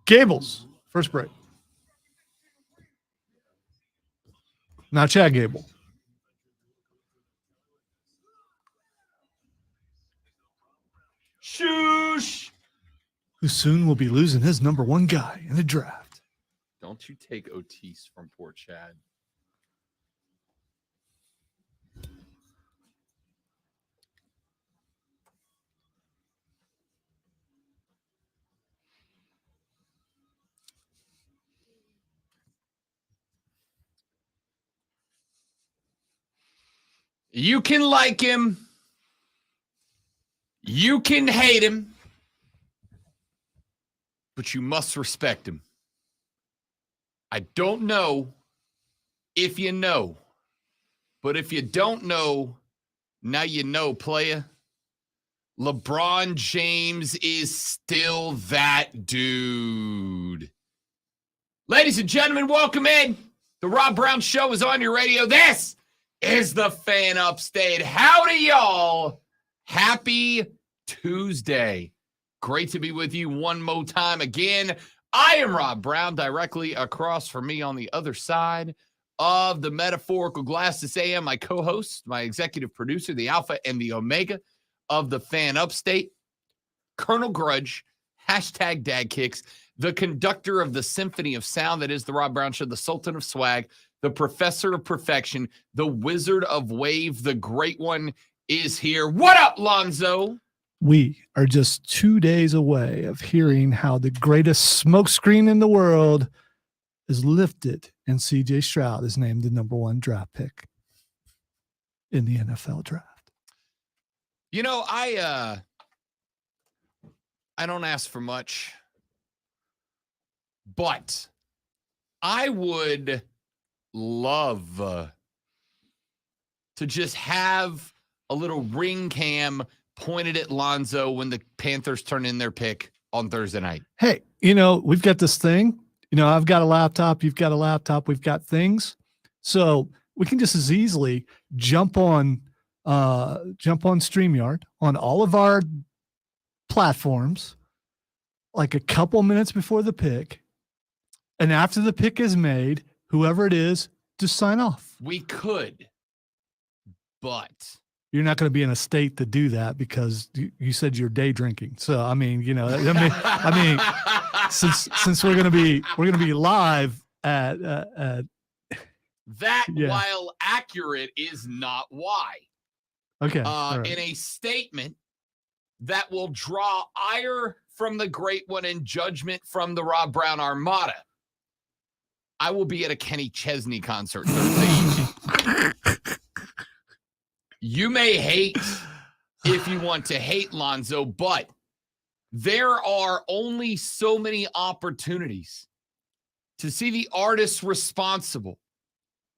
Gables, first break. Now Chad Gable. Shoosh. Who soon will be losing his number one guy in the draft. Don't you take Otis from poor Chad. You can like him. You can hate him. But you must respect him. I don't know if you know. But if you don't know, now you know, playa. LeBron James is still that dude. Ladies and gentlemen, welcome in. The Rob Brown Show is on your radio. This is the Fan Upstate. Howdy, y'all. Happy Tuesday. Great to be with you one more time again. I am Rob Brown. Directly across from me on the other side of the metaphorical glass, this AM, my co-host, my executive producer, the Alpha and the Omega of the Fan Upstate, Colonel Grudge, hashtag Dad Kicks, the conductor of the symphony of sound that is the Rob Brown Show, the Sultan of Swag, the Professor of Perfection, the Wizard of Wave, the Great One is here. What up, Lonzo? We are just 2 days away of hearing how the greatest smokescreen in the world is lifted and CJ Stroud is named the number one draft pick in the NFL draft. You know, I don't ask for much, but I would love to just have a little ring cam pointed at Lonzo when the Panthers turn in their pick on Thursday night. Hey, we've got this thing. I've got a laptop. You've got a laptop. We've got things. So we can just as easily jump on StreamYard on all of our platforms, like a couple minutes before the pick. And after the pick is made, whoever it is, just sign off. We could, but you're not going to be in a state to do that because you said you're day drinking. So, since we're going to be live at that, while accurate, is not why. Okay. Right. In a statement that will draw ire from the Great One and judgment from the Rob Brown Armada, I will be at a Kenny Chesney concert Thursday evening. You may hate if you want to hate, Lonzo, but there are only so many opportunities to see the artist responsible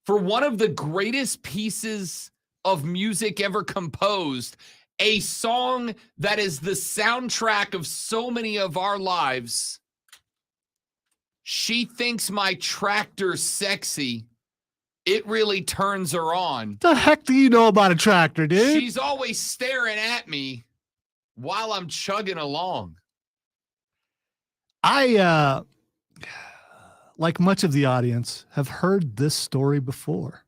for one of the greatest pieces of music ever composed, a song that is the soundtrack of so many of our lives. She thinks my tractor's sexy. It really turns her on. The heck do you know about a tractor, dude? She's always staring at me while I'm chugging along. I, like much of the audience, have heard this story before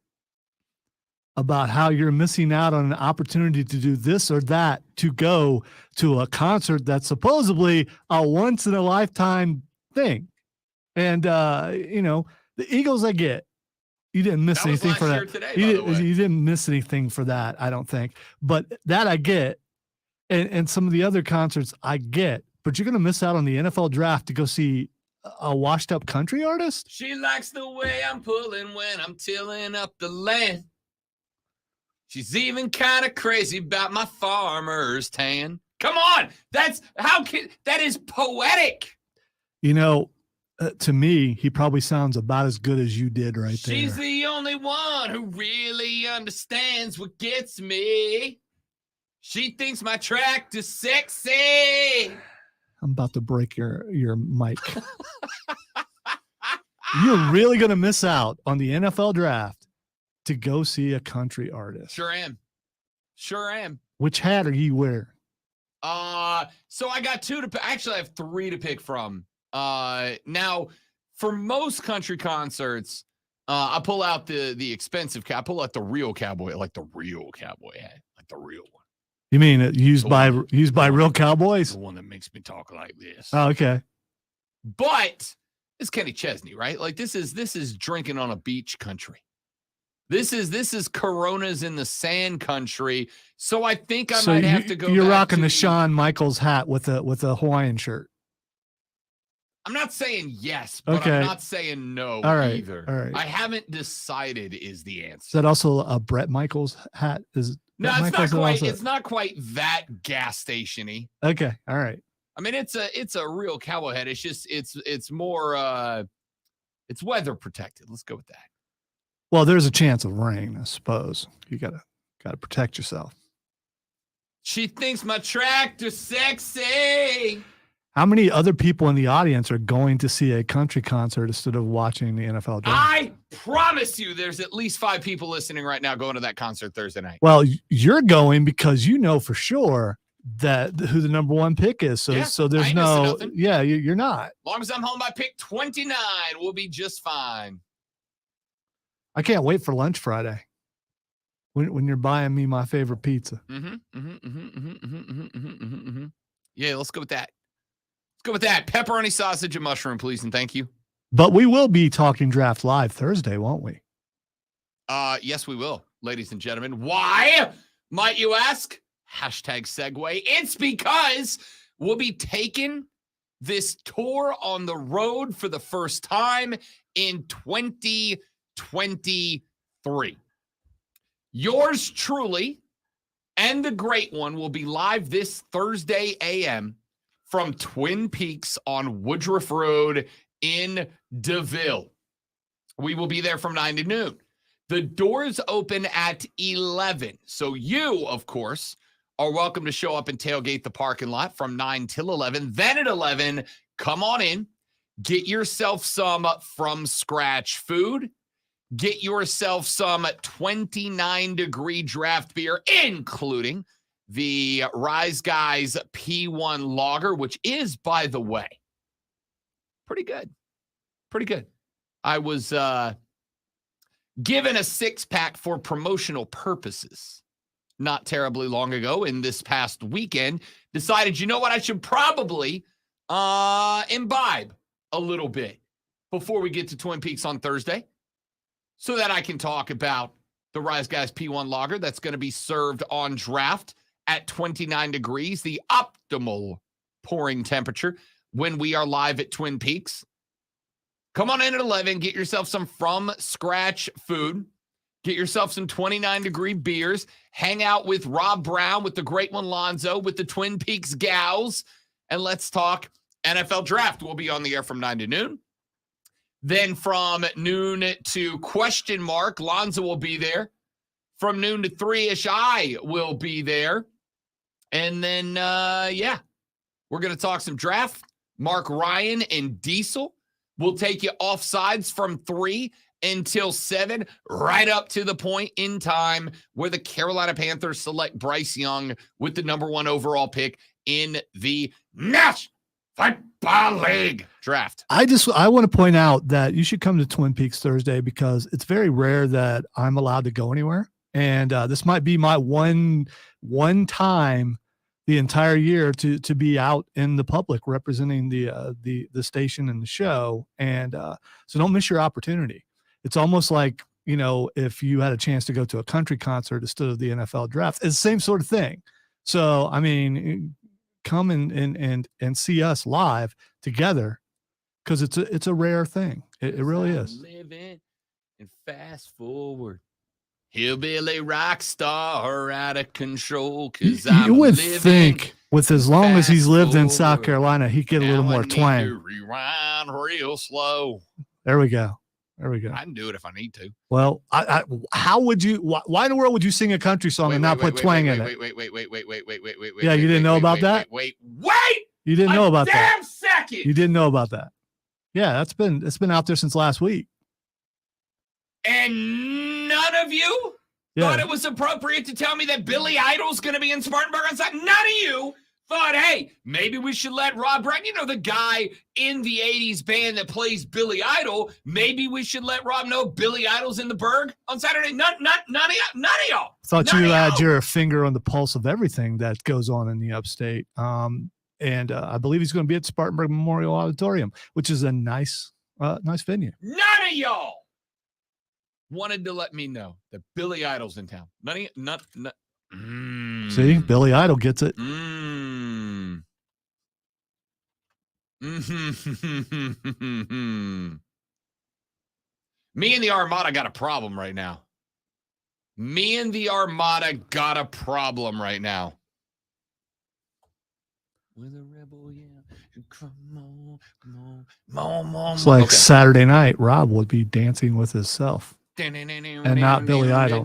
about how you're missing out on an opportunity to do this or that, to go to a concert that's supposedly a once-in-a-lifetime thing. And, the Eagles, I get. You didn't miss anything for that. Today, you didn't miss anything for that, I don't think. But that I get. And some of the other concerts I get. But you're going to miss out on the NFL draft to go see a washed-up country artist? She likes the way I'm pulling when I'm tilling up the land. She's even kind of crazy about my farmer's tan. Come on. That is poetic. To me, he probably sounds about as good as you did right there. She's the only one who really understands what gets me. She thinks my tractor's sexy. I'm about to break your mic. You're really going to miss out on the NFL draft to go see a country artist. Sure am. Which hat are you wearing? So I got two to pick. Actually, I have three to pick from Now, for most country concerts, I pull out the expensive I pull out the real cowboy, like the real cowboy hat, like the real one. You mean it used The by one- real cowboys? The one that makes me talk like this. Oh, okay. But it's Kenny Chesney, right? Like this is drinking on a beach country. This is Coronas in the sand country. So I think I might have to go. You're back rocking to the Shawn Michaels hat with a Hawaiian shirt. I'm not saying yes, but Okay. I'm not saying no All right. either. All right. I haven't decided is the Is answer. that also a Brett Michaels hat? Is No, Bret it's not Michaels quite. also- It's not quite that gas station-y. Okay. All right. I mean, it's a real cowboy hat. It's just it's more it's weather protected. Let's go with that. Well, there's a chance of rain, I suppose. You gotta protect yourself. She thinks my tractor's sexy. How many other people in the audience are going to see a country concert instead of watching the NFL draft? I promise you, there's at least 5 people listening right now going to that concert Thursday night. Well, you're going because you know for sure that who the number one pick is. So Yeah, so I there's ain't missing no nothing. yeah, you're not. As long as I'm home by pick 29, we'll be just fine. I can't wait for lunch Friday. When you're buying me my favorite pizza. Yeah, let's go with that. Let's go with that. Pepperoni, sausage, and mushroom, please, and thank you. But we will be talking draft live Thursday, won't we? Yes, we will, ladies and gentlemen. Why, might you ask? Hashtag segue. It's because we'll be taking this tour on the road for the first time in 2023. Yours truly and the great one will be live this Thursday a.m. from Twin Peaks on Woodruff Road in DeVille. We will be there from 9 to noon. The doors open at 11. So you, of course, are welcome to show up and tailgate the parking lot from 9 till 11. Then at 11, come on in, get yourself some from scratch food, get yourself some 29-degree draft beer, including the Rise Guys P1 Lager, which is, by the way, pretty good. Pretty good. I was given a 6-pack for promotional purposes not terribly long ago in this past weekend. Decided, you know what, I should probably imbibe a little bit before we get to Twin Peaks on Thursday so that I can talk about the Rise Guys P1 Lager that's going to be served on draft at 29 degrees, the optimal pouring temperature when we are live at Twin Peaks. Come on in at 11, get yourself some from scratch food, get yourself some 29-degree beers, hang out with Rob Brown, with the great one Lonzo, with the Twin Peaks gals, and let's talk NFL draft. We'll be on the air from 9 to noon. Then from noon to question mark, Lonzo will be there. From noon to 3-ish, I will be there. And then, we're going to talk some draft. Mark Ryan and Diesel will take you off sides from 3 until 7, right up to the point in time where the Carolina Panthers select Bryce Young with the number 1 overall pick in the National Football League draft. I want to point out that you should come to Twin Peaks Thursday because it's very rare that I'm allowed to go anywhere. And this might be my one time the entire year to be out in the public representing the station and the show. And so don't miss your opportunity. It's almost like, if you had a chance to go to a country concert instead of the NFL draft, it's the same sort of thing. So, I mean, come and see us live together because it's a rare thing. It really is. Living and fast forward. Hillbilly rock star out of control. Cause You would think with as long as he's lived in South forward. Carolina, he'd get a little Now I more need twang. to rewind real slow. There we go. There we go. I can do it if I need to. Well, how would you? Why in the world would you sing a country song and not put twang in it? Wait. Yeah, you didn't know about that? Wait. You didn't know about that. Damn second. You didn't know about that. Yeah, it's been out there since last week. And none of you Yeah. thought it was appropriate to tell me that Billy Idol's going to be in Spartanburg on Saturday. None of you thought, hey, maybe we should let Rob Brown, the guy in the 80s band that plays Billy Idol, maybe we should let Rob know Billy Idol's in the Berg on Saturday. None of y'all. Thought None you of had y'all. your finger on the pulse of everything that goes on in the upstate. And I believe he's going to be at Spartanburg Memorial Auditorium, which is a nice venue. None of y'all wanted to let me know that Billy Idol's in town. See, Billy Idol gets it. Me and the Armada got a problem right now. With a rebel, yeah. Come on. It's like Saturday night, Rob would be dancing with himself. And not Billy Idol.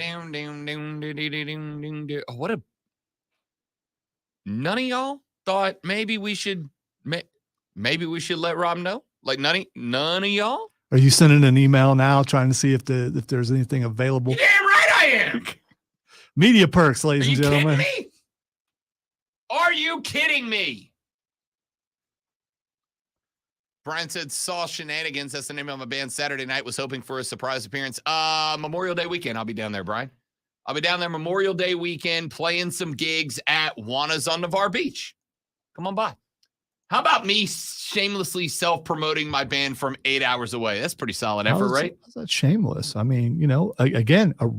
None of y'all thought maybe we should let Rob know? Like none of y'all? Are you sending an email now trying to see if there's anything available? You damn right I am. Media perks, ladies Are you and gentlemen. kidding me? Are you kidding me? Brian said, saw Shenanigans. That's the name of my band. Saturday night, was hoping for a surprise appearance. Memorial Day weekend. I'll be down there, Brian. I'll be down there Memorial Day weekend playing some gigs at Juana's on Navarre Beach. Come on by. How about me shamelessly self-promoting my band from 8 hours away? That's pretty solid effort, right? How's that shameless? I mean, again, a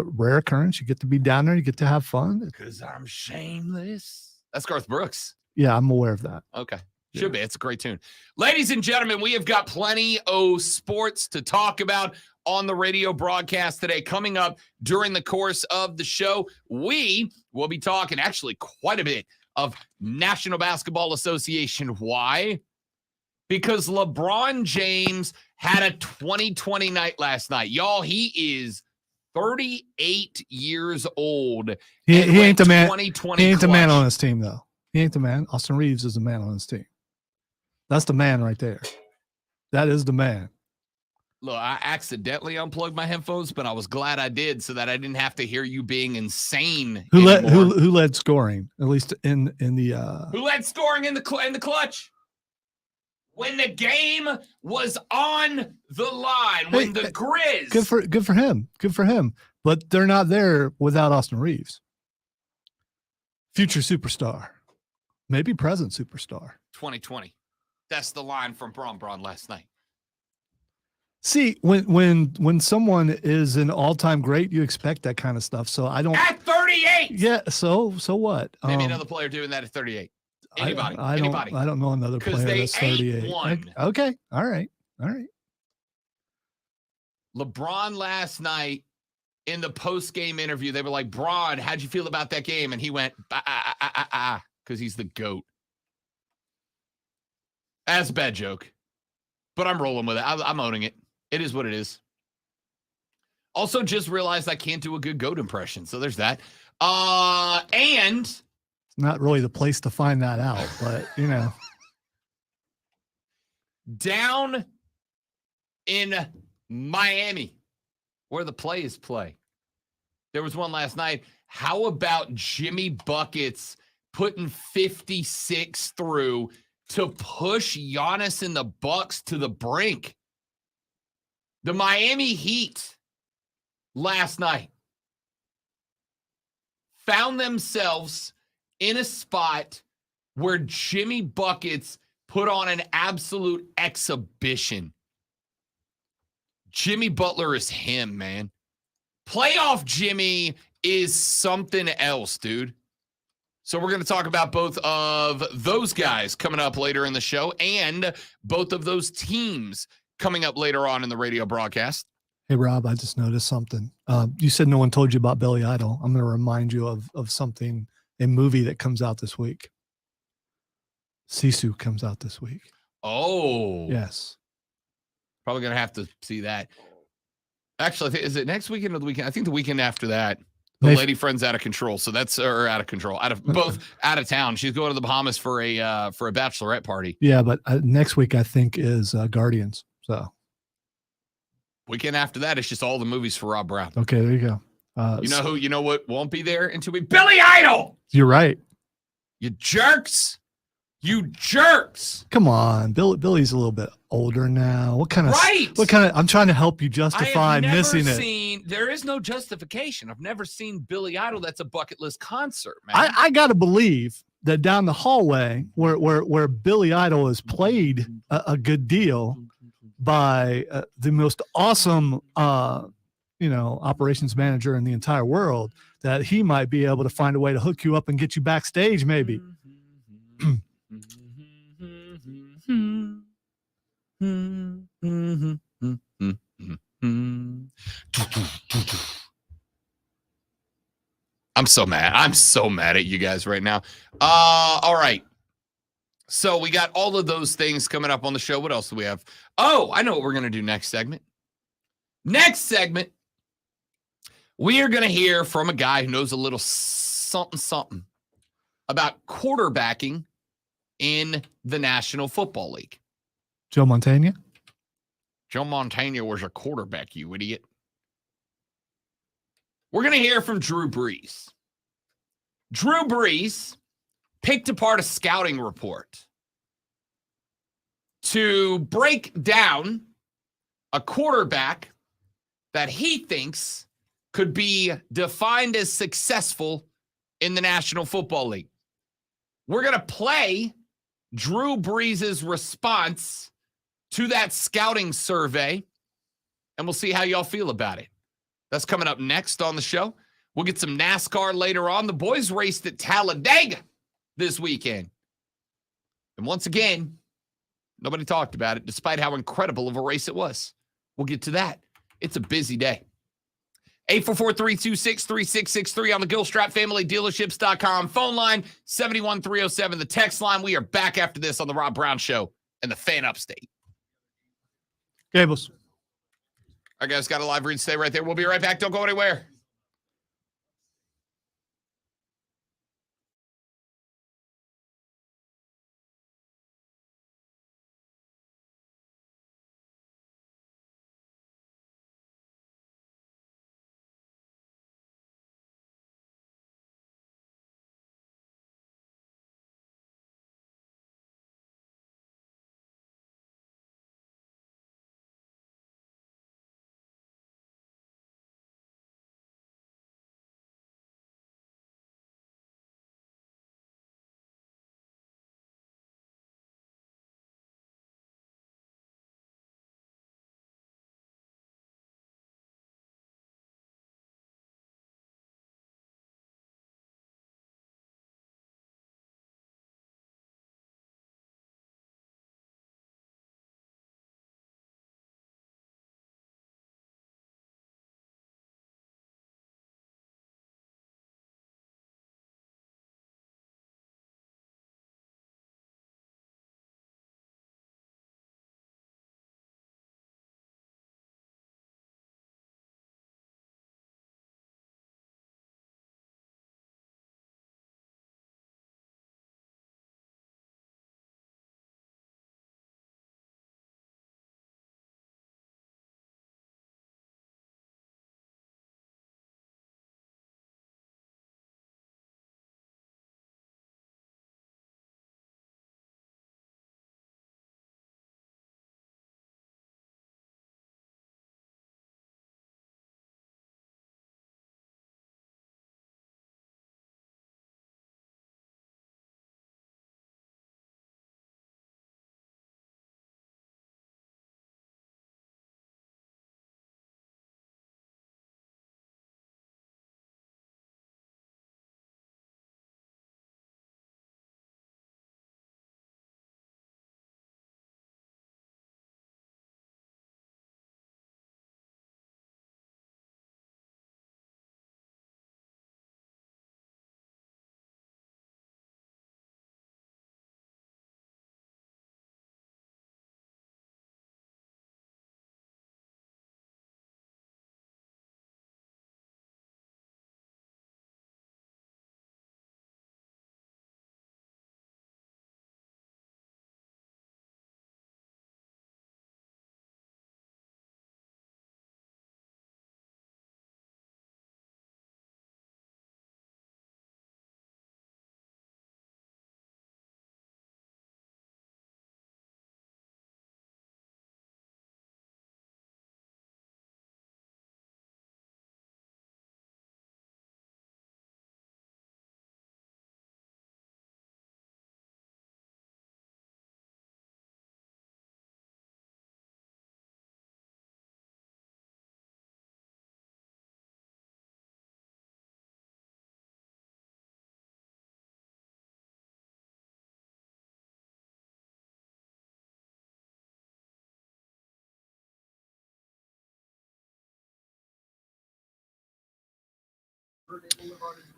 rare occurrence. You get to be down there. You get to have fun. Because I'm shameless. That's Garth Brooks. Yeah, I'm aware of that. Okay. Should be. It's a great tune. Ladies and gentlemen, we have got plenty of sports to talk about on the radio broadcast today. Coming up during the course of the show, we will be talking actually quite a bit of National Basketball Association. Why? Because LeBron James had a 2020 night last night. Y'all, he is 38 years old. He ain't the man. 2020 He ain't the man clutch. on his team, though. He ain't the man. Austin Reeves is the man on his team. That's the man right there. That is the man. Look, I accidentally unplugged my headphones, but I was glad I did so that I didn't have to hear you being insane. Who anymore. led scoring, at least in the Who led scoring in the clutch? When the game was on the line, when the Grizz. Good for him. Good for him. But they're not there without Austin Reeves. Future superstar. Maybe present superstar. 2020. That's the line from Braun last night. See, when someone is an all-time great, you expect that kind of stuff. So I don't. At 38. Yeah. So what? Maybe another player doing that at 38. Anybody? I don't know another player that's 38. Won. Okay. All right. LeBron last night in the post-game interview, they were like, Braun, how'd you feel about that game? And he went, because he's the GOAT. That's a bad joke, but I'm rolling with it. I'm owning it. It is what it is. Also, just realized I can't do a good GOAT impression, so there's that. And it's not really the place to find that out, but down in Miami, where the plays play, there was one last night. How about Jimmy Buckets putting 56 through to push Giannis and the Bucks to the brink? The Miami Heat last night found themselves in a spot where Jimmy Buckets put on an absolute exhibition. Jimmy Butler is him, man. Playoff Jimmy is something else, dude. So we're going to talk about both of those guys coming up later in the show and both of those teams coming up later on in the radio broadcast. Hey, Rob, I just noticed something. You said no one told you about Billy Idol. I'm going to remind you of something, a movie that comes out this week. Sisu comes out this week. Oh. Yes. Probably going to have to see that. Actually, is it next weekend or the weekend? I think the weekend after that. The lady friend's out of control. So that's out of control. Both out of town. She's going to the Bahamas for a bachelorette party. Yeah, but next week I think is Guardians. So weekend after that, it's just all the movies for Rob Brown. Okay, there you go. You know what won't be there in 2 weeks? Billy Idol. You're right. You jerks. You jerks. Come on, Billy's a little bit older now. What kind of Right. I'm trying to help you I justify have never missing it. seen, there is no justification. I've never seen Billy Idol. That's a bucket list concert, man. I got to believe that down the hallway where Billy Idol has played a good deal by the most awesome operations manager in the entire world, that he might be able to find a way to hook you up and get you backstage maybe. I'm so mad. I'm so mad at you guys right now. All right. So we got all of those things coming up on the show. What else do we have? Oh, I know what we're going to do next segment. Next segment, we are going to hear from a guy who knows a little something about quarterbacking in the National Football League. Joe Montana? Joe Montana was a quarterback, you idiot. We're going to hear from Drew Brees. Drew Brees picked apart a scouting report to break down a quarterback that he thinks could be defined as successful in the National Football League. We're going to play Drew Brees' response to that scouting survey, and we'll see how y'all feel about it. That's coming up next on the show. We'll get some NASCAR later on. The boys raced at Talladega this weekend. And once again, nobody talked about it, despite how incredible of a race it was. We'll get to that. It's a busy day. 844-326-3663 on the GillstrapFamilyDealerships.com phone line, 71307, the text line. We are back after this on the Rob Brown Show and the Fan Upstate. Gables. All right, guys, got a live read. Stay right there. We'll be right back. Don't go anywhere.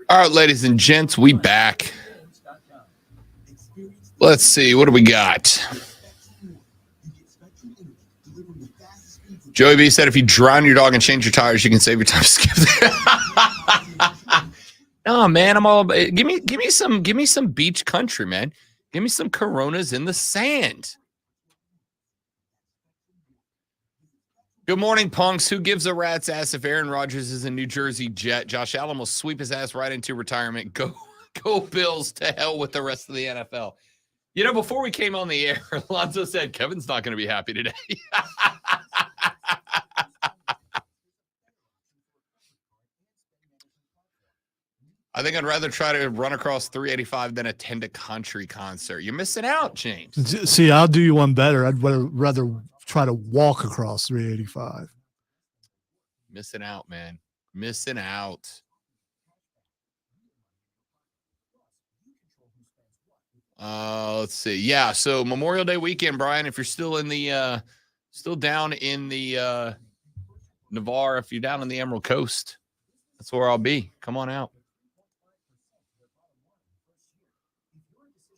All right, ladies and gents, we back. Let's see. What do we got? Joey B said if you drown your dog and change your tires, you can save your time. Skip. No, man, I'm all about it. Give me some beach country, man. Give me some Coronas in the sand. Good morning, punks. Who gives a rat's ass if Aaron Rodgers is a New Jersey Jet? Josh Allen will sweep his ass right into retirement. Go Bills, to hell with the rest of the NFL. You know, before we came on the air, Alonzo said Kevin's not going to be happy today. I think I'd rather try to run across 385 than attend a country concert. You're missing out, James. See, I'll do you one better. I'd rather try to walk across 385. Missing out, man. Missing out. Let's see. Yeah, so Memorial Day weekend, Brian, if you're still in the still down in the Navarre, if you're down in the Emerald Coast, that's where I'll be. Come on out.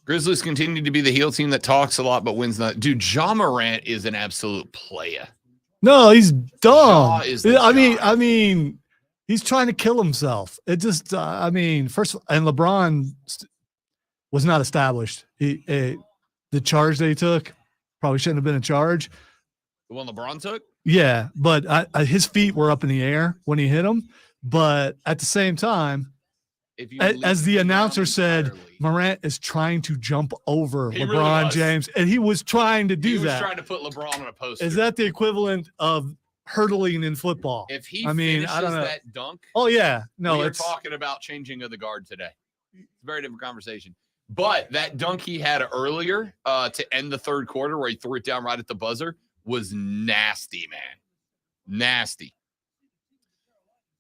Grizzlies continue to be the heel team that talks a lot but wins not. Dude, Ja Morant is an absolute player. No, he's dumb. Ja is the I mean, he's trying to kill himself. It just, first, and LeBron was not established. The charge they took probably shouldn't have been a charge. The one LeBron took? Yeah, but his feet were up in the air when he hit him. But at the same time, as the announcer said, Morant is trying to jump over LeBron James, and he was trying to do that. He was trying to put LeBron on a poster. Is that the equivalent of hurtling in football? If he finishes I don't know. that dunk, oh yeah, no, we're talking about changing of the guard today. It's a very different conversation. But that dunk he had earlier to end the third quarter, where he threw it down right at the buzzer, was nasty, man. Nasty.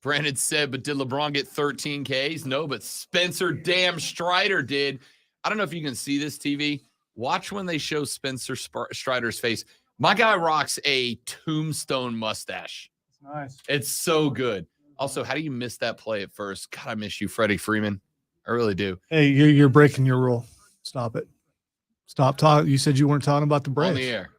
Brandon said, but did LeBron get 13 Ks? No, but Spencer damn Strider did. I don't know if you can see this, TV. Watch when they show Spencer Strider's face. My guy rocks a tombstone mustache. Nice. It's so good. Also, how do you miss that play at first? God, I miss you, Freddie Freeman. I really do. Hey, you're breaking your rule. Stop it. Stop talking. You said you weren't talking about the Braves. On the air.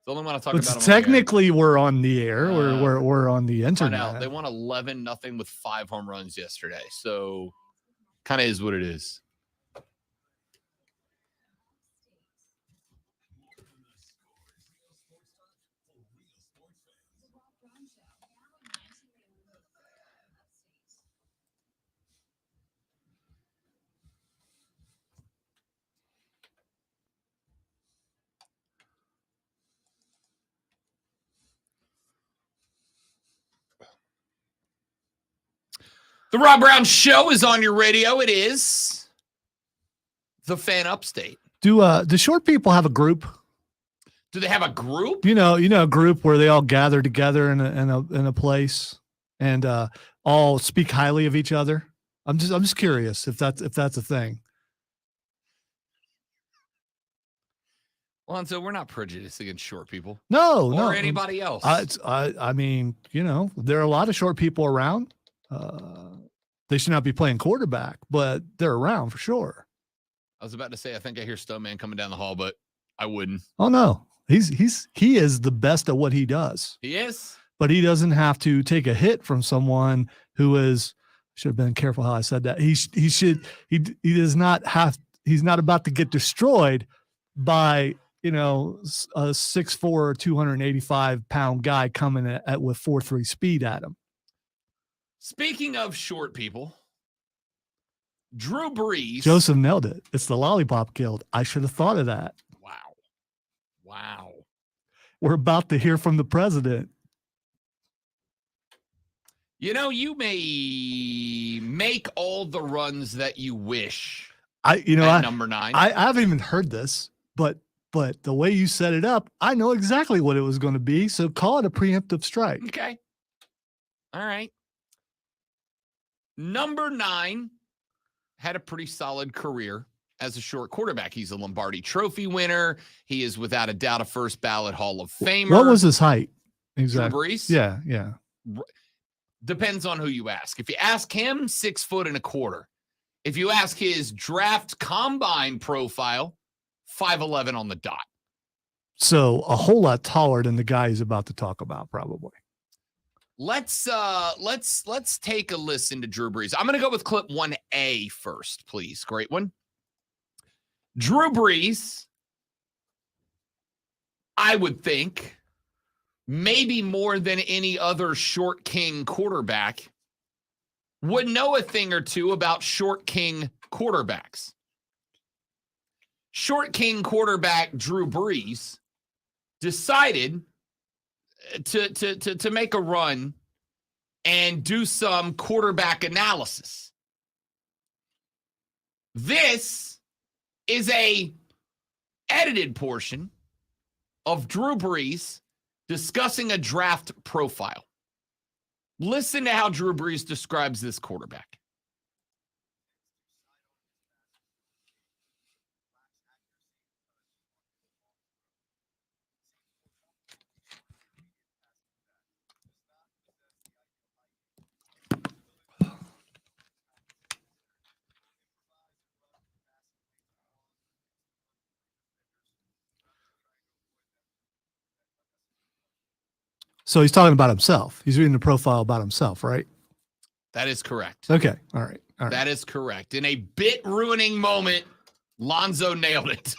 The only one I talk about. Technically, we're on the air. We're on the internet. They won 11-0 with 5 home runs yesterday. So, kind of is what it is. The Rob Brown Show is on your radio. It is the Fan Upstate. Do short people have a group? Do they have a group? You know, a group where they all gather together in a place and all speak highly of each other. I'm just curious if that's a thing. Well, and so we're not prejudiced against short people. No, or anybody else. I mean, there are a lot of short people around. They should not be playing quarterback, but they're around for sure. I was about to say, I think I hear Stone Man coming down the hall, but I wouldn't. Oh no, he is the best at what he does. He is, but he doesn't have to take a hit from someone who is. Should have been careful how I said that. He does not have. He's not about to get destroyed by a 6'4", 285-pound guy coming at with 4.3 speed at him. Speaking of short people, Drew Brees. Joseph nailed it. It's the lollipop guild. I should have thought of that. Wow. We're about to hear from the president. You may make all the runs that you wish. Number 9. I haven't even heard this, but the way you set it up, I know exactly what it was going to be. So call it a preemptive strike. Okay. All right. Number 9 had a pretty solid career as a short quarterback. He's a Lombardi Trophy winner. He is without a doubt a first ballot Hall of Famer. What was his height? Exactly. Drew Brees? Yeah. Depends on who you ask. If you ask him, 6'125". If you ask his draft combine profile, 5'11" on the dot. So a whole lot taller than the guy he's about to talk about, probably. Let's take a listen to Drew Brees. I'm going to go with clip 1A first, please. Great one. Drew Brees, I would think, maybe more than any other short king quarterback, would know a thing or two about short king quarterbacks. Short king quarterback Drew Brees decided to make a run and do some quarterback analysis. This is a edited portion of Drew Brees discussing a draft profile. Listen to how Drew Brees describes this quarterback. So he's talking about himself. He's reading the profile about himself, right? That is correct. Okay. All right. All right. That is correct. In a bit ruining moment, Lonzo nailed it.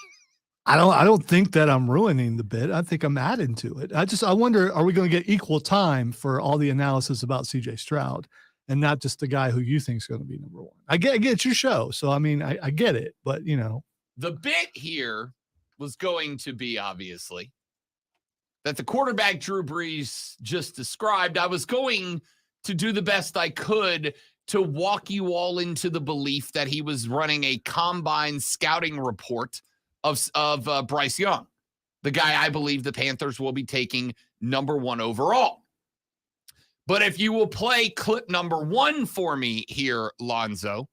I don't think that I'm ruining the bit. I think I'm adding to it. I wonder, are we going to get equal time for all the analysis about CJ Stroud and not just the guy who you think is going to be number one? I get it's your show. So, I mean, I get it, but you know. The bit here was going to be obviously that the quarterback Drew Brees just described, I was going to do the best I could to walk you all into the belief that he was running a combine scouting report of Bryce Young, the guy I believe the Panthers will be taking number 1 overall. But if you will play clip number 1 for me here, Lonzo,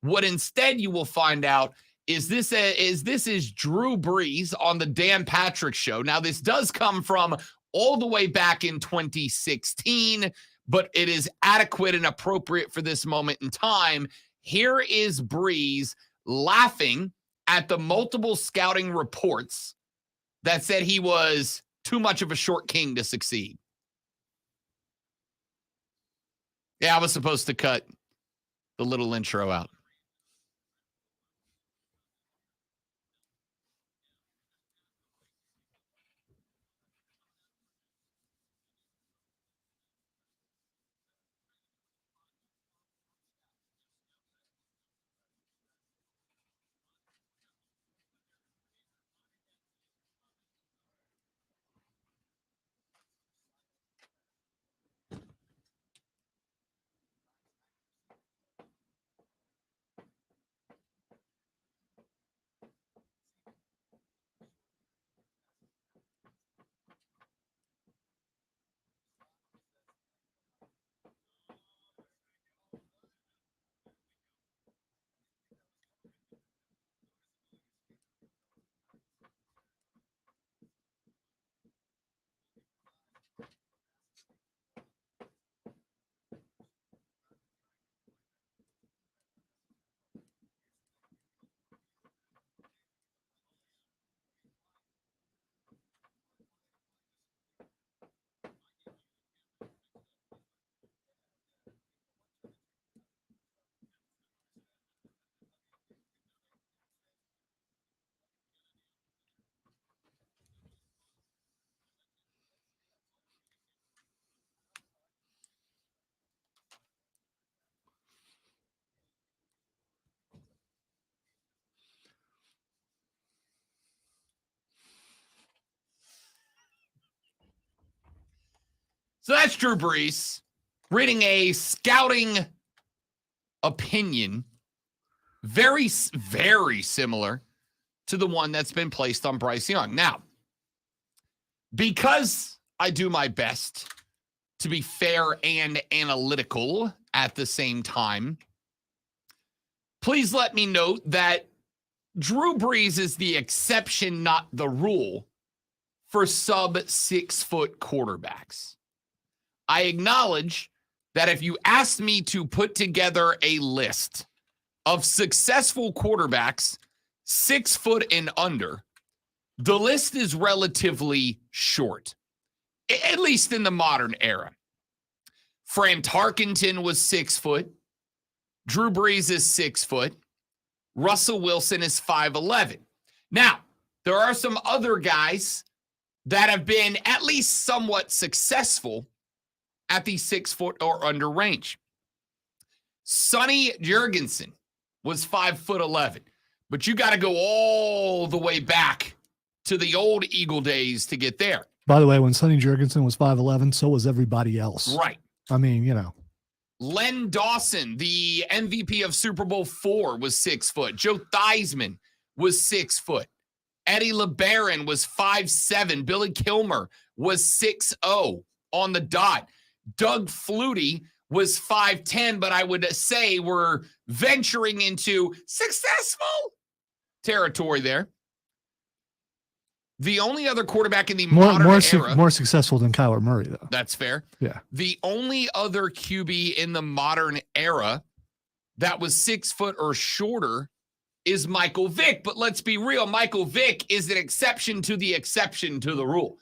what instead you will find out is this is Drew Brees on the Dan Patrick Show. Now, this does come from all the way back in 2016, but it is adequate and appropriate for this moment in time. Here is Brees laughing at the multiple scouting reports that said he was too much of a short king to succeed. Yeah, I was supposed to cut the little intro out. So that's Drew Brees reading a scouting opinion, very, very similar to the one that's been placed on Bryce Young. Now, because I do my best to be fair and analytical at the same time, please let me note that Drew Brees is the exception, not the rule, for sub 6 foot quarterbacks. I acknowledge that if you asked me to put together a list of successful quarterbacks 6 foot and under, the list is relatively short, at least in the modern era. Fran Tarkenton was 6 foot. Drew Brees is 6 foot. Russell Wilson is 5'11". Now, there are some other guys that have been at least somewhat successful at the 6 foot or under range. Sonny Jurgensen was 5'11", but you got to go all the way back to the old Eagle days to get there. By the way, when Sonny Jurgensen was 5'11", so was everybody else. Right. I mean, you know. Len Dawson, the MVP of Super Bowl IV, was 6 foot. Joe Theismann was 6 foot. Eddie LeBaron was 5'7". Billy Kilmer was 6'0" on the dot. Doug Flutie was 5'10", but I would say we're venturing into successful territory there. The only other quarterback in the modern era. More successful than Kyler Murray, though. That's fair. Yeah. The only other QB in the modern era that was 6 foot or shorter is Michael Vick. But let's be real. Michael Vick is an exception to the rule.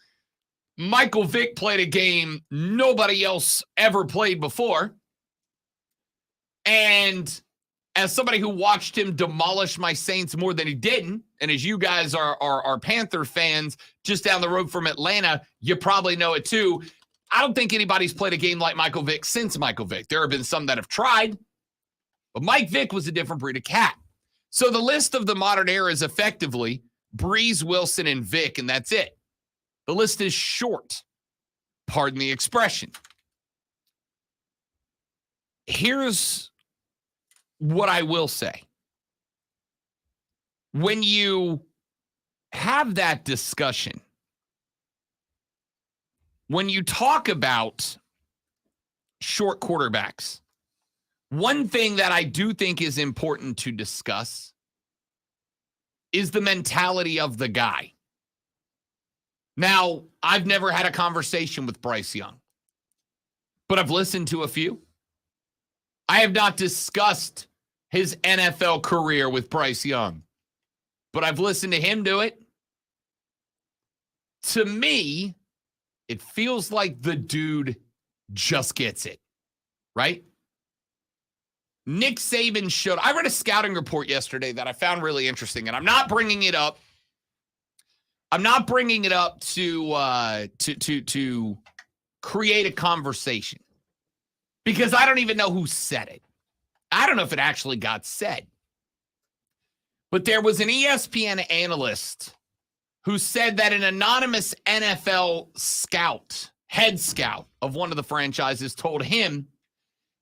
Michael Vick played a game nobody else ever played before. And as somebody who watched him demolish my Saints more than he didn't, and as you guys are Panther fans just down the road from Atlanta, you probably know it too. I don't think anybody's played a game like Michael Vick since Michael Vick. There have been some that have tried, but Mike Vick was a different breed of cat. So the list of the modern era is effectively Brees, Wilson, and Vick, and that's it. The list is short. Pardon the expression. Here's what I will say. When you have that discussion, when you talk about short quarterbacks, one thing that I do think is important to discuss is the mentality of the guy. Now, I've never had a conversation with Bryce Young, but I've listened to a few. I have not discussed his NFL career with Bryce Young, but I've listened to him do it. To me, it feels like the dude just gets it, right? Nick Saban showed. I read a scouting report yesterday that I found really interesting, and I'm not bringing it up. I'm not bringing it up to create a conversation because I don't even know who said it. I don't know if it actually got said. But there was an ESPN analyst who said that an anonymous NFL scout, head scout of one of the franchises, told him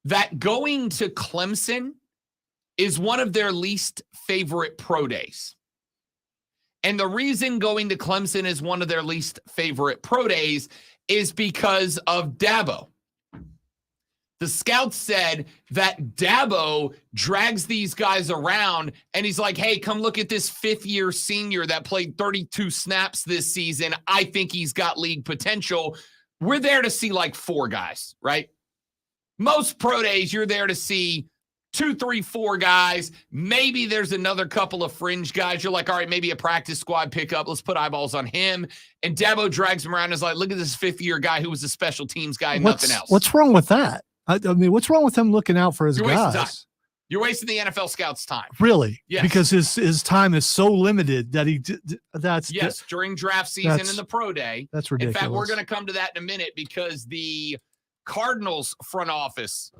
that going to Clemson is one of their least favorite pro days. And the reason going to Clemson is one of their least favorite pro days is because of Dabo. The scout said that Dabo drags these guys around and he's like, hey, come look at this fifth-year senior that played 32 snaps this season. I think he's got league potential. We're there to see like 4 guys, right? Most pro days, you're there to see 2, 3, 4 guys. Maybe there's another couple of fringe guys. You're like, all right, maybe a practice squad pickup. Let's put eyeballs on him. And Dabo drags him around and is like, look at this fifth-year guy who was a special teams guy and nothing else. What's wrong with that? I mean, what's wrong with him looking out for his guys? Time. You're wasting the NFL scout's time. Really? Yes. Because his time is so limited that during draft season and the pro day. That's ridiculous. In fact, we're going to come to that in a minute because the Cardinals front office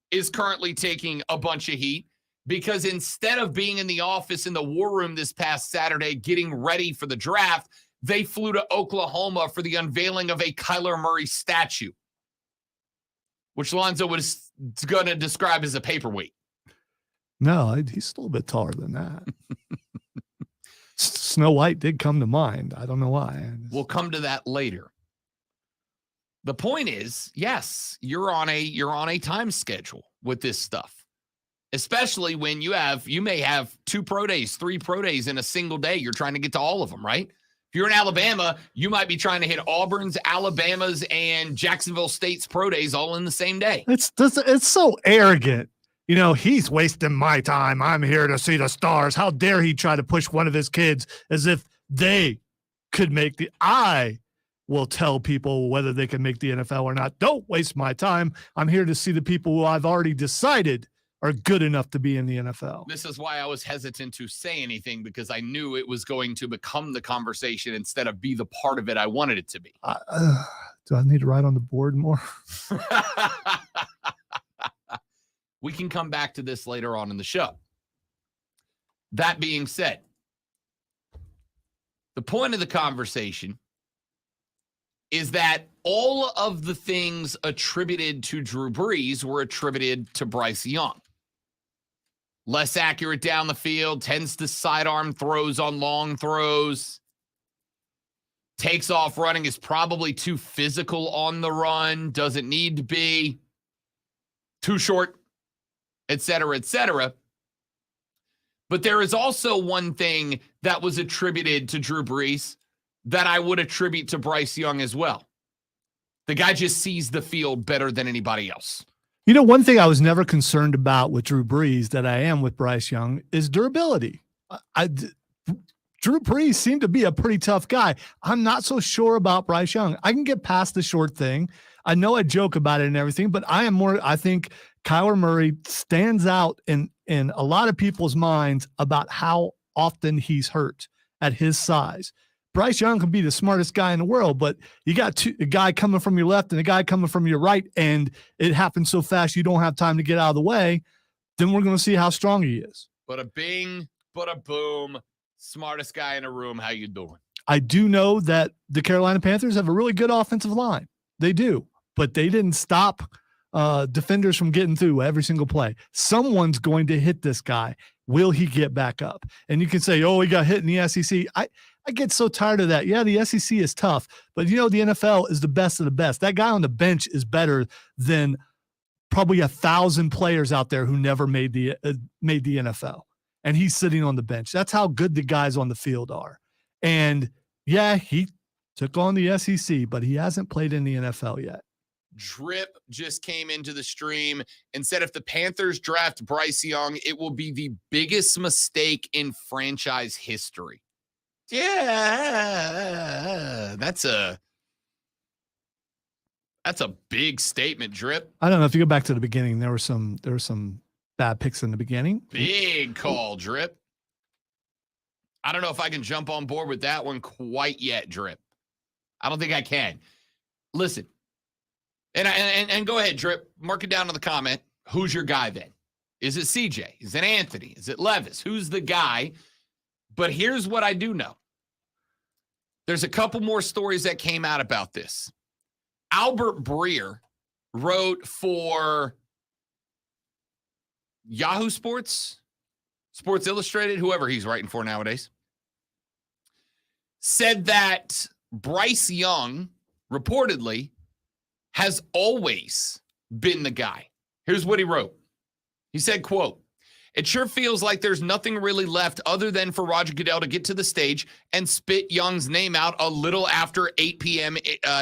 is currently taking a bunch of heat because instead of being in the office in the war room this past Saturday getting ready for the draft, they flew to Oklahoma for the unveiling of a Kyler Murray statue, which Lonzo was going to describe as a paperweight. No, he's still a bit taller than that. Snow White did come to mind. I don't know why. We'll come to that later. The point is, yes, you're on a time schedule with this stuff, especially when you may have 2 pro days, 3 pro days in a single day. You're trying to get to all of them, right? If you're in Alabama, you might be trying to hit Auburn's, Alabama's, and Jacksonville State's pro days all in the same day. It's so arrogant. You know, he's wasting my time. I'm here to see the stars. How dare he try to push one of his kids as if they could make the – I will tell people whether they can make the NFL or not. Don't waste my time. I'm here to see the people who I've already decided are good enough to be in the NFL. This is why I was hesitant to say anything, because I knew it was going to become the conversation instead of be the part of it I wanted it to be. Do I need to write on the board more? We can come back to this later on in the show. That being said, the point of the conversation is that all of the things attributed to Drew Brees were attributed to Bryce Young. Less accurate down the field, tends to sidearm throws on long throws. Takes off running, is probably too physical on the run, doesn't need to be. Too short, et cetera, et cetera. But there is also one thing that was attributed to Drew Brees that I would attribute to Bryce Young as well. The guy just sees the field better than anybody else. You know, one thing I was never concerned about with Drew Brees that I am with Bryce Young is durability. Drew Brees seemed to be a pretty tough guy. I'm not so sure about Bryce Young. I can get past the short thing. I know I joke about it and everything, but I think Kyler Murray stands out in a lot of people's minds about how often he's hurt at his size. Bryce Young can be the smartest guy in the world, but you got a guy coming from your left and a guy coming from your right, and it happens so fast you don't have time to get out of the way. Then we're going to see how strong he is. But a bing, but a boom, smartest guy in a room. How you doing? I do know that the Carolina Panthers have a really good offensive line. They do, but they didn't stop defenders from getting through every single play. Someone's going to hit this guy. Will he get back up? And you can say, oh, he got hit in the SEC. I get so tired of that. Yeah, the SEC is tough, but you know, the NFL is the best of the best. That guy on the bench is better than probably 1,000 players out there who never made the NFL. And he's sitting on the bench. That's how good the guys on the field are. And yeah, he took on the SEC, but he hasn't played in the NFL yet. Drip just came into the stream and said if the Panthers draft Bryce Young, it will be the biggest mistake in franchise history. Yeah, that's a big statement, Drip. I don't know if you go back to the beginning, there were some bad picks in the beginning. Big call, Drip. I don't know if I can jump on board with that one quite yet, Drip. I don't think I can. Listen, and go ahead, Drip. Mark it down in the comment. Who's your guy then? Is it CJ? Is it Anthony? Is it Levis? Who's the guy? But here's what I do know. There's a couple more stories that came out about this. Albert Breer wrote for Yahoo Sports, Sports Illustrated, whoever he's writing for nowadays, said that Bryce Young reportedly has always been the guy. Here's what he wrote. He said, quote, "It sure feels like there's nothing really left other than for Roger Goodell to get to the stage and spit Young's name out a little after 8 p.m.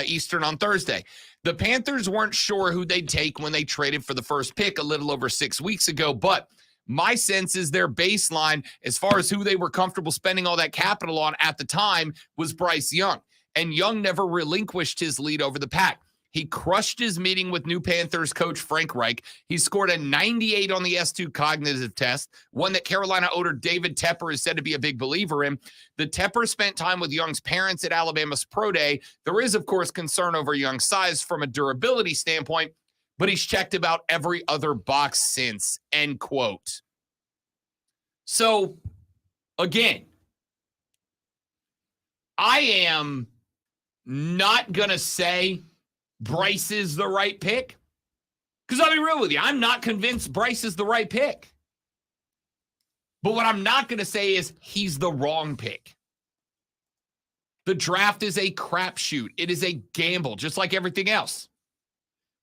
Eastern on Thursday. The Panthers weren't sure who they'd take when they traded for the first pick a little over 6 weeks ago, but my sense is their baseline as far as who they were comfortable spending all that capital on at the time was Bryce Young. And Young never relinquished his lead over the pack. He crushed his meeting with new Panthers coach Frank Reich. He scored a 98 on the S2 cognitive test, one that Carolina owner David Tepper is said to be a big believer in. The Tepper spent time with Young's parents at Alabama's Pro Day. There is, of course, concern over Young's size from a durability standpoint, but he's checked about every other box since," end quote. So, again, I am not going to say Bryce is the right pick, because I'll be real with you, I'm not convinced Bryce is the right pick. But what I'm not going to say is he's the wrong pick. The draft is a crapshoot. It is a gamble, just like everything else.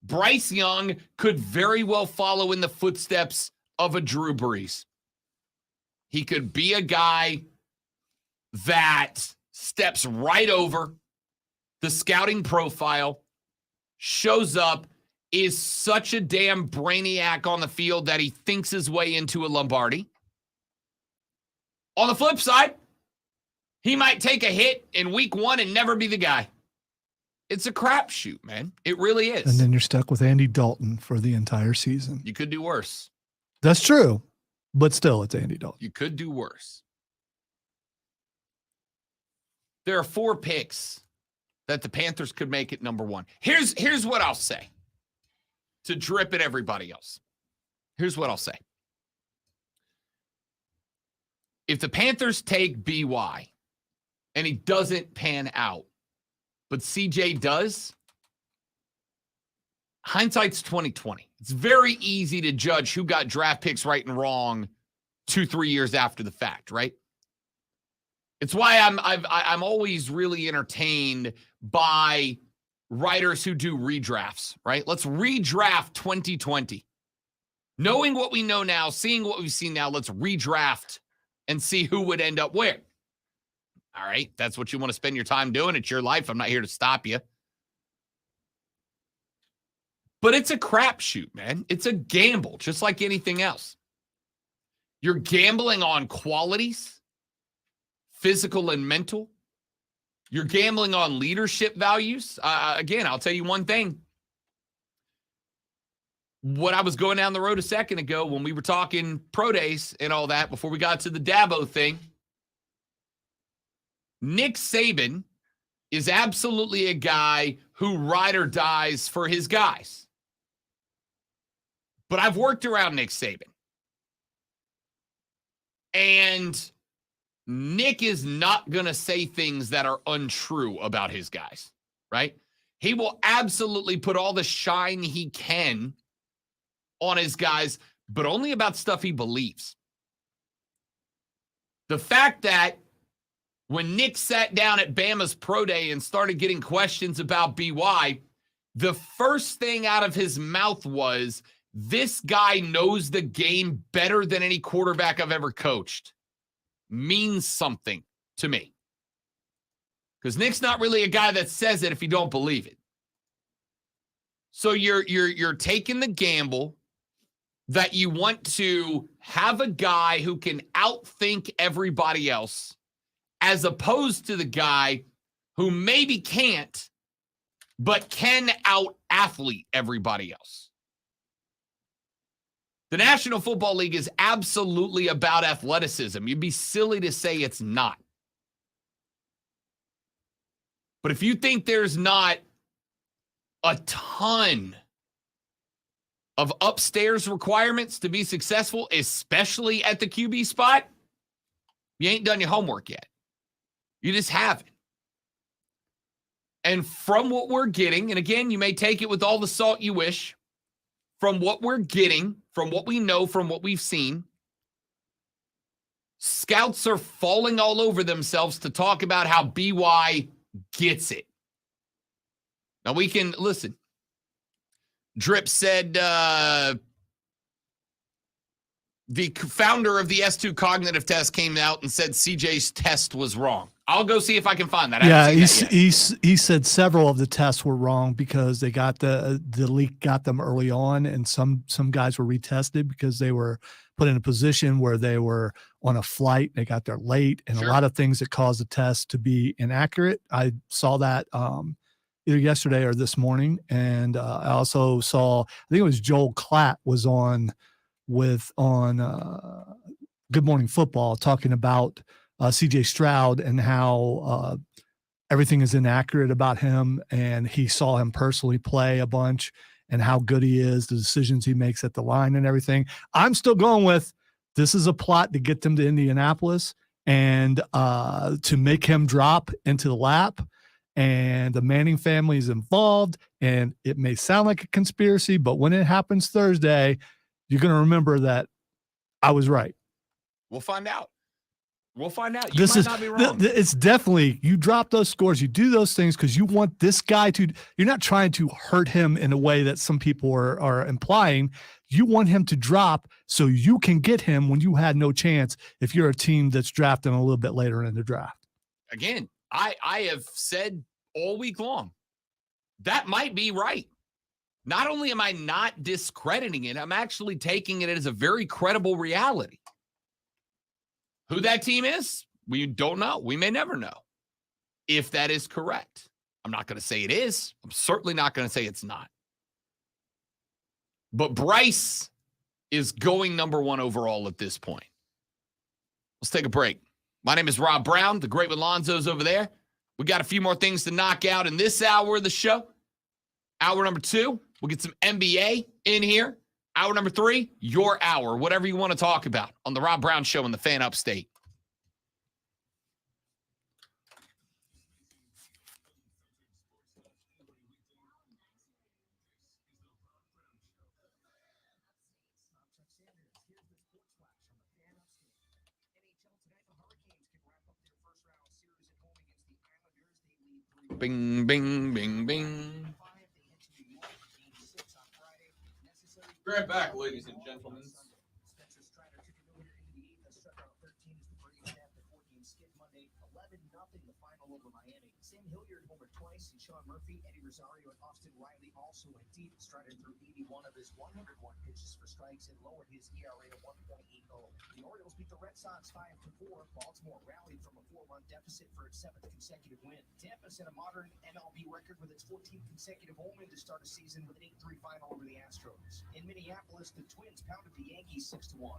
Bryce Young could very well follow in the footsteps of a Drew Brees. He could be a guy that steps right over the scouting profile, shows up, is such a damn brainiac on the field that he thinks his way into a Lombardi. On the flip side, he might take a hit in week 1 and never be the guy. It's a crapshoot, man. It really is. And then you're stuck with Andy Dalton for the entire season. You could do worse. That's true, but still, it's Andy Dalton. You could do worse. There are 4 picks that the Panthers could make at number 1. Here's what I'll say to drip at everybody else. Here's what I'll say. If the Panthers take BY and he doesn't pan out, but CJ does, hindsight's 20/20. It's very easy to judge who got draft picks right and wrong 2-3 years after the fact, right? It's why I'm always really entertained by writers who do redrafts, right? Let's redraft 2020. Knowing what we know now, seeing what we've seen now, let's redraft and see who would end up where. All right, that's what you want to spend your time doing. It's your life. I'm not here to stop you. But it's a crapshoot, man. It's a gamble, just like anything else. You're gambling on qualities, physical and mental. You're gambling on leadership values. Again, I'll tell you one thing. When I was going down the road a second ago, when we were talking pro days and all that, before we got to the Dabo thing, Nick Saban is absolutely a guy who ride or dies for his guys. But I've worked around Nick Saban. And Nick is not going to say things that are untrue about his guys, right? He will absolutely put all the shine he can on his guys, but only about stuff he believes. The fact that when Nick sat down at Bama's Pro Day and started getting questions about BY, the first thing out of his mouth was, this guy knows the game better than any quarterback I've ever coached. Means something to me. Because Nick's not really a guy that says it if you don't believe it. So you're taking the gamble that you want to have a guy who can outthink everybody else, as opposed to the guy who maybe can't, but can out-athlete everybody else. The National Football League is absolutely about athleticism. You'd be silly to say it's not. But if you think there's not a ton of upstairs requirements to be successful, especially at the QB spot, you ain't done your homework yet. You just haven't. And from what we're getting, and again, you may take it with all the salt you wish, from what we're getting, from what we know, from what we've seen, scouts are falling all over themselves to talk about how BY gets it. Now we can, listen, Drip said the founder of the S2 cognitive test came out and said CJ's test was wrong. I'll go see if I can find that. Yeah, he said several of the tests were wrong because they got the leak got them early on, and some guys were retested because they were put in a position where they were on a flight. They got there late, and Sure. a lot of things that caused the test to be inaccurate. I saw that either yesterday or this morning, and I also saw, I think it was Joel Klatt was on Good Morning Football talking about CJ Stroud and how everything is inaccurate about him, and he saw him personally play a bunch and how good he is, the decisions he makes at the line and everything. I'm still going with, this is a plot to get them to Indianapolis and to make him drop into the lap, and the Manning family is involved, and it may sound like a conspiracy, but when it happens Thursday, you're going to remember that I was right. We'll find out. We'll find out. You might not be wrong. It's definitely, you drop those scores, you do those things because you want this guy to, you're not trying to hurt him in a way that some people are implying. You want him to drop so you can get him when you had no chance if you're a team that's drafting a little bit later in the draft. Again, I have said all week long, that might be right. Not only am I not discrediting it, I'm actually taking it as a very credible reality. Who that team is, we don't know. We may never know if that is correct. I'm not going to say it is. I'm certainly not going to say it's not. But Bryce is going number one overall at this point. Let's take a break. My name is Rob Brown. The Great with Lonzo's over there. We got a few more things to knock out in this hour of the show. Hour number 2, we'll get some NBA in here. Hour number 3, your hour, whatever you want to talk about on the Rob Brown Show in the Fan Upstate. Bing, bing, bing, bing. Grab back, ladies and gentlemen. Sam Hilliard homered twice, and Sean Murphy, Eddie Rosario, and Austin Riley also went deep. Strider threw 81 of his 101 pitches for strikes and lowered his ERA to 1.80. The Orioles beat the Red Sox 5-4. Baltimore rallied from a 4-run deficit for its 7th consecutive win. Tampa set a modern MLB record with its 14th consecutive home win to start a season with an 8-3 final over the Astros. In Minneapolis, the Twins pounded the Yankees 6-1.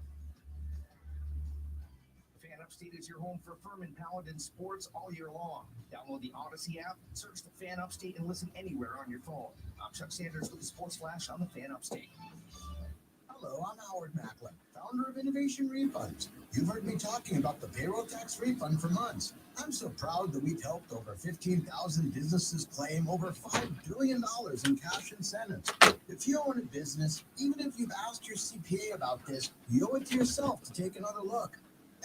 Fan Upstate is your home for Furman Paladin sports all year long. Download the Odyssey app, search the Fan Upstate, and listen anywhere on your phone. I'm Chuck Sanders with the Sports Flash on the Fan Upstate. Hello, I'm Howard Macklin, founder of Innovation Refunds. You've heard me talking about the payroll tax refund for months. I'm so proud that we've helped over 15,000 businesses claim over $5 billion in cash incentives. If you own a business, even if you've asked your CPA about this, you owe it to yourself to take another look.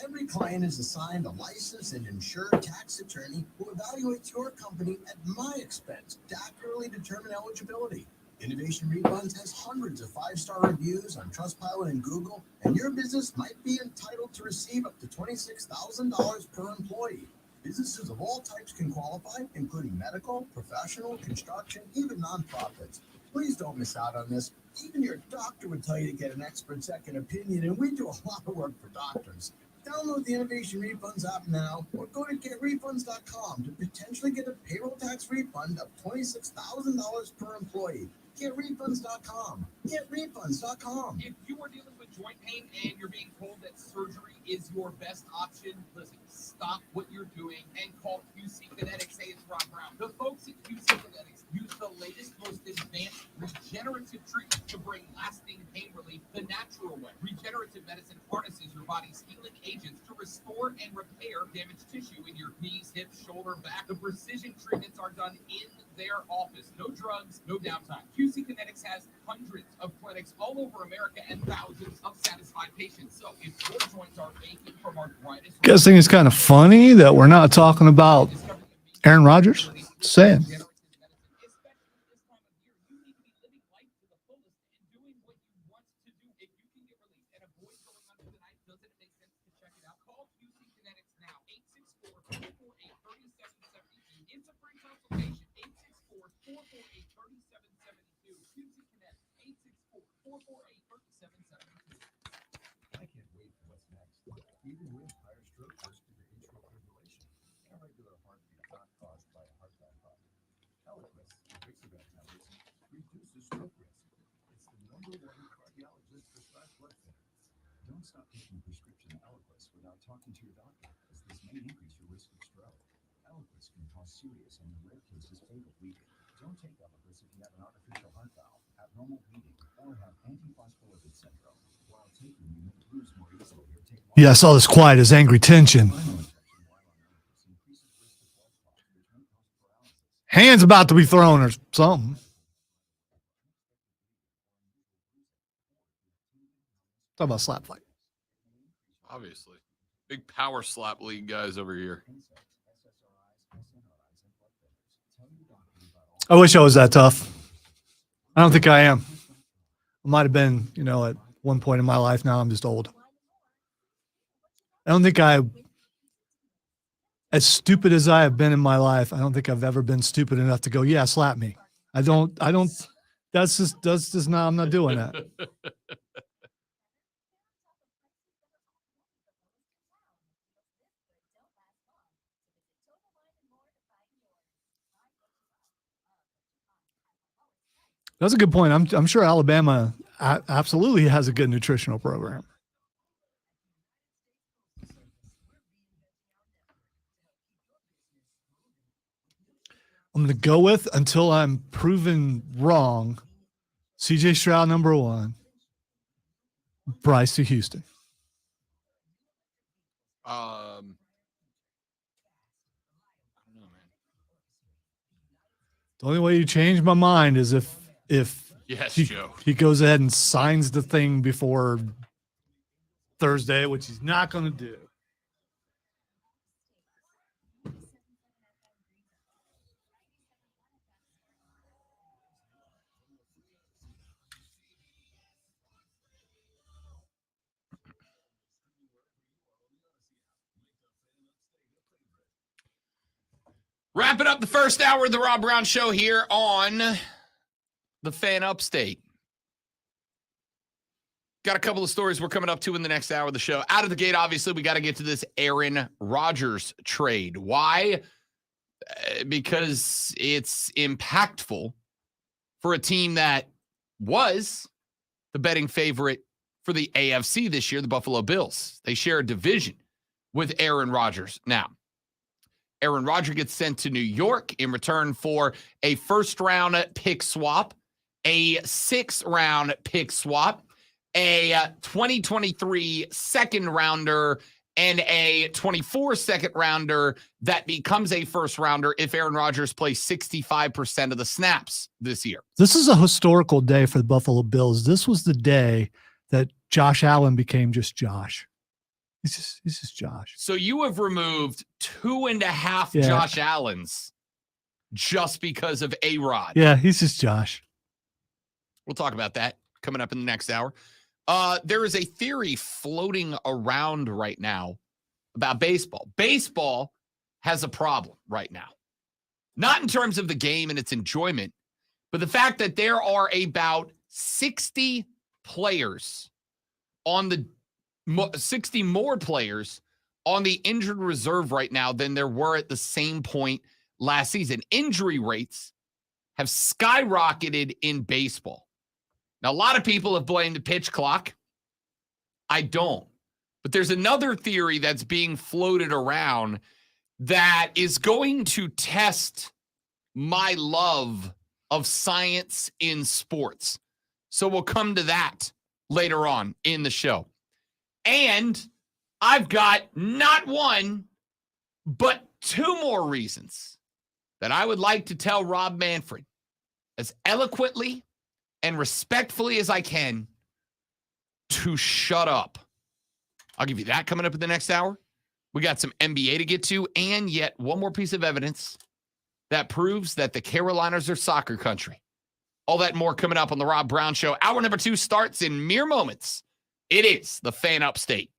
Every client is assigned a licensed and insured tax attorney who evaluates your company at my expense to accurately determine eligibility. Innovation Refunds has hundreds of 5-star reviews on Trustpilot and Google, and your business might be entitled to receive up to $26,000 per employee. Businesses of all types can qualify, including medical, professional, construction, even nonprofits. Please don't miss out on this. Even your doctor would tell you to get an expert second opinion, and we do a lot of work for doctors. Download the Innovation Refunds app now or go to getrefunds.com to potentially get a payroll tax refund of $26,000 per employee. Getrefunds.com. Getrefunds.com. If you are dealing with joint pain and you're being told that surgery is your best option, listen, stop what you're doing and call QC Kinetics. Hey, it's Rob Brown. The folks at QC Kinetics use the latest, most advanced regenerative treatment to bring lasting pain relief the natural way. Regenerative medicine harnesses your body's healing agents to restore and repair damaged tissue in your knees, hips, shoulder, back. The precision treatments are done in their office. No drugs, no downtime. QC Kinetics has hundreds of clinics all over America and thousands of satisfied patients. So if your joints are aching from arthritis, You guys think it's kind of funny that we're not talking about Aaron Rodgers? Saying. I can't wait for what's next. Even with higher stroke risk due to atrial fibrillation, irregular heartbeat not caused by a heart valve problem. Eliquis, Vixaret tablets, reduces stroke risk. It's the #1 cardiologist prescribed blood thinner. Don't stop taking prescription Eliquis without talking to your doctor, as this may increase your risk of stroke. Eliquis can cause serious and in rare cases fatal bleeding. Don't take Eliquis if you have an artificial heart valve, abnormal bleeding, or have antiphospholipid syndrome. While taking, you may lose more easily or take longer. Yeah, I saw this quiet as angry tension. Hands about to be thrown or something. Talk about slap fight. Obviously. Big power slap league guys over here. I wish I was that tough. I don't think I am. I might have been, at one point in my life. Now I'm just old. I don't think I As stupid as I have been in my life, I don't think I've ever been stupid enough to go, yeah, slap me. I don't, that's just not, I'm not doing that. That's a good point. I'm sure Alabama absolutely has a good nutritional program. I'm going to go with, until I'm proven wrong, CJ Stroud number 1, Bryce to Houston. I don't know, man. The only way you change my mind is if Yes, he, Joe. he goes ahead and signs the thing before Thursday, which he's not going to do. Wrapping up the first hour of the Rob Brown Show here on the Fan Upstate. Got a couple of stories we're coming up to in the next hour of the show. Out of the gate, obviously, we got to get to this Aaron Rodgers trade. Why? Because it's impactful for a team that was the betting favorite for the AFC this year, the Buffalo Bills. They share a division with Aaron Rodgers. Now, Aaron Rodgers gets sent to New York in return for a first-round pick swap, a sixth-round pick swap, a 2023 second-rounder, and a 24 second-rounder that becomes a first-rounder if Aaron Rodgers plays 65% of the snaps this year. This is a historical day for the Buffalo Bills. This was the day that Josh Allen became just Josh. He's just Josh. So you have removed 2.5 Yeah. Josh Allens just because of A-Rod. Yeah, he's just Josh. We'll talk about that coming up in the next hour. There is a theory floating around right now about baseball. Baseball has a problem right now. Not in terms of the game and its enjoyment, but the fact that there are about 60 players on the 60 more players on the injured reserve right now than there were at the same point last season. Injury rates have skyrocketed in baseball. Now, a lot of people have blamed the pitch clock. I don't. But there's another theory that's being floated around that is going to test my love of science in sports. So we'll come to that later on in the show. And I've got not one, but 2 more reasons that I would like to tell Rob Manfred as eloquently and respectfully as I can to shut up. I'll give you that coming up in the next hour. We got some NBA to get to, and yet one more piece of evidence that proves that the Carolinas are soccer country. All that and more coming up on the Rob Brown Show. Hour number 2 starts in mere moments. It is the Fan Upstate.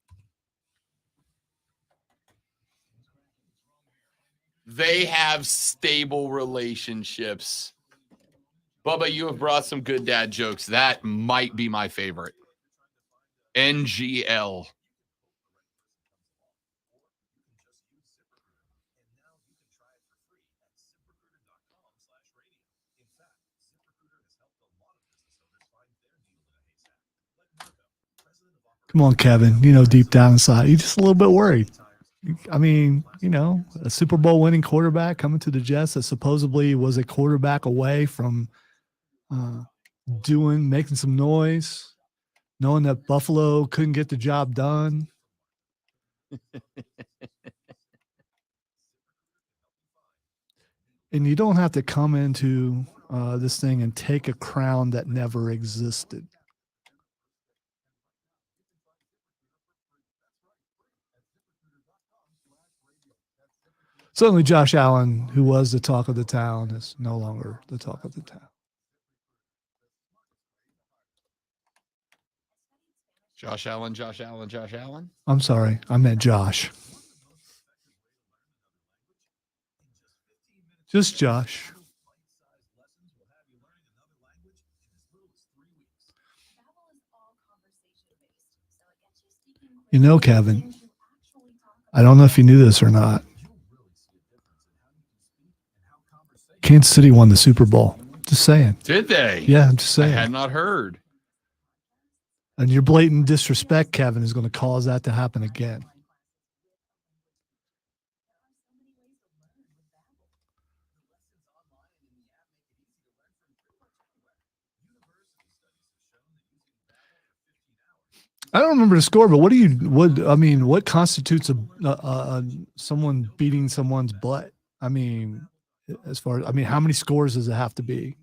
They have stable relationships. Bubba, you have brought some good dad jokes. That might be my favorite. NGL. Come on, Kevin. You know, deep down inside, you're just a little bit worried. I mean, you know, a Super Bowl winning quarterback coming to the Jets that supposedly was a quarterback away from making some noise, knowing that Buffalo couldn't get the job done. And you don't have to come into this thing and take a crown that never existed. Certainly Josh Allen, who was the talk of the town, is no longer the talk of the town. Josh Allen, Josh Allen, Josh Allen. I'm sorry. I meant Josh. Just Josh. You know, Kevin, I don't know if you knew this or not. Kansas City won the Super Bowl. Just saying. Did they? Yeah, I'm just I saying. had not heard. And your blatant disrespect, Kevin, is going to cause that to happen again. I don't remember the score, but what constitutes a someone beating someone's butt? I mean, how many scores does it have to be?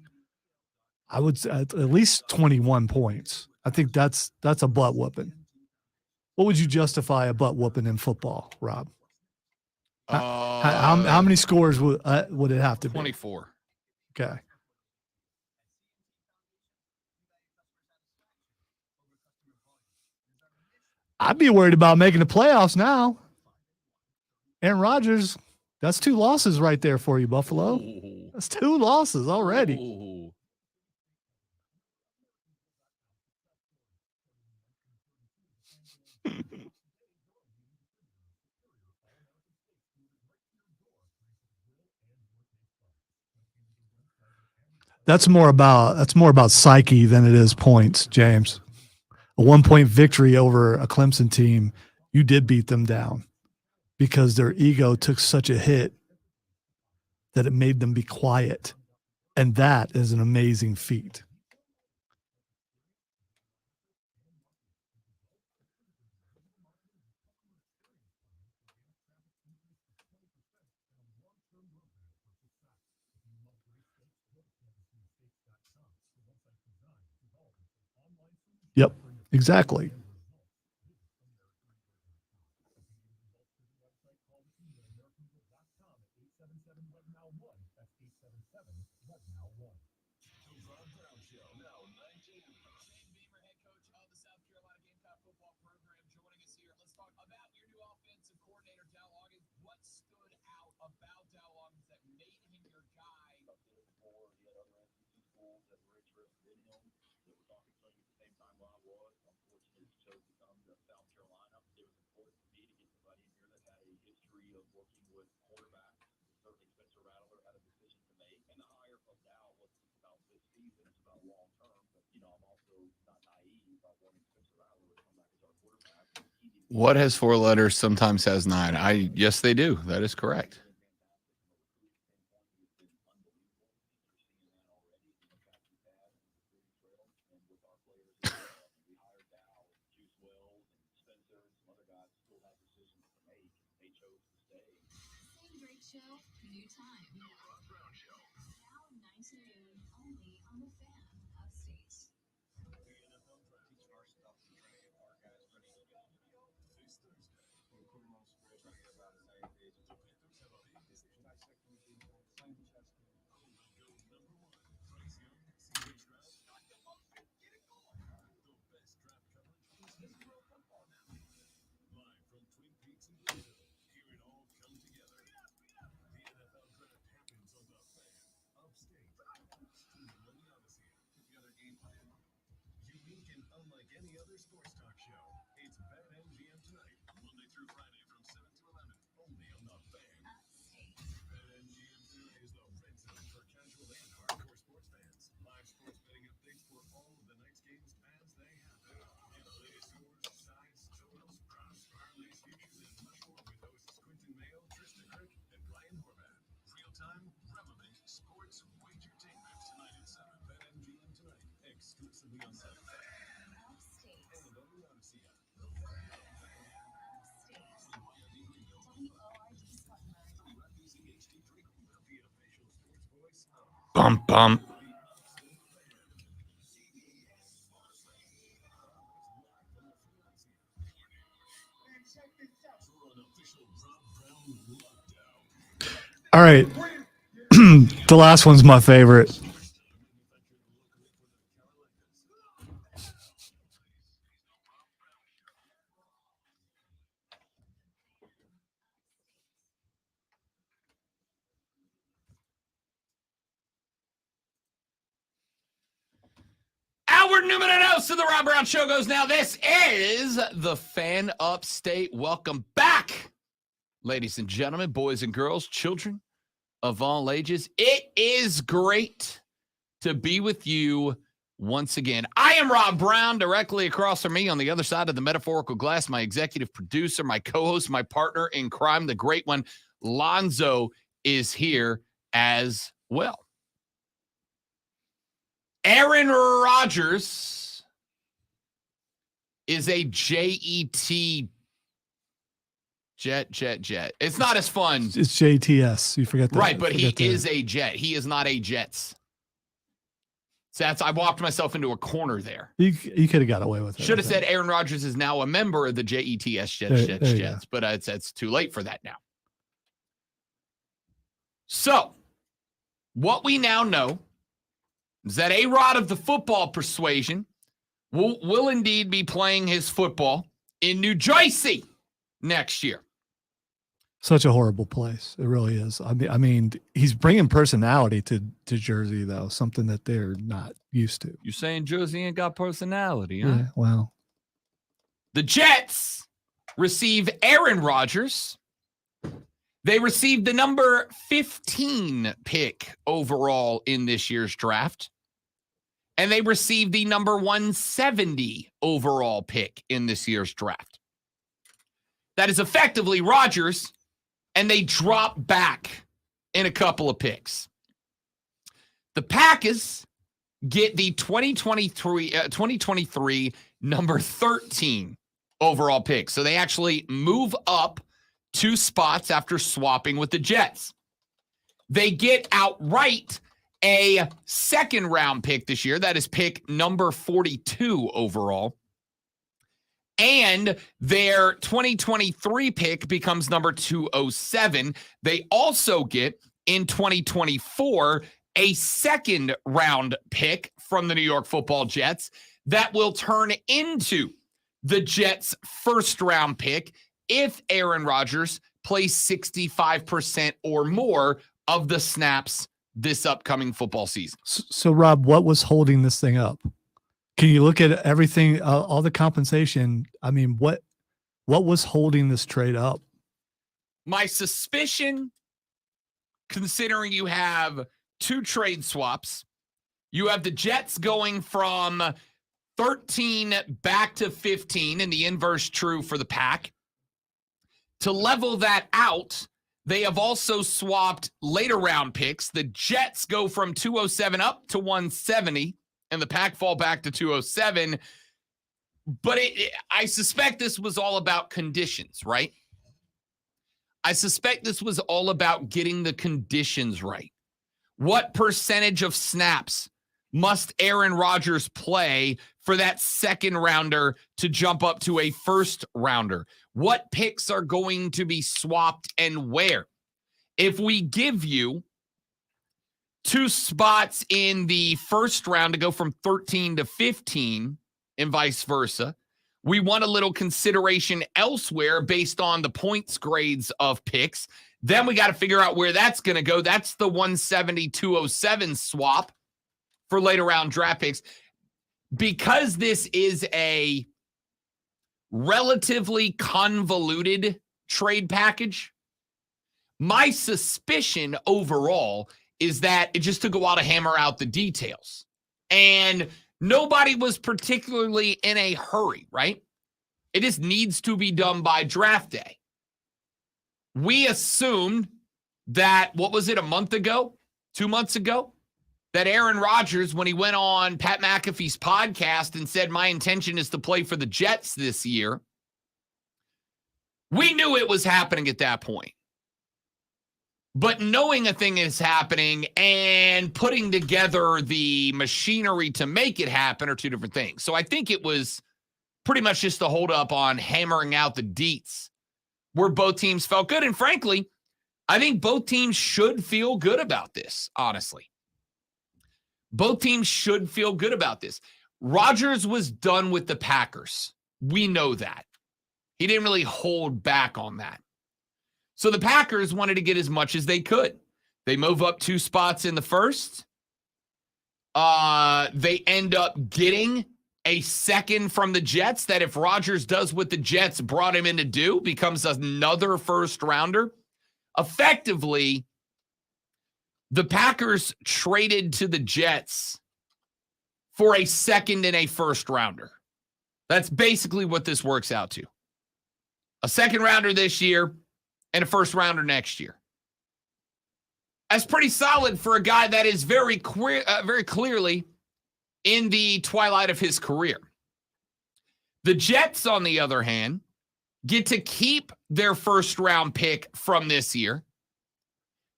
I would say at least 21 points. I think that's a butt whooping. What would you justify a butt whooping in football, Rob? How many scores would it have to be? 24. Okay. I'd be worried about making the playoffs now. Aaron Rodgers, that's 2 losses right there for you, Buffalo. Ooh. That's 2 losses already. Ooh. That's more about psyche than it is points, James. A 1-point victory over a Clemson team, you did beat them down because their ego took such a hit that it made them be quiet. And that is an amazing feat. Yep, exactly. Beamer, head coach of the South Carolina Gamecock football program, joining us here. Let's talk about your new offensive coordinator, Dow Loggins. What stood out about Dow Loggins that made him your guy? Before he had other SEC schools that were interested in him, that were talking to him at the same time while I was. Unfortunately, he chose to come to South Carolina. It was important for me to get somebody in here that had a history of working with quarterbacks. Certainly, Spencer Rattler had a decision to make, and the hire of Dow wasn't just about this season; it's about long term. But I'm also not naive about wanting Spencer Rattler to come back as our quarterback. What has 4 letters sometimes has 9? Yes, they do. That is correct. Great show, new time. Rob Brown Show. Now 9 to noon, only on the Fan Upstate. Unique and unlike any other sports talk show, it's BetMGM tonight, Monday through Friday from 7 to 11, only on the Fan. BetMGM tonight is the red zone for casual and hardcore sports fans. Live sports betting updates for all of the night's games as they happen. And the latest scores, sides, totals, props, parlays, futures, and much more with hosts Quentin Mayo, Tristan Crick, and Ryan Horvath. Real-time, relevant sports wagertainment tonight at 7. BetMGM tonight, exclusively on 7. Bump, bump. All right. The last one's my favorite. Jordan Newman and host of the Rob Brown Show goes now. This is the Fan Upstate. Welcome back, ladies and gentlemen, boys and girls, children of all ages. It is great to be with you once again. I am Rob Brown. Directly across from me on the other side of the metaphorical glass, my executive producer, my co-host, my partner in crime, the great one, Lonzo, is here as well. Aaron Rodgers is a Jet. It's not as fun. It's JTS. You forget that. Right, but he forget that. is a Jet. He is not a Jets. So I walked myself into a corner there. You could have got away with it. Should have I said think. Aaron Rodgers is now a member of the JETS There you Jets, but it's too late for that now. So, what we now know is that A-Rod of the football persuasion will indeed be playing his football in New Jersey next year. Such a horrible place. It really is. I mean, he's bringing personality to Jersey, though, something that they're not used to. You're saying Jersey ain't got personality, huh? Yeah, well, The Jets receive Aaron Rodgers. They received the number 15 pick overall in this year's draft. And they received the number 170 overall pick in this year's draft. That is effectively Rodgers, and they drop back in a couple of picks. The Packers get the 2023 number 13 overall pick. So they actually move up 2 spots after swapping with the Jets. They get outright a second-round pick this year. That is pick number 42 overall. And their 2023 pick becomes number 207. They also get, in 2024, a second-round pick from the New York Football Jets that will turn into the Jets' first-round pick if Aaron Rodgers plays 65% or more of the snaps this upcoming football season. so Rob, what was holding this thing up? Can you look at everything, all the compensation? I mean, what was holding this trade up? My suspicion, considering you have 2 trade swaps, you have the Jets going from 13 back to 15, and the inverse true for the Pack. To level that out, they have also swapped later round picks. The Jets go from 207 up to 170, and the Pack fall back to 207. But I suspect this was all about conditions, right? I suspect this was all about getting the conditions right. What percentage of snaps must Aaron Rodgers play for that second rounder to jump up to a first rounder? What picks are going to be swapped and where? If we give you 2 spots in the first round to go from 13 to 15 and vice versa, we want a little consideration elsewhere based on the points grades of picks. Then we got to figure out where that's going to go. That's the 170-207 swap for later round draft picks. Because this is a relatively convoluted trade package, my suspicion overall is that it just took a while to hammer out the details. And nobody was particularly in a hurry, right? It just needs to be done by draft day. We assumed that, what was it, a month ago, 2 months ago, that Aaron Rodgers, when he went on Pat McAfee's podcast and said, my intention is to play for the Jets this year, we knew it was happening at that point. But knowing a thing is happening and putting together the machinery to make it happen are 2 different things. So I think it was pretty much just a hold up on hammering out the deets where both teams felt good. And frankly, I think both teams should feel good about this, honestly. Both teams should feel good about this. Rodgers was done with the Packers. We know that. He didn't really hold back on that. So the Packers wanted to get as much as they could. They move up 2 spots in the first. They end up getting a second from the Jets that if Rodgers does what the Jets brought him in to do, becomes another first rounder. Effectively, the Packers traded to the Jets for a second and a first rounder. That's basically what this works out to. A second rounder this year and a first rounder next year. That's pretty solid for a guy that is very clearly in the twilight of his career. The Jets, on the other hand, get to keep their first round pick from this year.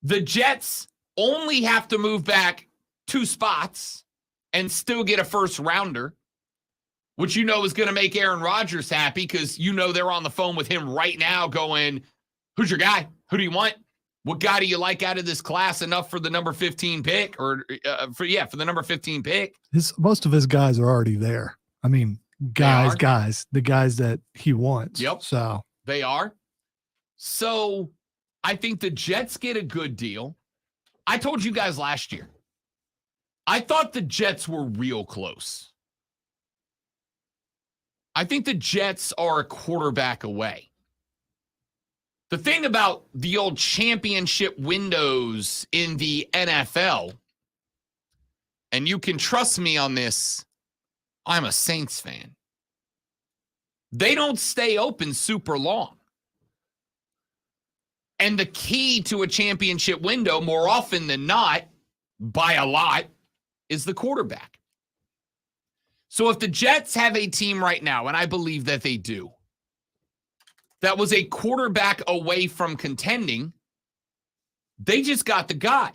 The Jets only have to move back 2 spots and still get a first rounder, which you know is going to make Aaron Rodgers happy because you know they're on the phone with him right now going, who's your guy? Who do you want? What guy do you like out of this class enough for the number 15 pick or for the number 15 pick? Most of his guys are already there. I mean, the guys that he wants. Yep. So they are. So I think the Jets get a good deal. I told you guys last year, I thought the Jets were real close. I think the Jets are a quarterback away. The thing about the old championship windows in the NFL, and you can trust me on this, I'm a Saints fan. They don't stay open super long. And the key to a championship window, more often than not, by a lot, is the quarterback. So if the Jets have a team right now, and I believe that they do, that was a quarterback away from contending, they just got the guy.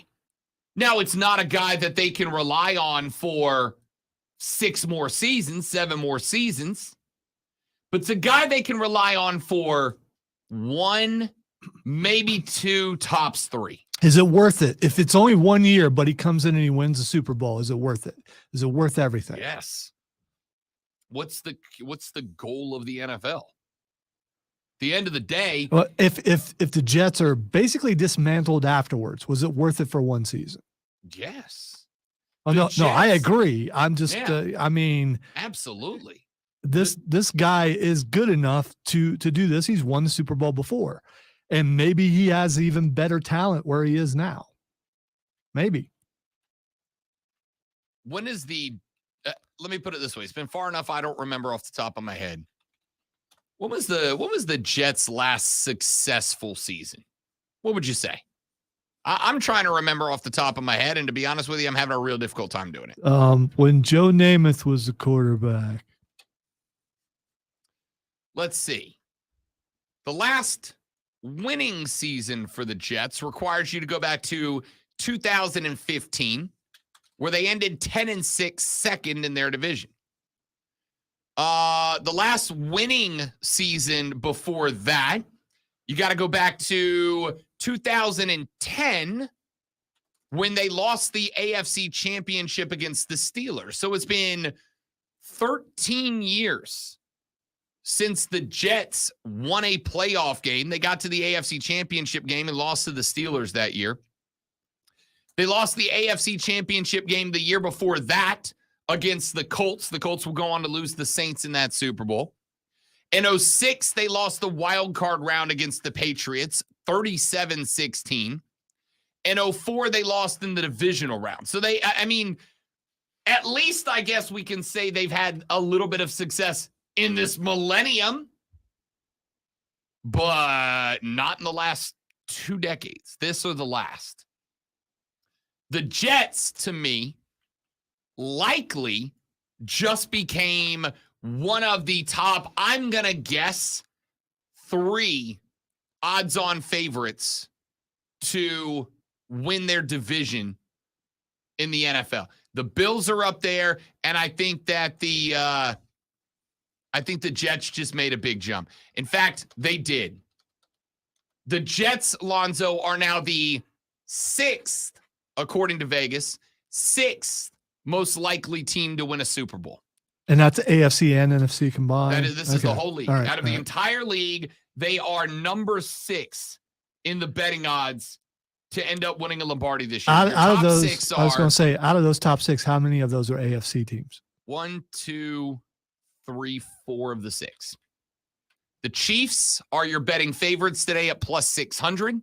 Now, it's not a guy that they can rely on for 6 more seasons, 7 more seasons, but it's a guy they can rely on for 1, maybe 2, tops 3. is it worth it? If it's only 1 year, but he comes in and he wins the Super Bowl, is it worth it? Is it worth everything? Yes. What's the goal of the NFL? The end of the day, Well, if the Jets are basically dismantled afterwards, was it worth it for 1 season? yes, Oh, The no, I Jets- agree. I'm just, Yeah. I mean, absolutely. this guy is good enough to do this. He's won the Super Bowl before, and maybe he has even better talent where he is now. Maybe. When is the let me put it this way. It's been far enough I don't remember off the top of my head. When was the Jets' last successful season? What would you say? I'm trying to remember off the top of my head, and to be honest with you, I'm having a real difficult time doing it. When Joe Namath was the quarterback. Let's see. The last winning season for the Jets requires you to go back to 2015, where they ended 10-6, second in their division. The last winning season before that, you got to go back to 2010 when they lost the AFC Championship against the Steelers. So it's been 13 years since the Jets won a playoff game. They got to the AFC Championship game and lost to the Steelers that year. They lost the AFC Championship game the year before that against the Colts. The Colts will go on to lose the Saints in that Super Bowl. In 2006, they lost the wild card round against the Patriots, 37-16. In 2004, they lost in the divisional round. So at least I guess we can say they've had a little bit of success in this millennium, but not in the last 2 decades. This or the last. The Jets, to me, likely just became one of the top, I'm going to guess, 3 odds-on favorites to win their division in the NFL. The Bills are up there, and I think that the Jets just made a big jump. In fact, they did. The Jets, Lonzo, are now the 6th, according to Vegas, 6th most likely team to win a Super Bowl. And that's AFC and NFC combined. This is the whole league. All right, Out of the all right. entire league, they are number 6 in the betting odds to end up winning a Lombardi this year. Out, Your out of top those, six I was are going to say, out of those top 6, how many of those are AFC teams? 1, 2, 3, 4 of the 6. The Chiefs are your betting favorites today at plus 600.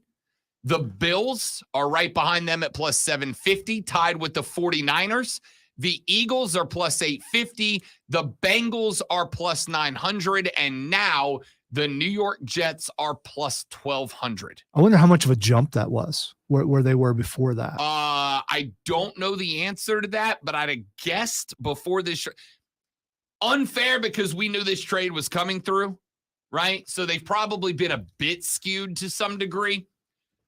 The Bills are right behind them at plus 750, tied with the 49ers. The Eagles are plus 850. The Bengals are plus 900. And now the New York Jets are plus 1,200. I wonder how much of a jump that was where they were before that. I don't know the answer to that, but I'd have guessed before this. Unfair because we knew this trade was coming through, right? So they've probably been a bit skewed to some degree.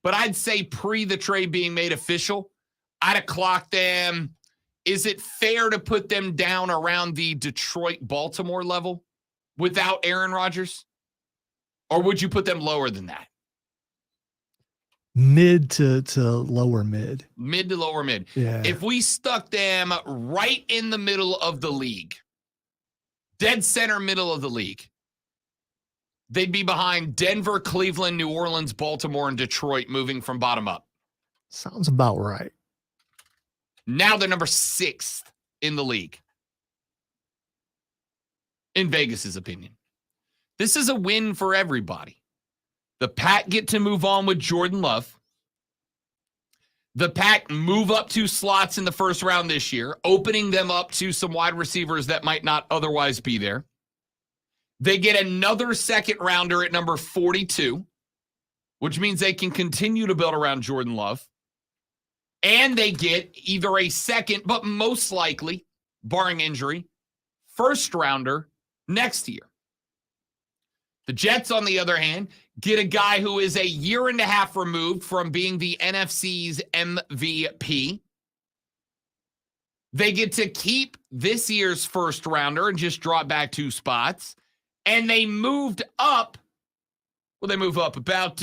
But I'd say pre the trade being made official, I'd have clocked them. Is it fair to put them down around the Detroit-Baltimore level without Aaron Rodgers? Or would you put them lower than that? Mid to lower mid. Mid to lower mid. Yeah. If we stuck them right in the middle of the league, dead center middle of the league, they'd be behind Denver, Cleveland, New Orleans, Baltimore, and Detroit, moving from bottom up. Sounds about right. Now they're number 6th in the league, in Vegas's opinion. This is a win for everybody. The Pack get to move on with Jordan Love. The Pack move up 2 slots in the first round this year, opening them up to some wide receivers that might not otherwise be there. They get another second rounder at number 42, which means they can continue to build around Jordan Love. And they get either a second, but most likely, barring injury, first rounder next year. The Jets, on the other hand, get a guy who is a year and a half removed from being the NFC's MVP. They get to keep this year's first rounder and just drop back 2 spots. And they moved up. Well, they move up about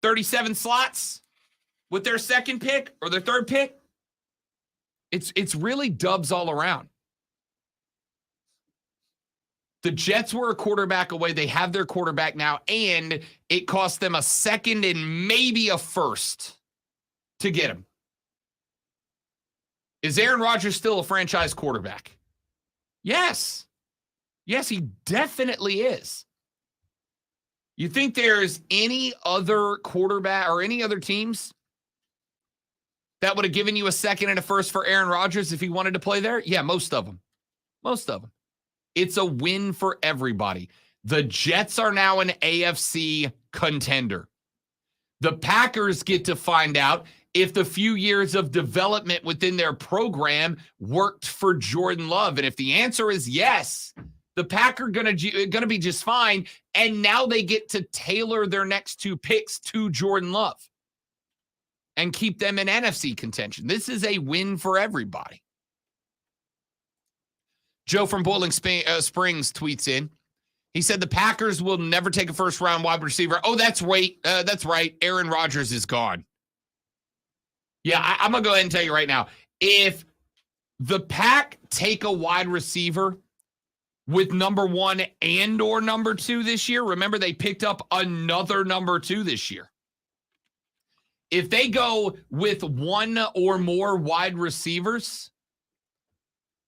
37 slots with their second pick or their third pick. It's really dubs all around. The Jets were a quarterback away. They have their quarterback now, and it cost them a second and maybe a first to get him. Is Aaron Rodgers still a franchise quarterback? Yes. Yes, he definitely is. You think there's any other quarterback or any other teams that would have given you a second and a first for Aaron Rodgers if he wanted to play there? Yeah, most of them. Most of them. It's a win for everybody. The Jets are now an AFC contender. The Packers get to find out if the few years of development within their program worked for Jordan Love. And if the answer is yes, the Packers are going to be just fine. And now they get to tailor their next 2 picks to Jordan Love and keep them in NFC contention. This is a win for everybody. Joe from Boiling Springs tweets in. He said the Packers will never take a first-round wide receiver. Oh, that's right. That's right. Aaron Rodgers is gone. Yeah, I'm going to go ahead and tell you right now. If the Pack take a wide receiver with number 1 and or number 2 this year, remember they picked up another number 2 this year. If they go with 1 or more wide receivers,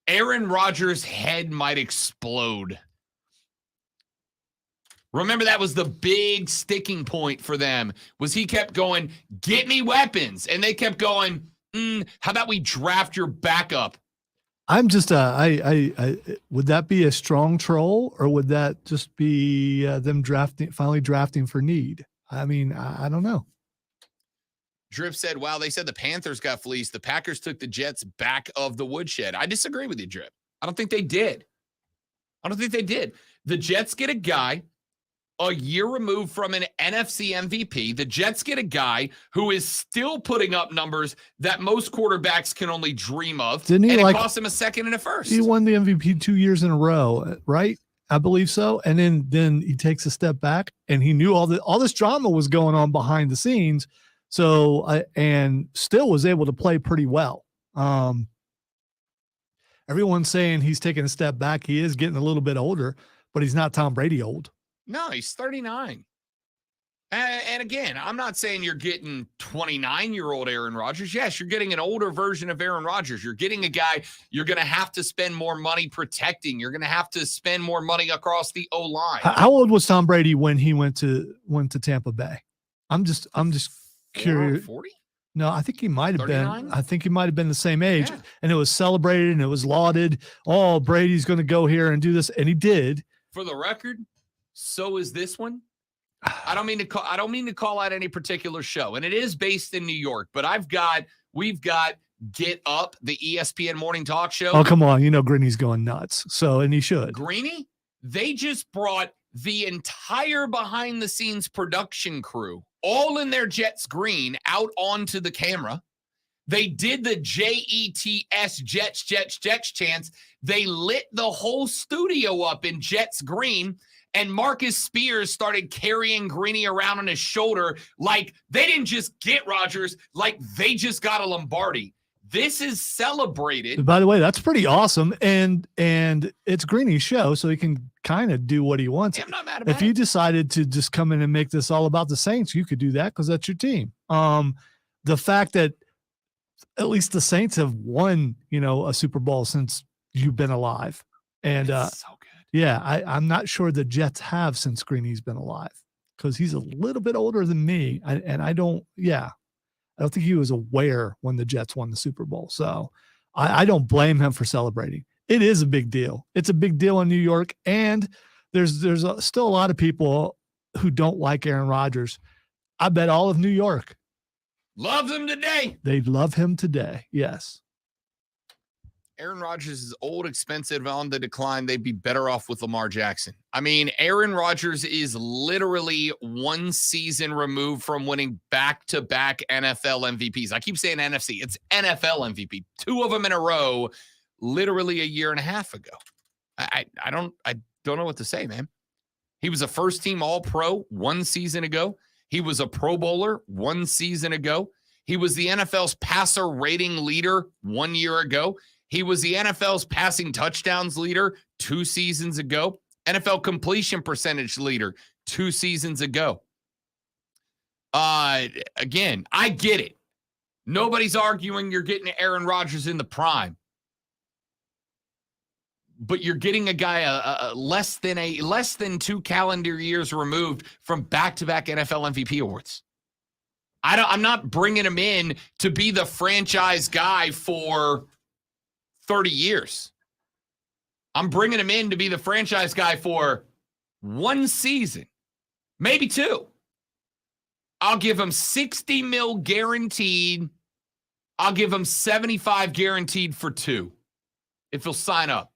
Aaron Rodgers' head might explode. Remember, that was the big sticking point for them, was he kept going, get me weapons. And they kept going, how about we draft your backup? I'm just, would that be a strong troll, or would that just be them finally drafting for need? I mean, I don't know. Drip said, wow, they said the Panthers got fleeced. The Packers took the Jets back of the woodshed. I disagree with you, Drip. I don't think they did. The Jets get a guy a year removed from an NFC MVP. The Jets get a guy who is still putting up numbers that most quarterbacks can only dream of. Didn't he, and like, it cost him a second and a first. He won the MVP 2 years in a row, right? I believe so. And then he takes a step back, and he knew all this drama was going on behind the scenes. So, and still was able to play pretty well. Everyone's saying he's taking a step back. He is getting a little bit older, but he's not Tom Brady old. No, he's 39. And again, I'm not saying you're getting 29-year-old Aaron Rodgers. Yes, you're getting an older version of Aaron Rodgers. You're getting a guy you're going to have to spend more money protecting. You're going to have to spend more money across the O-line. How old was Tom Brady when he went to Tampa Bay? I'm just curious. 40? No, I think he might have been. 39? I think he might have been the same age, Yeah. and it was celebrated and it was lauded. Oh, Brady's going to go here and do this, and he did. For the record, so is this one. I don't mean to call out any particular show, and it is based in New York, but we've got Get Up, the ESPN morning talk show. Oh, come on. You know, Grinny's going nuts. So, and he should. Greeny, they just brought the entire behind the scenes production crew, all in their Jets green, out onto the camera. They did the JETS Jets chants. They lit the whole studio up in Jets green. And Marcus Spears started carrying Greeny around on his shoulder like they didn't just get Rodgers, like they just got a Lombardi. This is celebrated. By the way, that's pretty awesome. And it's Greeny's show, so he can kind of do what he wants. I'm not mad about If you it. decided to just come in and make this all about the Saints, you could do that because that's your team. The fact that at least the Saints have won, a Super Bowl since you've been alive. And It's so good. yeah, I'm not sure the Jets have since Greeny's been alive because he's a little bit older than me. I don't think he was aware when the Jets won the Super Bowl. So I don't blame him for celebrating. It is a big deal. It's a big deal in New York. And there's still a lot of people who don't like Aaron Rodgers. I bet all of New York, Love them today. they love him today. Yes. Aaron Rodgers is old, expensive, on the decline. They'd be better off with Lamar Jackson. I mean, Aaron Rodgers is literally one season removed from winning back-to-back NFL MVPs. I keep saying NFC. It's NFL MVP. 2 of them in a row, literally a year and a half ago. I don't know what to say, man. He was a first-team All-Pro 1 season ago. He was a Pro Bowler 1 season ago. He was the NFL's passer rating leader 1 year ago. He was the NFL's passing touchdowns leader 2 seasons ago. NFL completion percentage leader 2 seasons ago. Again, I get it. Nobody's arguing you're getting Aaron Rodgers in the prime. But you're getting a guy less than 2 calendar years removed from back-to-back NFL MVP awards. I'm not bringing him in to be the franchise guy for 30 years. I'm bringing him in to be the franchise guy for 1 season, maybe 2. I'll give him $60 million guaranteed. I'll give him $75 guaranteed for 2 if he'll sign up.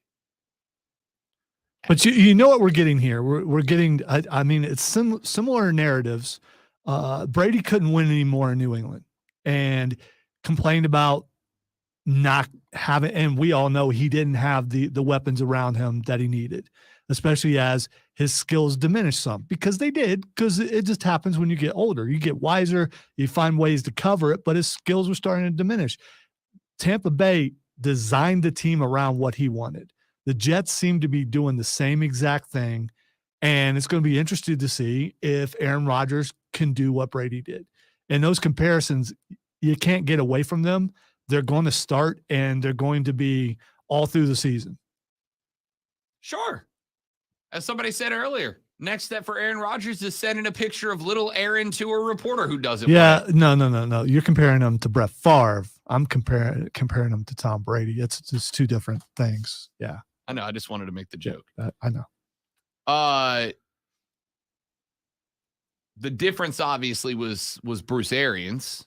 But you know what we're getting here? We're getting, I mean, it's similar narratives. Brady couldn't win anymore in New England and complained about not having, and we all know he didn't have the weapons around him that he needed, especially as his skills diminished some, because they did, because it just happens when you get older. You get wiser, you find ways to cover it, but his skills were starting to diminish. Tampa Bay designed the team around what he wanted. The Jets seem to be doing the same exact thing, and it's going to be interesting to see if Aaron Rodgers can do what Brady did. And those comparisons, you can't get away from them. They're going to start, and they're going to be all through the season. Sure. As somebody said earlier, next step for Aaron Rodgers is sending a picture of little Aaron to a reporter who does it. Yeah, no. You're comparing them to Brett Favre. I'm comparing them to Tom Brady. It's just 2 different things. Yeah, I know. I just wanted to make the joke. I know. The difference obviously was Bruce Arians.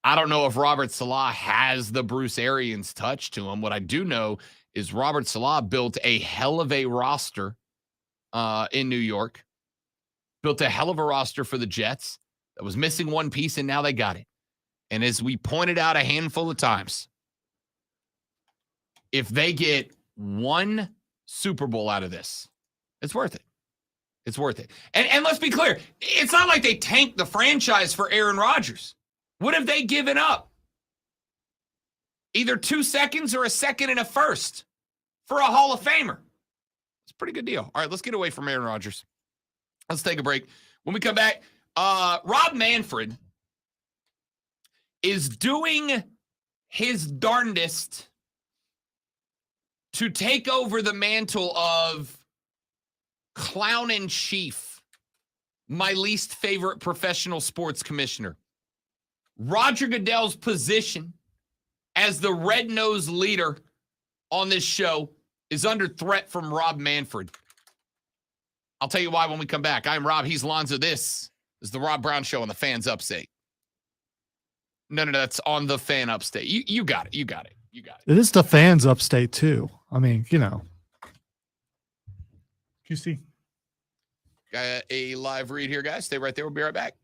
I don't know if Robert Saleh has the Bruce Arians touch to him. What I do know is Robert Saleh built a hell of a roster in New York, built a hell of a roster for the Jets that was missing one piece, and now they got it. And as we pointed out a handful of times, if they get 1 Super Bowl out of this, it's worth it. It's worth it. And let's be clear, it's not like they tanked the franchise for Aaron Rodgers. What have they given up? Either 2 seconds or a second and a first for a Hall of Famer. It's a pretty good deal. All right, let's get away from Aaron Rodgers. Let's take a break. When we come back, Rob Manfred is doing his darndest to take over the mantle of clown in chief, my least favorite professional sports commissioner. Roger Goodell's position as the red-nosed leader on this show is under threat from Rob Manfred. I'll tell you why when we come back. I'm Rob. He's Lonzo. This is the Rob Brown Show on the Fans Upstate. No, that's on the Fan Upstate. You got it. You got it. You got it. It is the Fans Upstate too. I mean, you know. QC. Got a live read here, guys. Stay right there. We'll be right back.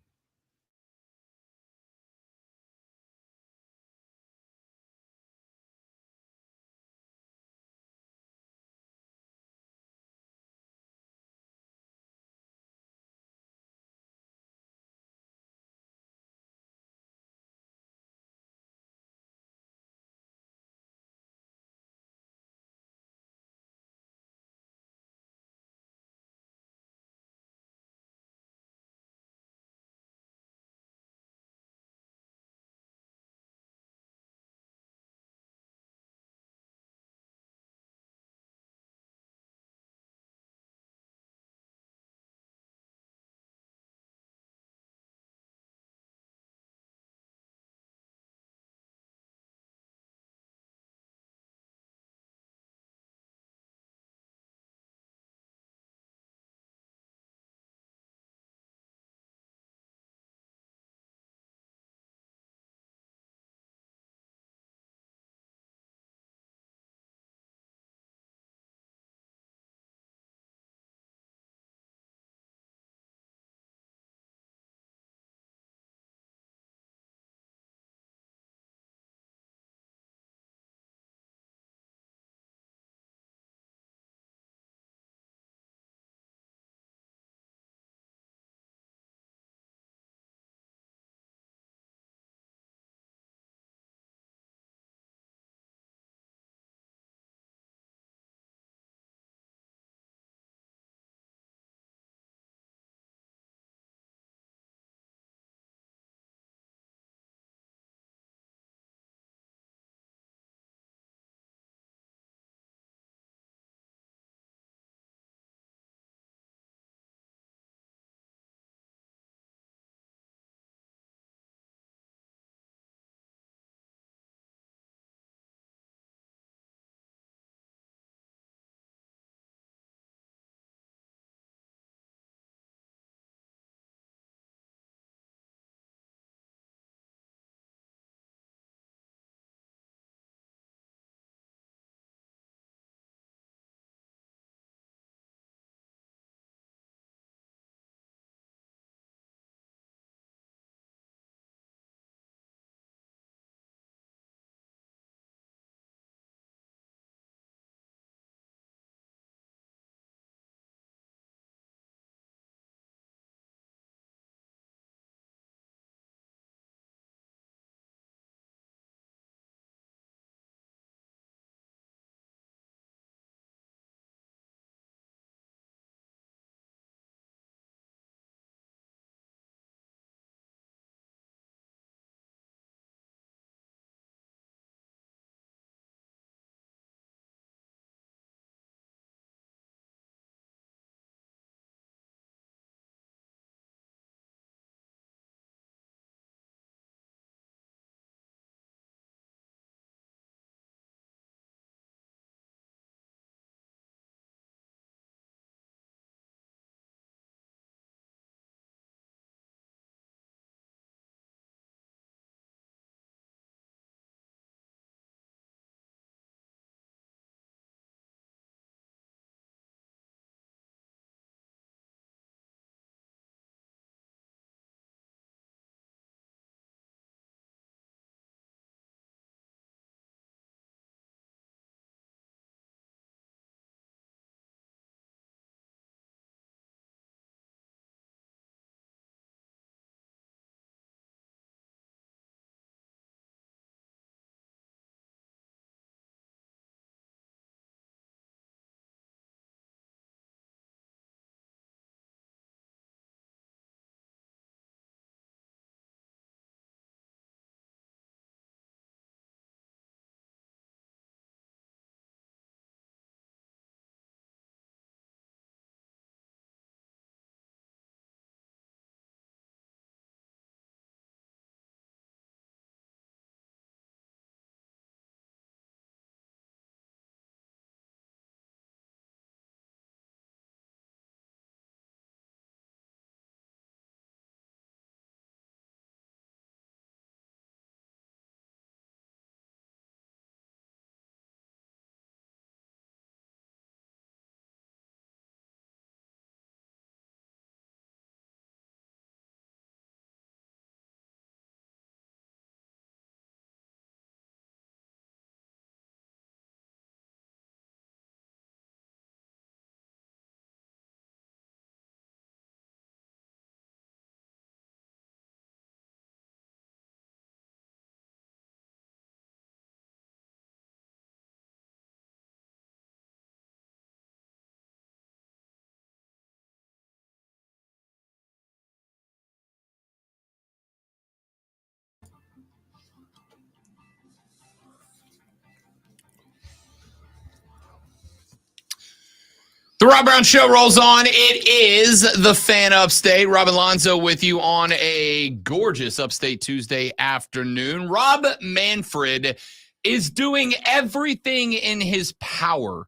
The Rob Brown Show rolls on. It is the Fan Upstate. Rob and Lonzo with you on a gorgeous Upstate Tuesday afternoon. Rob Manfred is doing everything in his power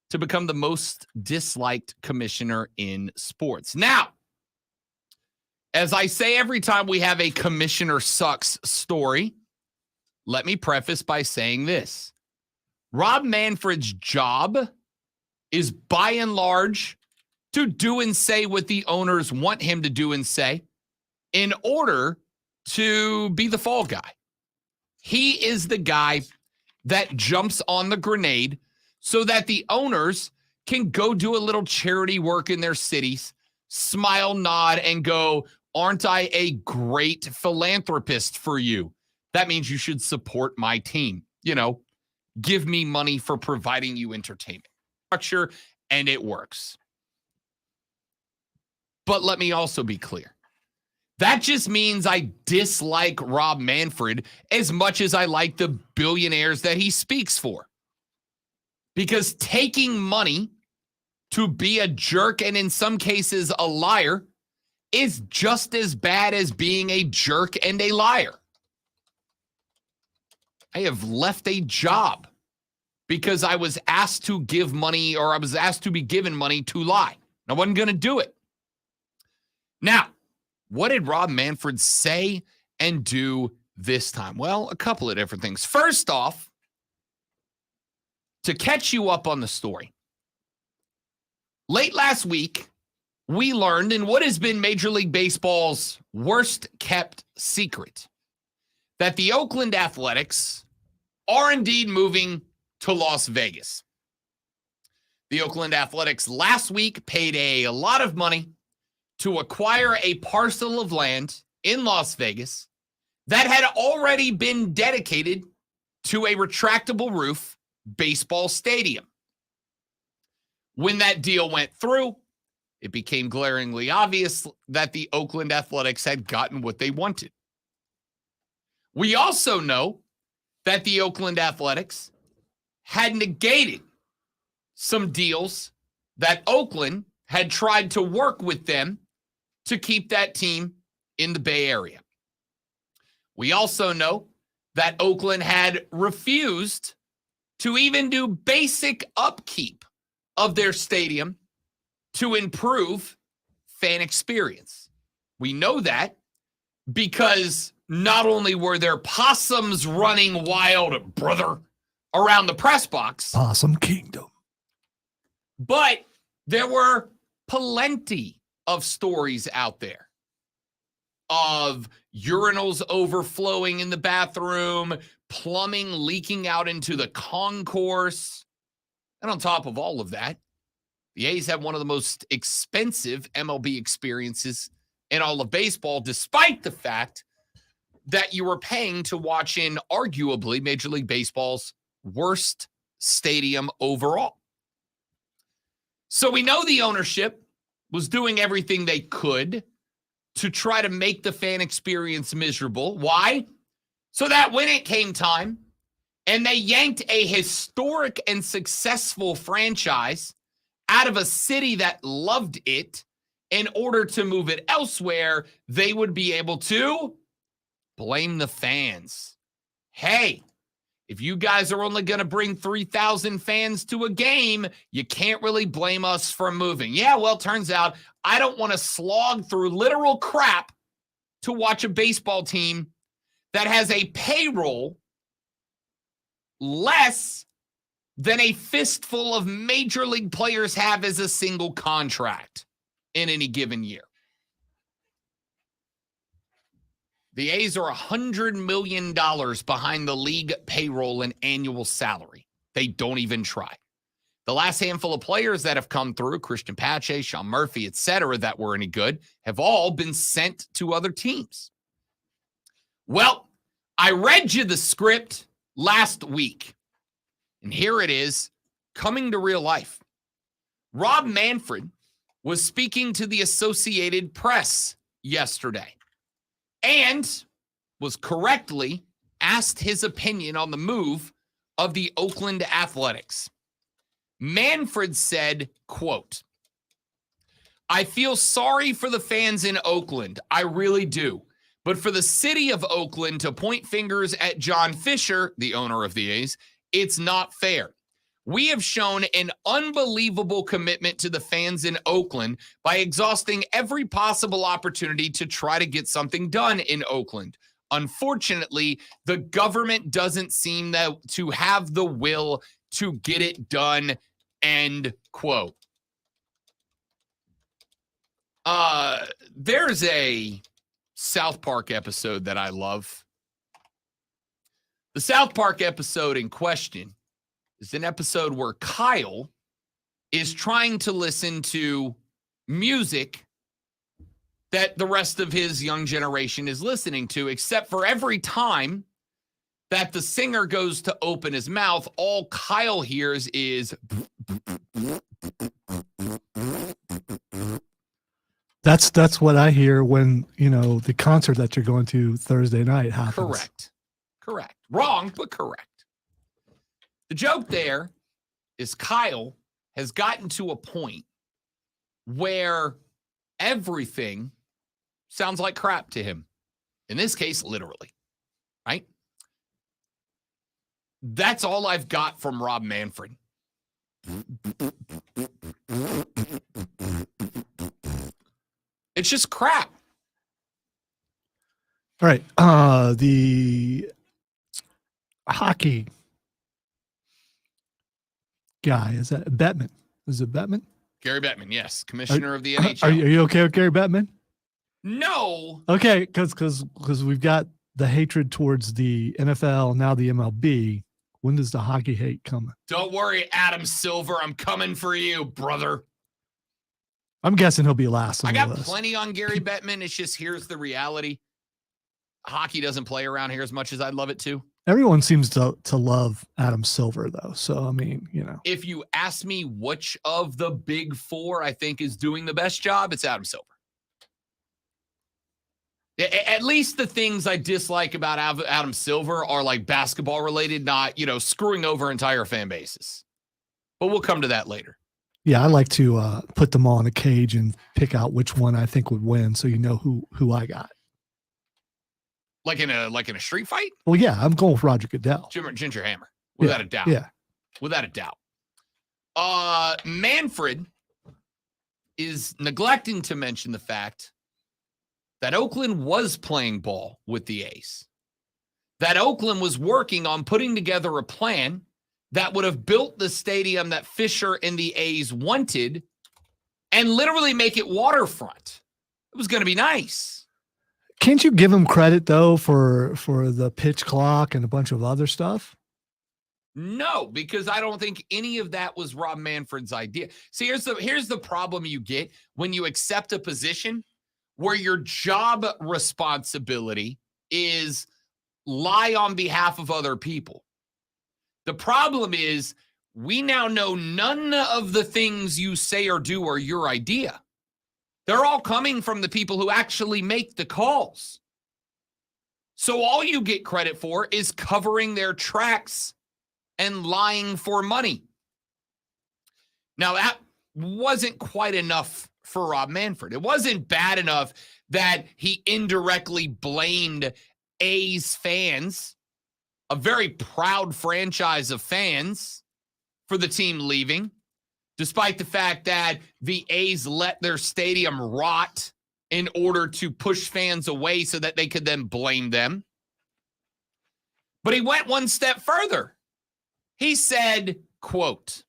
to become the most disliked commissioner in sports. Now, as I say every time we have a commissioner sucks story, let me preface by saying this. Rob Manfred's job is by and large to do and say what the owners want him to do and say in order to be the fall guy. He is the guy that jumps on the grenade so that the owners can go do a little charity work in their cities, smile, nod, and go, aren't I a great philanthropist for you? That means you should support my team. You know, give me money for providing you entertainment. Structure, and it works. But let me also be clear. That just means I dislike Rob Manfred as much as I like the billionaires that he speaks for. Because taking money to be a jerk and in some cases a liar is just as bad as being a jerk and a liar. I have left a job because I was asked to give money, or I was asked to be given money to lie. I wasn't going to do it. Now, what did Rob Manfred say and do this time? Well, a couple of different things. First off, to catch you up on the story, late last week, we learned in what has been Major League Baseball's worst kept secret that the Oakland Athletics are indeed moving to Las Vegas. The Oakland Athletics last week paid a lot of money to acquire a parcel of land in Las Vegas that had already been dedicated to a retractable roof baseball stadium. When that deal went through, it became glaringly obvious that the Oakland Athletics had gotten what they wanted. We also know that the Oakland Athletics had negated some deals that Oakland had tried to work with them to keep that team in the Bay Area. We also know that Oakland had refused to even do basic upkeep of their stadium to improve fan experience. We know that because not only were there possums running wild, brother, around the press box, Possum Kingdom, but there were plenty of stories out there of urinals overflowing in the bathroom, plumbing leaking out into the concourse. And on top of all of that, the A's have one of the most expensive MLB experiences in all of baseball, despite the fact that you were paying to watch in arguably Major League Baseball's worst stadium overall. So we know the ownership was doing everything they could to try to make the fan experience miserable. Why? So that when it came time and they yanked a historic and successful franchise out of a city that loved it in order to move it elsewhere, they would be able to blame the fans. Hey, if you guys are only going to bring 3,000 fans to a game, you can't really blame us for moving. Yeah, well, turns out I don't want to slog through literal crap to watch a baseball team that has a payroll less than a fistful of major league players have as a single contract in any given year. The A's are $100 million behind the league payroll and annual salary. They don't even try. The last handful of players that have come through, Christian Pache, Sean Murphy, et cetera, that were any good, have all been sent to other teams. Well, I read you the script last week, and here it is, coming to real life. Rob Manfred was speaking to the Associated Press yesterday and was correctly asked his opinion on the move of the Oakland Athletics. Manfred said, quote, I feel sorry for the fans in Oakland. I really do. But for the city of Oakland to point fingers at John Fisher, the owner of the A's, it's not fair. We have shown an unbelievable commitment to the fans in Oakland by exhausting every possible opportunity to try to get something done in Oakland. Unfortunately, the government doesn't seem to have the will to get it done, end quote. There's a South Park episode that I love. The South Park episode in question is an episode where Kyle is trying to listen to music that the rest of his young generation is listening to, except for every time that the singer goes to open his mouth, all Kyle hears is That's what I hear when, the concert that you're going to Thursday night happens. Correct. Wrong, but correct. The joke there is Kyle has gotten to a point where everything sounds like crap to him. In this case, literally, right? That's all I've got from Rob Manfred. It's just crap. All right. The hockey guy, is that Bettman? Is it Bettman? Gary Bettman, yes. Commissioner of the Are NHL. you okay with Gary Bettman? No. Okay, because we've got the hatred towards the NFL, now the MLB. When does the hockey hate come? Don't worry, Adam Silver. I'm coming for you, brother. I'm guessing he'll be last on I the got list. plenty on Gary Bettman. It's just here's the reality. Hockey doesn't play around here as much as I'd love it to. Everyone seems to love Adam Silver, though. So, I mean, If you ask me which of the big four I think is doing the best job, it's Adam Silver. At least the things I dislike about Adam Silver are like basketball related, not, screwing over entire fan bases. But we'll come to that later. Yeah, I like to put them all in a cage and pick out which one I think would win, so you know who I got. Like in a street fight? Well, yeah, I'm going with Roger Goodell. Ginger Hammer, without a doubt. Yeah. Without a doubt. Manfred is neglecting to mention the fact that Oakland was playing ball with the A's. That Oakland was working on putting together a plan that would have built the stadium that Fisher and the A's wanted and literally make it waterfront. It was going to be nice. Can't you give him credit, though, for the pitch clock and a bunch of other stuff? No, because I don't think any of that was Rob Manfred's idea. See, here's the problem you get when you accept a position where your job responsibility is lie on behalf of other people. The problem is we now know none of the things you say or do are your idea. They're all coming from the people who actually make the calls. So all you get credit for is covering their tracks and lying for money. Now, that wasn't quite enough for Rob Manfred. It wasn't bad enough that he indirectly blamed A's fans, a very proud franchise of fans, for the team leaving, despite the fact that the A's let their stadium rot in order to push fans away so that they could then blame them. But he went one step further. He said, quote,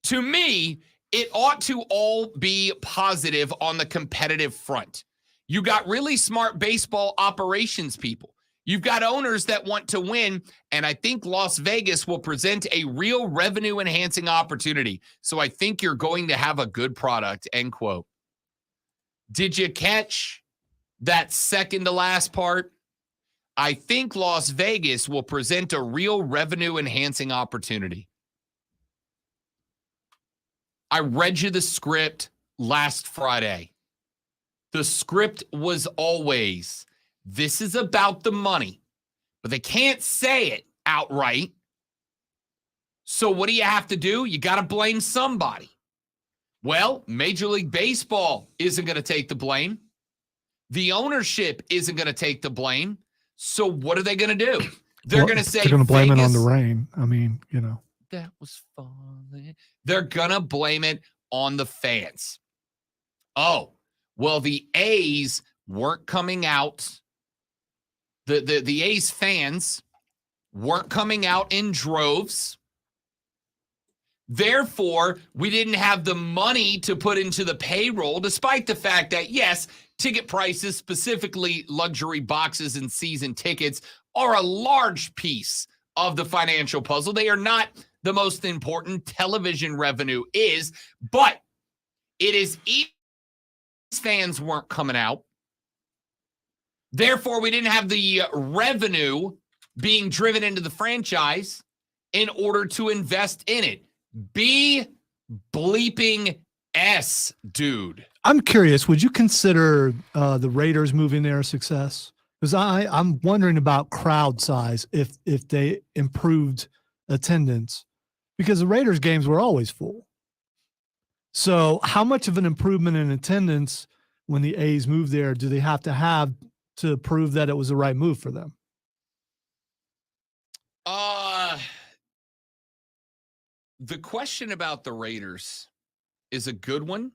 "To me, it ought to all be positive on the competitive front. You got really smart baseball operations people. You've got owners that want to win, and I think Las Vegas will present a real revenue-enhancing opportunity. So I think you're going to have a good product," end quote. Did you catch that second to last part? I think Las Vegas will present a real revenue-enhancing opportunity. I read you the script last Friday. The script was always, this is about the money, but they can't say it outright. So what do you have to do? You got to blame somebody. Well, Major League Baseball isn't going to take the blame. The ownership isn't going to take the blame. So what are they going to do? They're Well, going to say they're going to blame it on the Vegas, rain. I mean, you know. that was falling. They're going to blame it on the fans. Oh, well, the A's weren't coming out. The A's fans weren't coming out in droves. Therefore, we didn't have the money to put into the payroll, despite the fact that, yes, ticket prices, specifically luxury boxes and season tickets, are a large piece of the financial puzzle. They are not the most important. Television revenue is, but it is East fans weren't coming out. Therefore, we didn't have the revenue being driven into the franchise in order to invest in it. B bleeping S, dude. I'm curious, would you consider the Raiders moving there a success? Because I'm wondering about crowd size if they improved attendance, because the Raiders games were always full. So how much of an improvement in attendance when the A's move there do they have to prove that it was the right move for them? The question about the Raiders is a good one.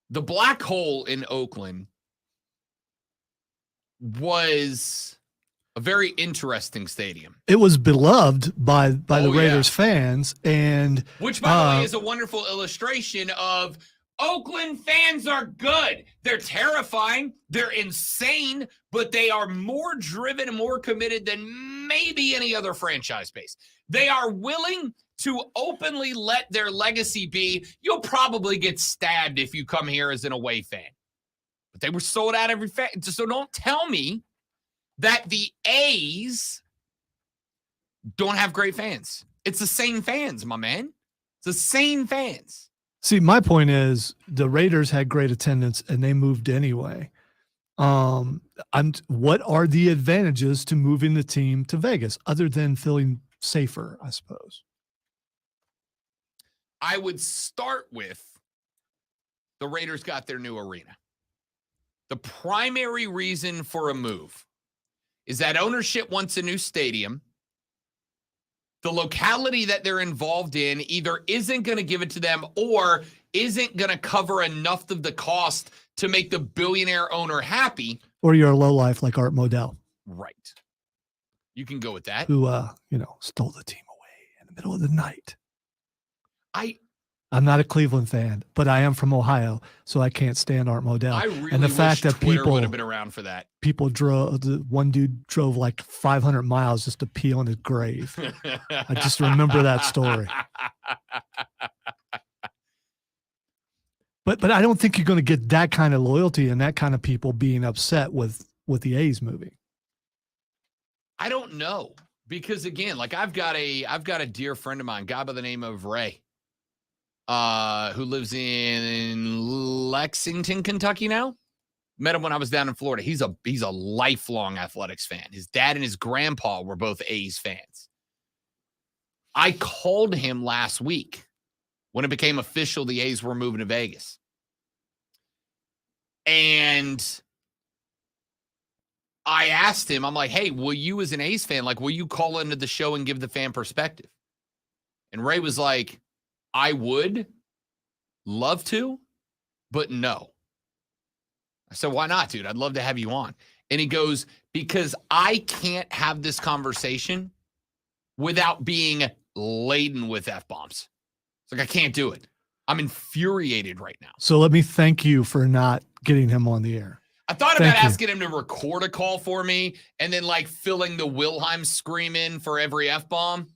The Black Hole in Oakland was a very interesting stadium. It was beloved by the Oh, yeah. Raiders fans, and Which, by the way, is a wonderful illustration of Oakland fans are good. They're terrifying. They're insane, but they are more driven and more committed than maybe any other franchise base. They are willing to openly let their legacy be, you'll probably get stabbed if you come here as an away fan. But they were sold out every fan. So don't tell me that the A's don't have great fans. It's the same fans, my man. It's the same fans. see, my point is the Raiders had great attendance and they moved anyway. What are the advantages to moving the team to Vegas other than feeling safer, I suppose? I would start with the Raiders got their new arena. The primary reason for a move is that ownership wants a new stadium. The locality that they're involved in either isn't going to give it to them or isn't going to cover enough of the cost to make the billionaire owner happy. Or you're a lowlife like Art Modell, Right. You can go with that. who stole the team away in the middle of the night. I'm not a Cleveland fan, but I am from Ohio, so I can't stand Art Modell. I really and the fact wish that Twitter people would have been around for that. one dude drove like 500 miles just to pee on his grave. I just remember that story. But I don't think you're going to get that kind of loyalty and that kind of people being upset with the A's moving. I don't know, because again, like I've got a dear friend of mine, guy by the name of Ray, who lives in Lexington, Kentucky now. Met him when I was down in Florida. He's a lifelong athletics fan. His dad and his grandpa were both A's fans. I called him last week when it became official the A's were moving to Vegas. And I asked him, I'm like, hey, will you as an A's fan, will you call into the show and give the fan perspective? And Ray was like, I would love to, but no. I said, why not, dude? I'd love to have you on. And he goes, because I can't have this conversation without being laden with F-bombs. It's like, I can't do it. I'm infuriated right now. So let me thank you for not getting him on the air. I thought Thank about you. asking him to record a call for me and then filling the Wilhelm scream in for every F-bomb.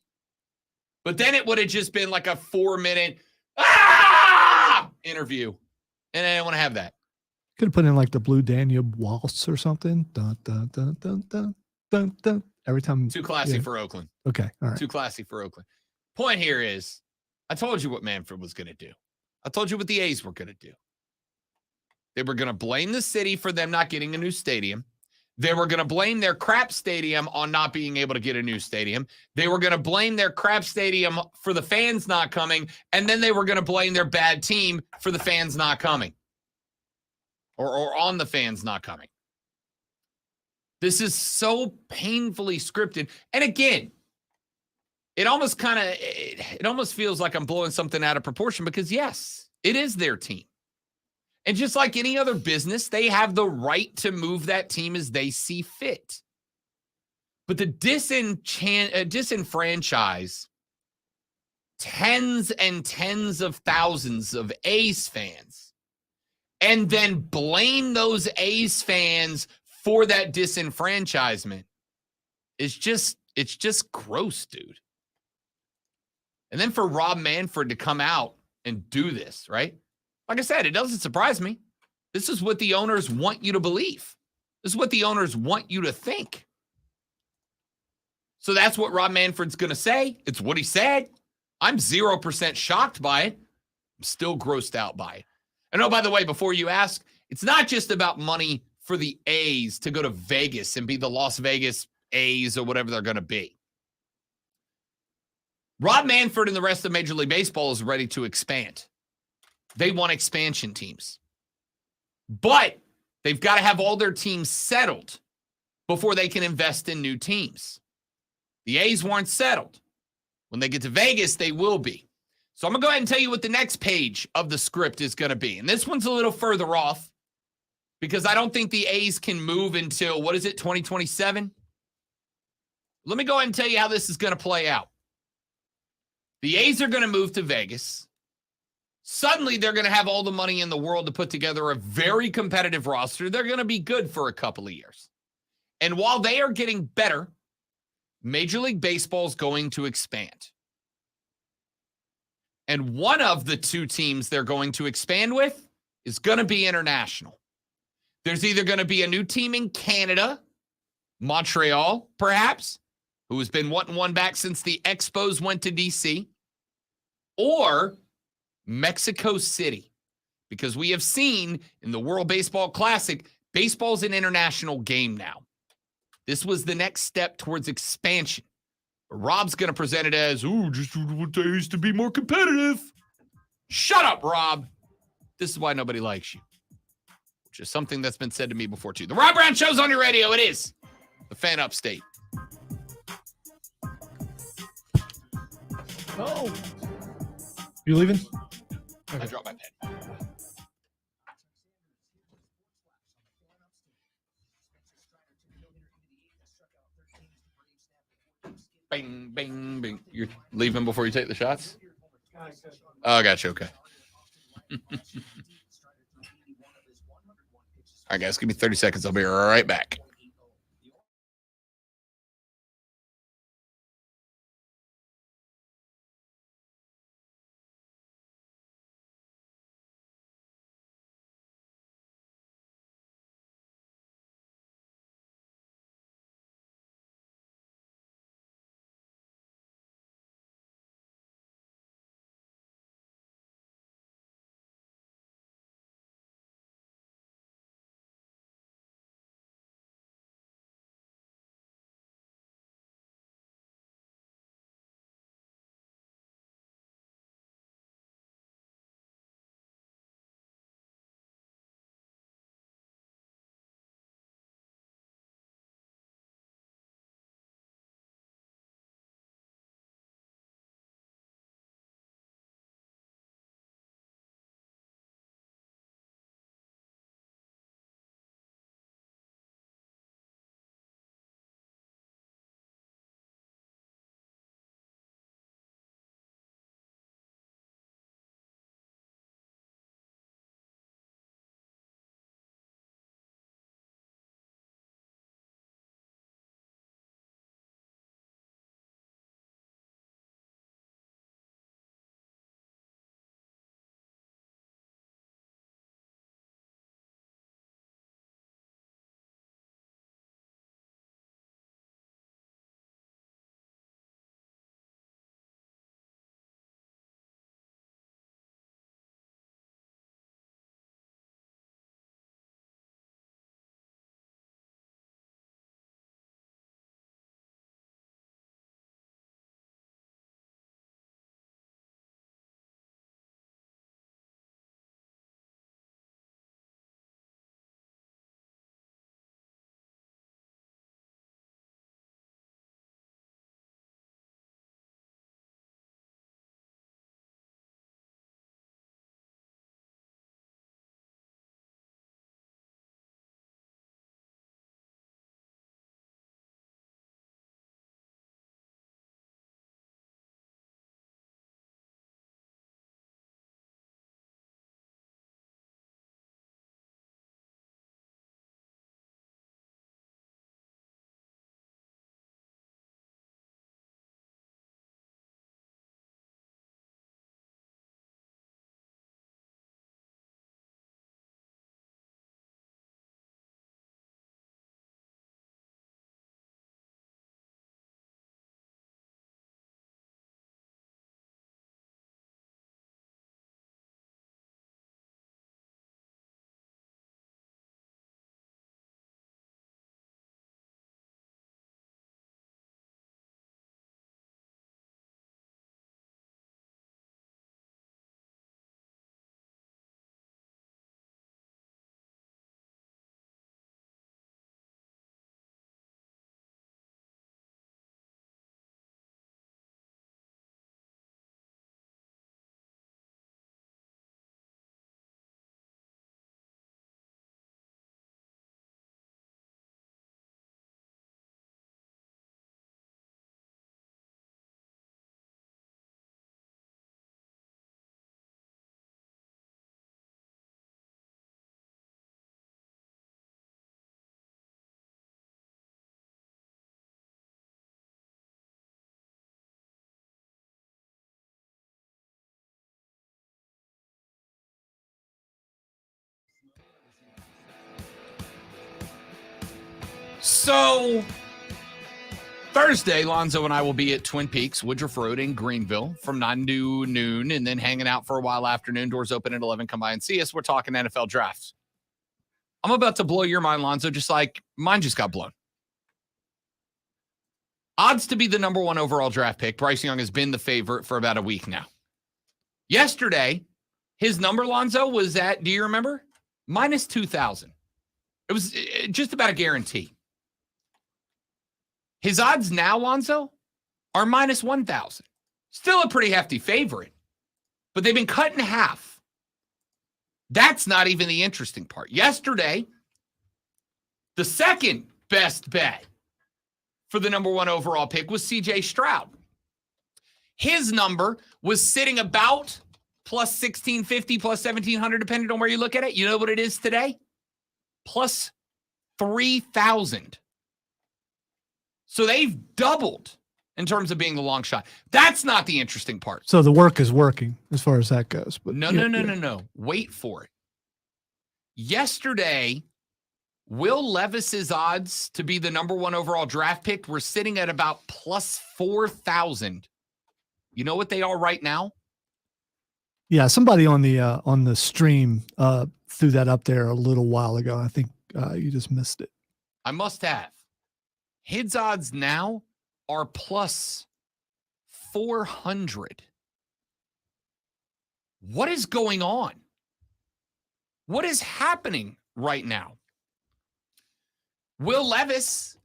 But then it would have just been like a 4-minute interview. And I didn't want to have that. Could have put in like the Blue Danube Waltz or something. Dun, dun, dun, dun, dun, dun, dun. Every time. Too classy Yeah. for Oakland. Okay. All right. Too classy for Oakland. Point here is, I told you what Manfred was going to do. I told you what the A's were going to do. They were going to blame the city for them not getting a new stadium. They were going to blame their crap stadium on not being able to get a new stadium. They were going to blame their crap stadium for the fans not coming. And then they were going to blame their bad team for the fans not coming or on the fans not coming. This is so painfully scripted. And again, it almost feels like I'm blowing something out of proportion because, yes, it is their team. And just like any other business, they have the right to move that team as they see fit. But the disenfranchise tens and tens of thousands of A's fans and then blame those A's fans for that disenfranchisement is just gross, dude. And then for Rob Manfred to come out and do this, right? Like I said, it doesn't surprise me. This is what the owners want you to believe. This is what the owners want you to think. So that's what Rob Manfred's going to say. It's what he said. I'm 0% shocked by it. I'm still grossed out by it. And oh, by the way, before you ask, it's not just about money for the A's to go to Vegas and be the Las Vegas A's or whatever they're going to be. Rob Manfred and the rest of Major League Baseball is ready to expand. They want expansion teams. But they've got to have all their teams settled before they can invest in new teams. The A's weren't settled. When they get to Vegas, they will be. So I'm going to go ahead and tell you what the next page of the script is going to be. And this one's a little further off because I don't think the A's can move until, 2027? Let me go ahead and tell you how this is going to play out. The A's are going to move to Vegas. Suddenly, they're going to have all the money in the world to put together a very competitive roster. They're going to be good for a couple of years. And while they are getting better, Major League Baseball is going to expand. And one of the two teams they're going to expand with is going to be international. There's either going to be a new team in Canada, Montreal, perhaps, who has been wanting one back since the Expos went to D.C., or Mexico City, because we have seen in the World Baseball Classic, baseball's an international game now. This was the next step towards expansion. Rob's going to present it as, just what they used to be more competitive. Shut up, Rob. This is why nobody likes you, which is something that's been said to me before, too. The Rob Brown Show's on your radio. It is the Fan Upstate. Oh. You leaving? I dropped my pen. Bing, bing, bing. You're leaving before you take the shots? Oh, I got you. Okay. All right, guys, give me 30 seconds. I'll be right back. So Thursday, Lonzo and I will be at Twin Peaks, Woodruff Road in Greenville from 9 to noon, and then hanging out for a while afternoon. Doors open at 11. Come by and see us. We're talking NFL drafts. I'm about to blow your mind, Lonzo, just like mine just got blown. Odds to be the number 1 overall draft pick. Bryce Young has been the favorite for about a week now. Yesterday, his number, Lonzo, was at, do you remember? Minus 2,000. It was just about a guarantee. His odds now, Lonzo, are minus 1,000. Still a pretty hefty favorite, but they've been cut in half. That's not even the interesting part. Yesterday, the second best bet for the number 1 overall pick was C.J. Stroud. His number was sitting about plus 1,650, plus 1,700, depending on where you look at it. You know what it is today? Plus 3,000. So they've doubled in terms of being the long shot. That's not the interesting part. So the work is working as far as that goes. But No. Wait for it. Yesterday, Will Levis's odds to be the number 1 overall draft pick were sitting at about plus 4,000. You know what they are right now? Yeah, somebody on the stream threw that up there a little while ago. I think you just missed it. I must have. His odds now are plus 400. What is going on? What is happening right now? Will Levis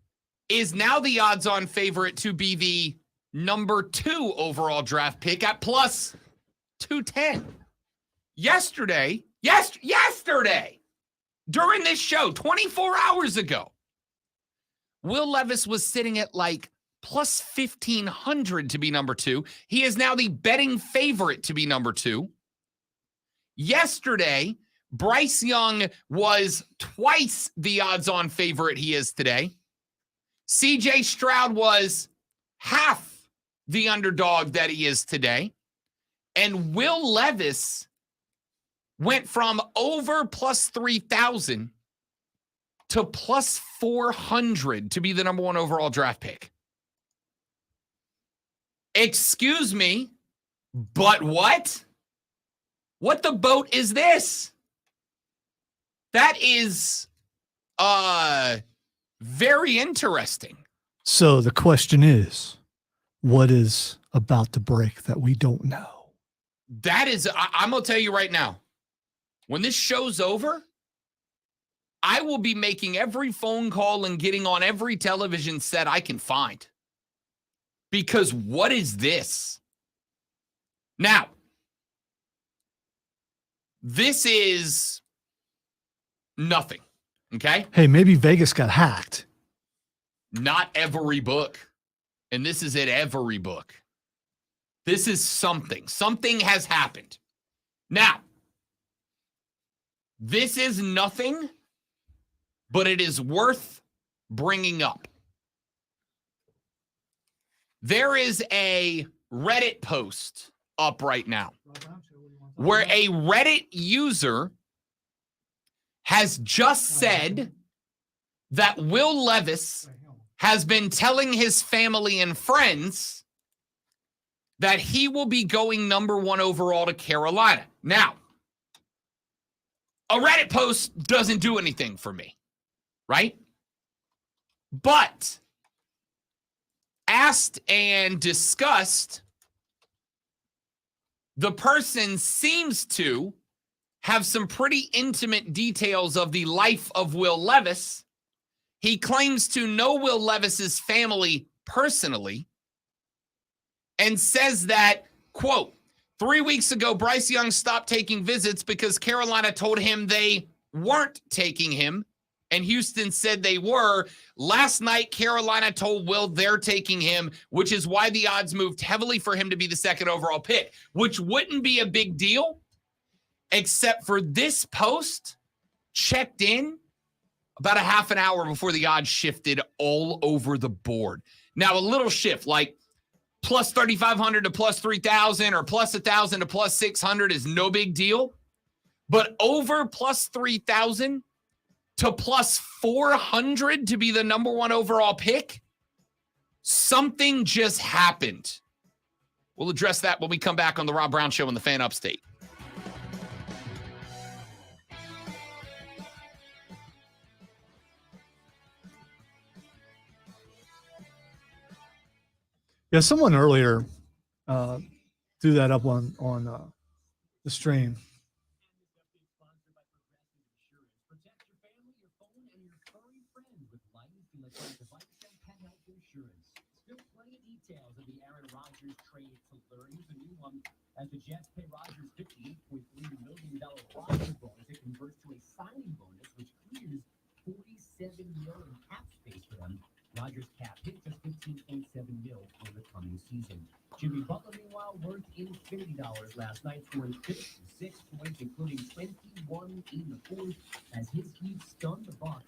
is now the odds-on favorite to be the number 2 overall draft pick at plus 210. Yesterday, during this show, 24 hours ago, Will Levis was sitting at like plus 1,500 to be number 2. He is now the betting favorite to be number 2. Yesterday, Bryce Young was twice the odds-on favorite he is today. C.J. Stroud was half the underdog that he is today. And Will Levis went from over plus 3,000 to plus 400 to be the number 1 overall draft pick. Excuse me, but what? What the boat is this? That is very interesting. So the question is, what is about to break that we don't know? That is, I'm going to tell you right now, when this show's over, I will be making every phone call and getting on every television set I can find. Because what is this? Now, this is nothing, okay? Hey, maybe Vegas got hacked. Not every book. And this is at every book. This is something. Something has happened. Now, this is nothing, but it is worth bringing up. There is a Reddit post up right now where a Reddit user has just said that Will Levis has been telling his family and friends that he will be going number 1 overall to Carolina. Now, a Reddit post doesn't do anything for me, right? But asked and discussed, the person seems to have some pretty intimate details of the life of Will Levis. He claims to know Will Levis's family personally and says that, quote, 3 weeks ago, Bryce Young stopped taking visits because Carolina told him they weren't taking him, and Houston said they were. Last night, Carolina told Will they're taking him, which is why the odds moved heavily for him to be the 2nd overall pick, which wouldn't be a big deal, except for this post checked in about a half an hour before the odds shifted all over the board. Now, a little shift, like plus 3,500 to plus 3,000 or plus 1,000 to plus 600 is no big deal. But over plus 3,000 to plus 400 to be the number 1 overall pick? Something just happened. We'll address that when we come back on the Rob Brown Show on the Fan Upstate. Yeah, someone earlier threw that up on the stream. Protect your family, your phone, and your furry friend with Life Electronic Devices and Pet Health Insurance. Still plenty of details of the Aaron Rodgers trade to learn. Here's a new one. As the Jets pay Rodgers $58.3 million roster bonus, it converts to a signing bonus, which clears $47 million cap space for them. Rodgers cap hit just $15.7 million for the coming season. Jimmy Butler, meanwhile, worked infinity dollars last night, scoring 56 points, including 21 in the fourth, as his Heat stunned the Bucks.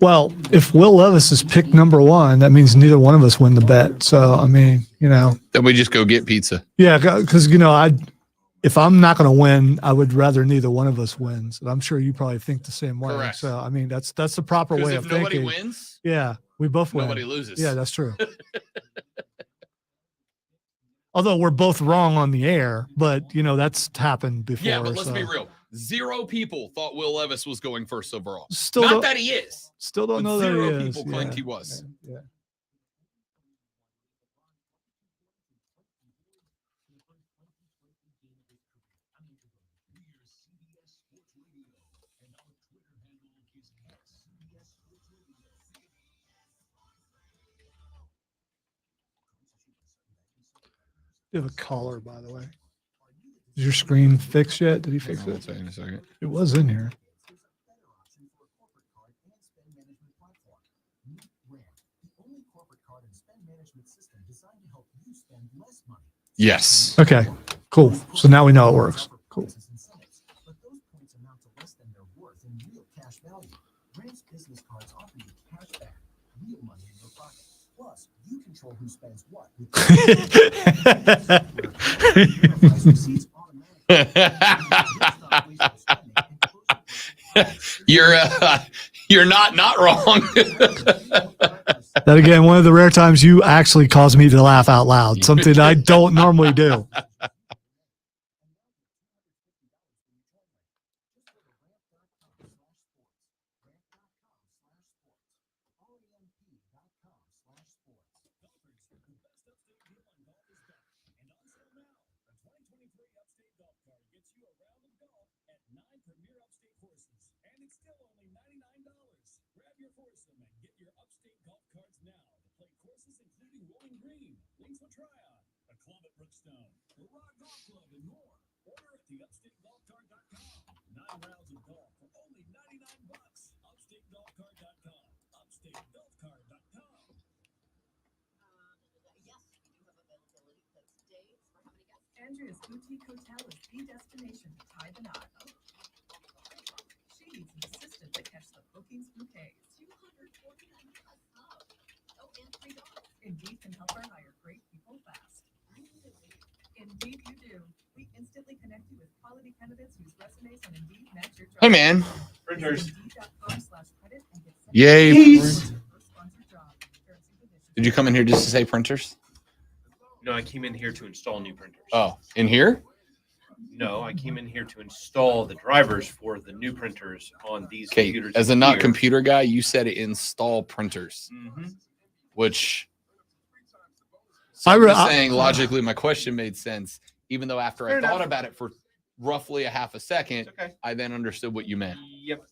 Well, if Will Levis is picked number 1, that means neither one of us win the bet. So, I mean, Then we just go get pizza. yeah, because, if I'm not going to win, I would rather neither one of us wins. And I'm sure you probably think the same way. Correct. So, I mean, that's the proper Because way if of nobody thinking. wins, Yeah, we both win. nobody loses. Yeah, that's true. Although we're both wrong on the air, but that's happened before. Yeah, but let's so. be real. 0 people thought Will Levis was going first overall. Still Not don't, that he is. still don't but know that 0 he is. people claimed he was. Yeah. You have a caller, by the way. Is your screen fixed yet? Did he fix Hang on it? a second. It was in here. Yes. Okay, cool. So now we know it works. Cool. But those points amount to less than their worth in real cash value. Ramps business cards offer you cash back, real money in your pocket. Plus, you control who spends what. Receipts You're not wrong. That again, one of the rare times you actually caused me to laugh out loud, something I don't normally do. Andrea's Boutique Hotel is the destination to tie the knot. She needs an assistant to catch the bookings bouquets. 249 plus up. Oh, and $3. Indeed can help her hire great people fast. Indeed you do. We instantly connect you with quality candidates whose resumes on Indeed match your job. Hey, man. Printers. Yay. Peace. Did you come in here just to say printers? No, I came in here to install new printers. Oh, in here? No, I came in here to install the drivers for the new printers on these Okay, computers. as a not here. computer guy, you said install printers, which I'm just saying logically my question made sense, even though after Fair I thought enough. about it for roughly a half a second, Okay. I then understood what you meant. Yep.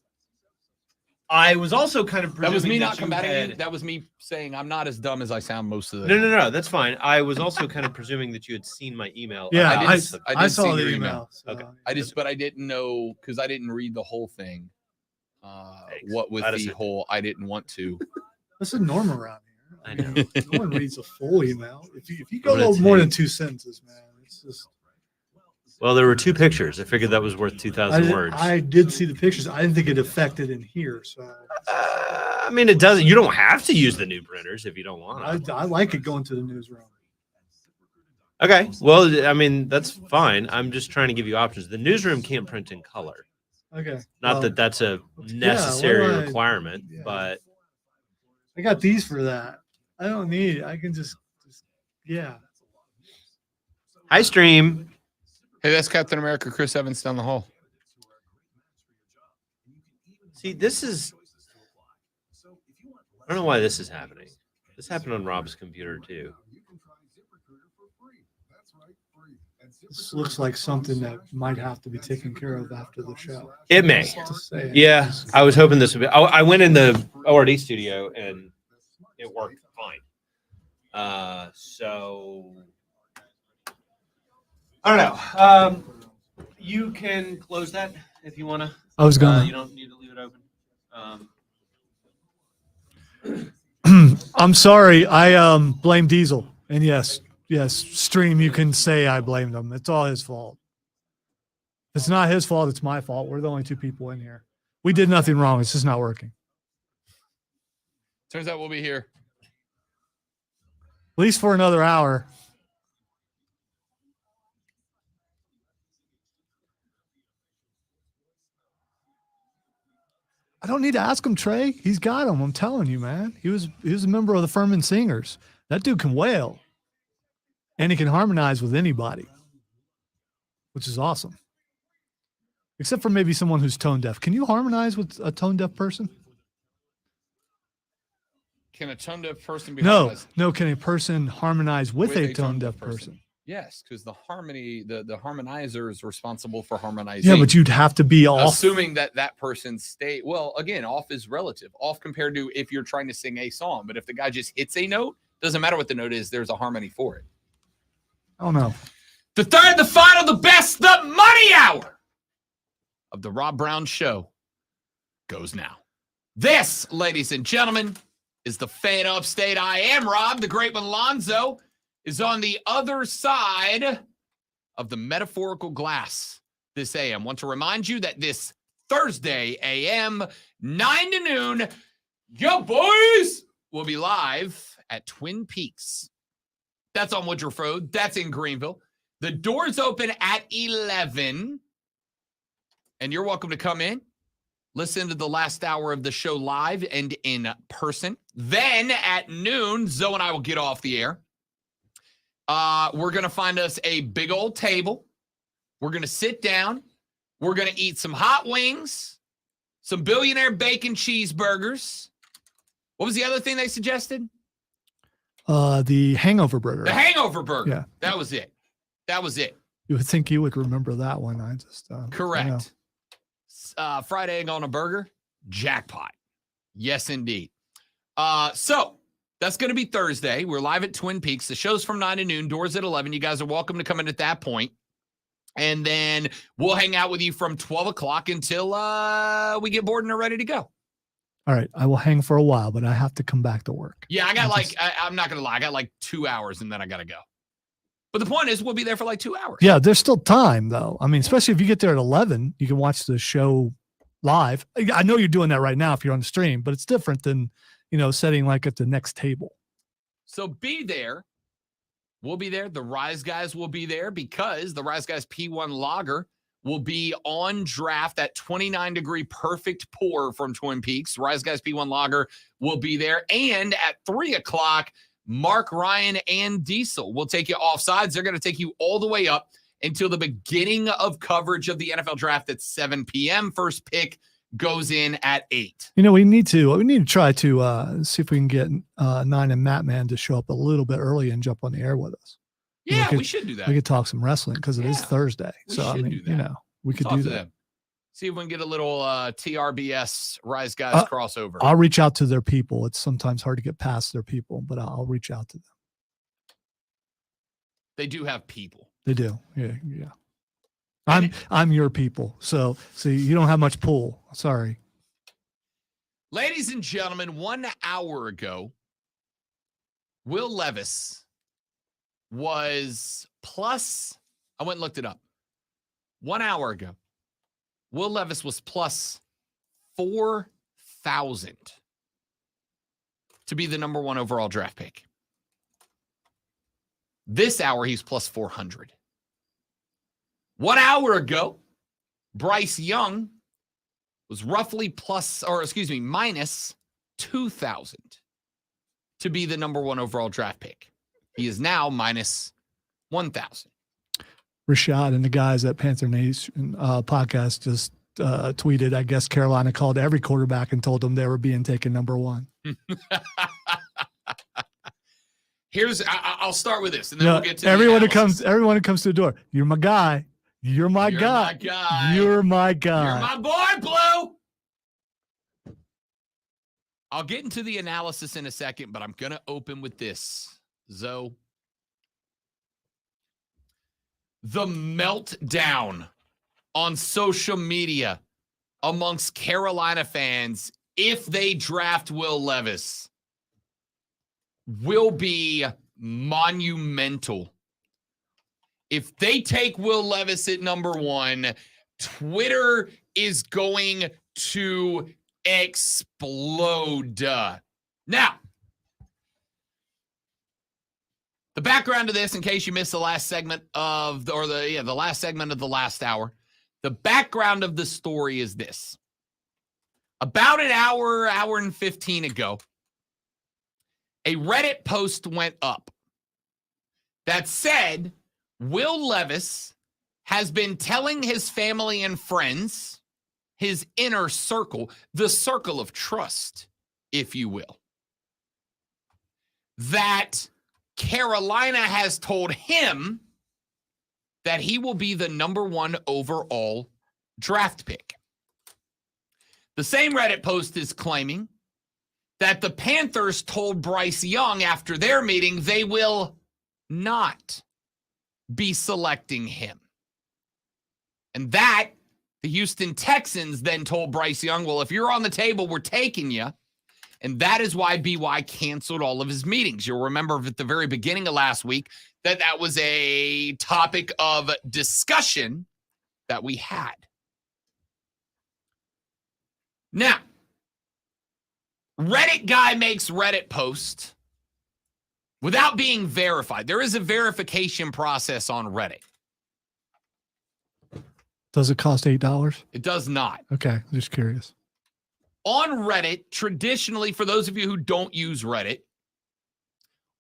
I was also kind of That was me presuming not you combating you. had- That was me saying I'm not as dumb as I sound most of the No, that's fine. I was also kind of presuming that you had seen my email. Yeah, about I this did- subject. I did saw see the your email. email. So, Okay. but I didn't know because I didn't read the whole thing. What with That is the it. whole I didn't want to. This is norm around here. I know. No one reads a full email. If you go I'm gonna more than take- 2 sentences, man, it's just. Well, there were 2 pictures. I figured that was worth I 2,000 did, words. I did see the pictures. I didn't think it affected in here, so I mean, it doesn't. You don't have to use the new printers if you don't want. I like it going to the newsroom. Okay. Well, I mean, that's fine. I'm just trying to give you options. The newsroom can't print in color. Okay. Not well, that that's a what necessary do I- requirement, yeah. but I got these for that. I don't need. I can just yeah. hi stream. Hey, that's Captain America Chris Evans down the hall. See, this is. I don't know why this is happening. This happened on Rob's computer too. This looks like something that might have to be taken care of after the show. It may. Just saying. Yeah, I was hoping this would be. I went in the ORD studio and it worked fine. So I don't know. You can close that if you want to. I was gonna. You don't need to leave it open. I'm sorry. I blame Diesel. And yes, stream. You can say I blamed him. It's all his fault. It's not his fault. It's my fault. We're the only two people in here. We did nothing wrong. It's just not working. Turns out we'll be here. At least for another hour. I don't need to ask him, Trey. He's got him. I'm telling you, man. He was a member of the Furman Singers. That dude can wail. And he can harmonize with anybody, which is awesome. Except for maybe someone who's tone deaf. Can you harmonize with a tone deaf person? Can a tone deaf person be No, harmonized? no. Can a person harmonize with a tone deaf person? Yes, because the harmony, the harmonizer is responsible for harmonizing. Yeah, but you'd have to be off. Assuming that person's state. Well, again, off is relative. Off compared to if you're trying to sing a song. But if the guy just hits a note, doesn't matter what the note is, there's a harmony for it. I don't know. The third, the final, the best, the money hour of the Rob Brown Show goes now. This, ladies and gentlemen, is the fan upstate. I am Rob. The great one, Lonzo, is on the other side of the metaphorical glass this AM. Want to remind you that this Thursday AM, 9 to noon, yo boys, will be live at Twin Peaks. That's on Woodruff Road. That's in Greenville. The doors open at 11, and you're welcome to come in, listen to the last hour of the show live and in person. Then at noon, Zoe and I will get off the air. We're going to find us a big old table. We're going to sit down. We're going to eat some hot wings, some billionaire bacon cheeseburgers. What was the other thing they suggested? The hangover burger. The hangover burger. Yeah. That was it. That was it. You would think you would remember that one. I just Correct. Fried egg on a burger. Jackpot. Yes, indeed. So that's going to be Thursday. We're live at Twin Peaks. The show's from 9 to noon. Doors at 11. You guys are welcome to come in at that point. And then we'll hang out with you from 12 o'clock until we get bored and are ready to go. All right. I will hang for a while, but I have to come back to work. Yeah, I got I'm not going to lie. I got like 2 hours and then I got to go. But the point is we'll be there for like 2 hours. Yeah, there's still time, though. I mean, especially if you get there at 11, you can watch the show live. I know you're doing that right now if you're on the stream, but it's different than, setting like at the next table. So be there. We'll be there. The Rise Guys will be there because the Rise Guys P1 Lager will be on draft. That 29-degree perfect pour from Twin Peaks. Rise Guys P1 Lager will be there. And at 3 o'clock, Mark, Ryan, and Diesel will take you off sides. They're going to take you all the way up until the beginning of coverage of the NFL draft at 7 p.m. First pick goes in at 8. We need to try to see if we can get Nine and Mattman to show up a little bit early and jump on the air with us. Yeah, we should do that. We could talk some wrestling because it is Thursday. We So I should mean, do that. we could Talk do to that. them. See if we can get a little TRBS Rise Guys crossover. I'll reach out to their people. It's sometimes hard to get past their people, but I'll reach out to them. They do have people. They do. Yeah. I'm your people. So see, you don't have much pull. Sorry. Ladies and gentlemen, 1 hour ago, Will Levis was plus, I went and looked it up. 1 hour ago, Will Levis was plus 4,000 to be the number one overall draft pick. This hour, he's plus 400. 1 hour ago, Bryce Young was roughly minus 2,000 to be the number 1 overall draft pick. He is now minus 1,000. Rashad and the guys at Panther Nation podcast just tweeted, I guess Carolina called every quarterback and told them they were being taken number 1. I'll start with this, and then No, we'll get to everyone the who comes analysis. to the door. You're my guy. You're my You're guy. my guy. You're my guy. You're my boy, Blue. I'll get into the analysis in a second, but I'm going to open with this. Zoe. The meltdown on social media amongst Carolina fans if they draft Will Levis will be monumental. If they take Will Levis at number 1, Twitter is going to explode. Now, the background to this, in case you missed the last segment of the last segment of the last hour, the background of the story is this. About an hour and 15 ago, a Reddit post went up that said Will Levis has been telling his family and friends, his inner circle, the circle of trust, if you will, that Carolina has told him that he will be the number 1 overall draft pick. The same Reddit post is claiming that the Panthers told Bryce Young after their meeting they will not be selecting him. And that the Houston Texans then told Bryce Young, well, if you're on the table, we're taking you. And that is why BY canceled all of his meetings. You'll remember at the very beginning of last week that was a topic of discussion that we had. Now, Reddit guy makes Reddit post without being verified. There is a verification process on Reddit. Does it cost $8? It does not. Okay, just curious. On Reddit, traditionally, for those of you who don't use Reddit,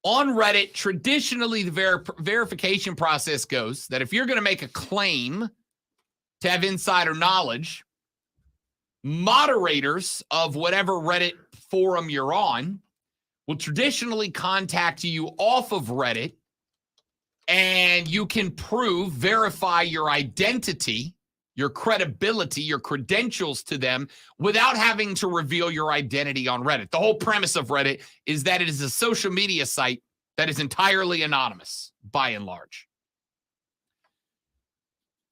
on Reddit, traditionally, the verification process goes that if you're going to make a claim to have insider knowledge, moderators of whatever Reddit forum you're on will traditionally contact you off of Reddit, and you can verify your identity, your credibility, your credentials to them without having to reveal your identity on Reddit. The whole premise of Reddit is that it is a social media site that is entirely anonymous, by and large.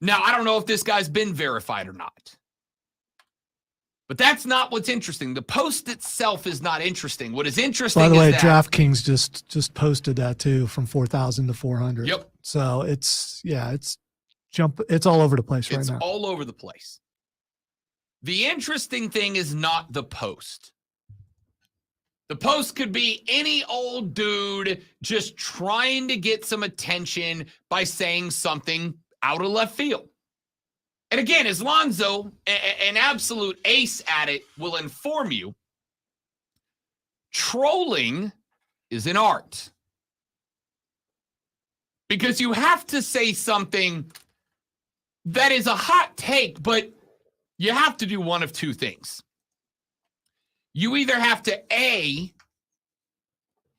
Now, I don't know if this guy's been verified or not. But that's not what's interesting. The post itself is not interesting. What is interesting By the way, is that DraftKings just posted that too, from 4,000 to 400. Yep. So it's all over the place right it's now. all over the place. The interesting thing is not the post. The post could be any old dude just trying to get some attention by saying something out of left field. And again, as Lonzo, an absolute ace at it, will inform you, trolling is an art. Because you have to say something that is a hot take, but you have to do one of two things. You either have to, A,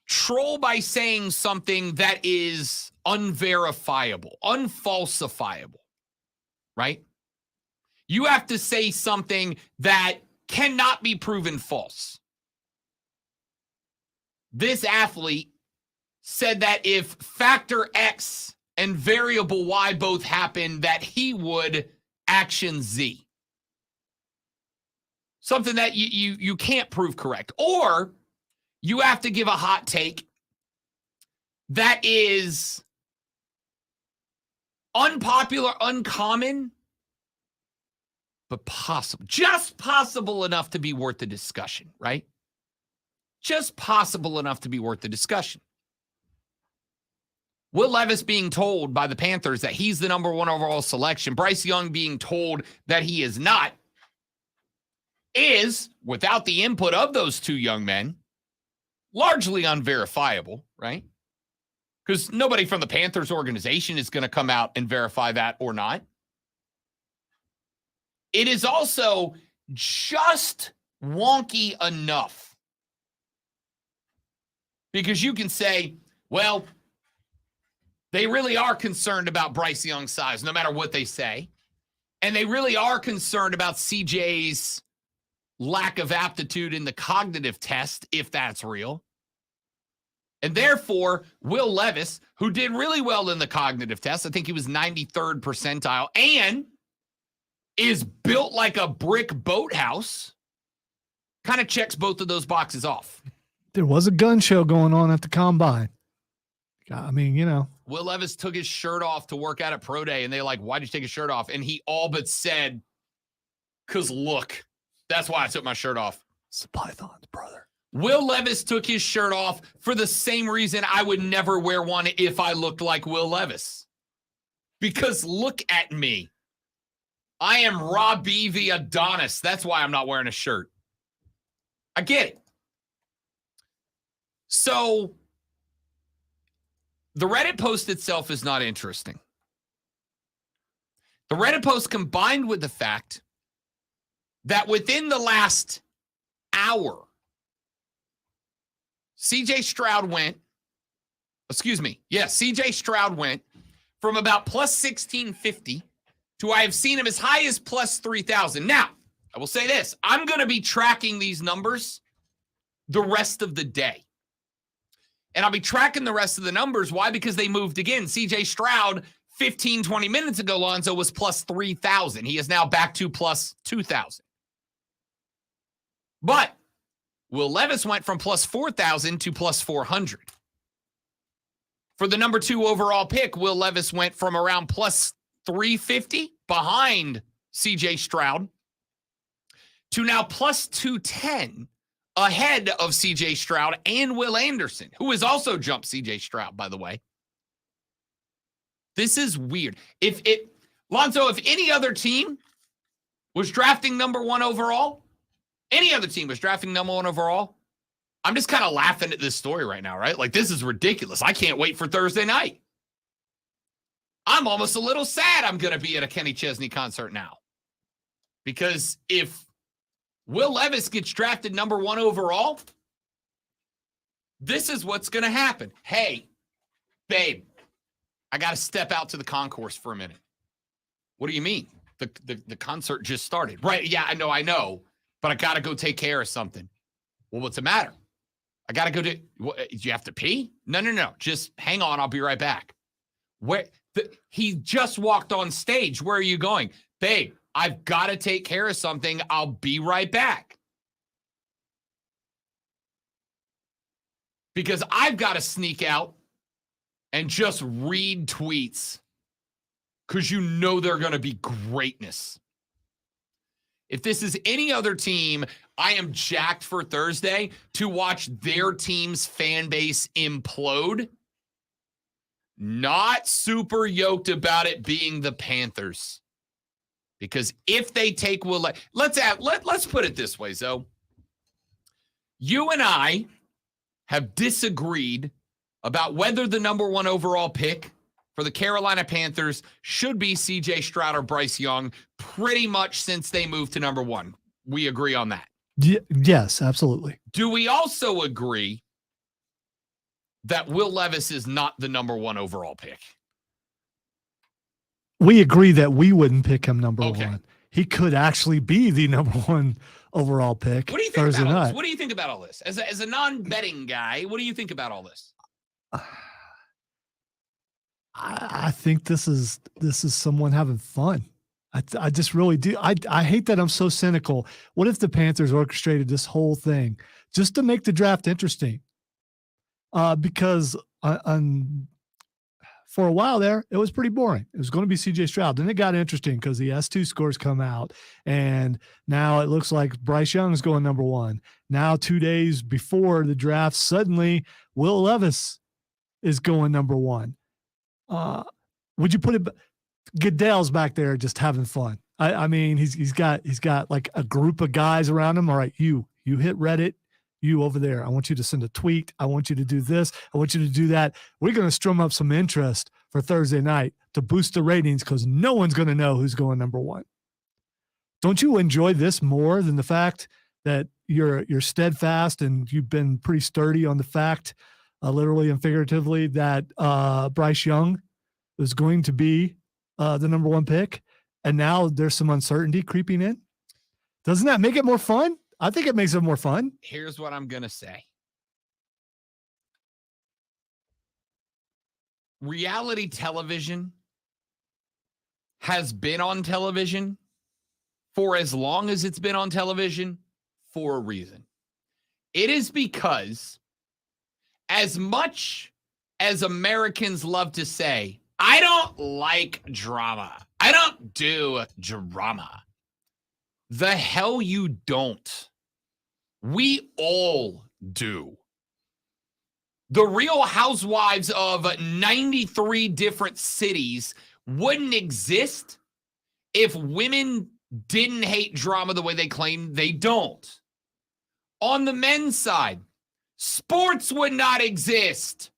troll by saying something that is unverifiable, unfalsifiable, right? You have to say something that cannot be proven false. This athlete said that if factor X and variable Y both happen, that he would action Z. Something that you can't prove correct. Or you have to give a hot take that is unpopular, uncommon, but possible. Just possible enough to be worth the discussion, right? Just possible enough to be worth the discussion. Will Levis being told by the Panthers that he's the number 1 overall selection, Bryce Young being told that he is not, is, without the input of those two young men, largely unverifiable, right? Because nobody from the Panthers organization is going to come out and verify that or not. It is also just wonky enough because you can say, well, they really are concerned about Bryce Young's size, no matter what they say. And they really are concerned about CJ's lack of aptitude in the cognitive test, if that's real. And therefore, Will Levis, who did really well in the cognitive test, I think he was 93rd percentile, and is built like a brick boathouse, kind of checks both of those boxes off. There was a gun show going on at the combine. I mean, you know. Will Levis took his shirt off to work out at Pro Day, and they're like, why'd you take your shirt off? And he all but said, because look, that's why I took my shirt off. It's the Pythons, brother. Will Levis took his shirt off for the same reason I would never wear one if I looked like Will Levis. Because look at me. I am Robbie the Adonis. That's why I'm not wearing a shirt. I get it. So the Reddit post itself is not interesting. The Reddit post combined with the fact that within the last hour, CJ Stroud went from about plus 1650 to I have seen him as high as plus 3,000. Now, I will say this. I'm going to be tracking these numbers the rest of the day. And I'll be tracking the rest of the numbers. Why? Because they moved again. CJ Stroud, 15, 20 minutes ago, Lonzo, was plus 3,000. He is now back to plus 2,000. But Will Levis went from plus 4,000 to plus 400. For the number 2 overall pick, Will Levis went from around plus 350 behind CJ Stroud to now plus 210 ahead of CJ Stroud and Will Anderson, who has also jumped CJ Stroud, by the way. This is weird. Lonzo, if any other team was drafting number 1 overall, I'm just kind of laughing at this story right now, right? Like, this is ridiculous. I can't wait for Thursday night. I'm almost a little sad I'm going to be at a Kenny Chesney concert now. Because if Will Levis gets drafted number 1 overall, this is what's going to happen. Hey, babe, I got to step out to the concourse for a minute. What do you mean? The concert just started. Right, yeah, I know. But I got to go take care of something. Well, what's the matter? I got to go do you have to pee? No. Just hang on. I'll be right back. He just walked on stage. Where are you going? Babe, I've got to take care of something. I'll be right back. Because I've got to sneak out and just read tweets because you know they're going to be greatness. If this is any other team, I am jacked for Thursday to watch their team's fan base implode. Not super yoked about it being the Panthers. Because if they take Will, let's put it this way, Zoe. You and I have disagreed about whether the number 1 overall pick for the Carolina Panthers should be CJ Stroud or Bryce Young pretty much since they moved to number 1. We agree on that. Yes, absolutely. Do we also agree that Will Levis is not the number 1 overall pick? We agree that we wouldn't pick him number Okay. 1. He could actually be the number 1 overall pick. What do you think Thursday about all night. this? What do you think about all this? As a non-betting guy, what do you think about all this? I think this is someone having fun. I just really do. I hate that I'm so cynical. What if the Panthers orchestrated this whole thing just to make the draft interesting? Because for a while there, it was pretty boring. It was going to be CJ Stroud. Then it got interesting because the S2 scores come out, and now it looks like Bryce Young is going number 1. Now, 2 days before the draft, suddenly Will Levis is going number 1. Would you put it? Goodell's back there just having fun. I mean, he's got like a group of guys around him. All right, you hit Reddit, you over there. I want you to send a tweet. I want you to do this. I want you to do that. We're going to strum up some interest for Thursday night to boost the ratings because no one's going to know who's going number one. Don't you enjoy this more than the fact that you're steadfast and you've been pretty sturdy on the fact, literally and figuratively, that Bryce Young is going to be the number one pick, and now there's some uncertainty creeping in? Doesn't that make it more fun? I think it makes it more fun. Here's what I'm going to say. Reality television has been on television for as long as it's been on television for a reason. It is because, as much as Americans love to say, I don't like drama, I don't do drama. The hell you don't. We all do. The Real Housewives of 93 different cities wouldn't exist if women didn't hate drama the way they claim they don't. On the men's side, sports would not exist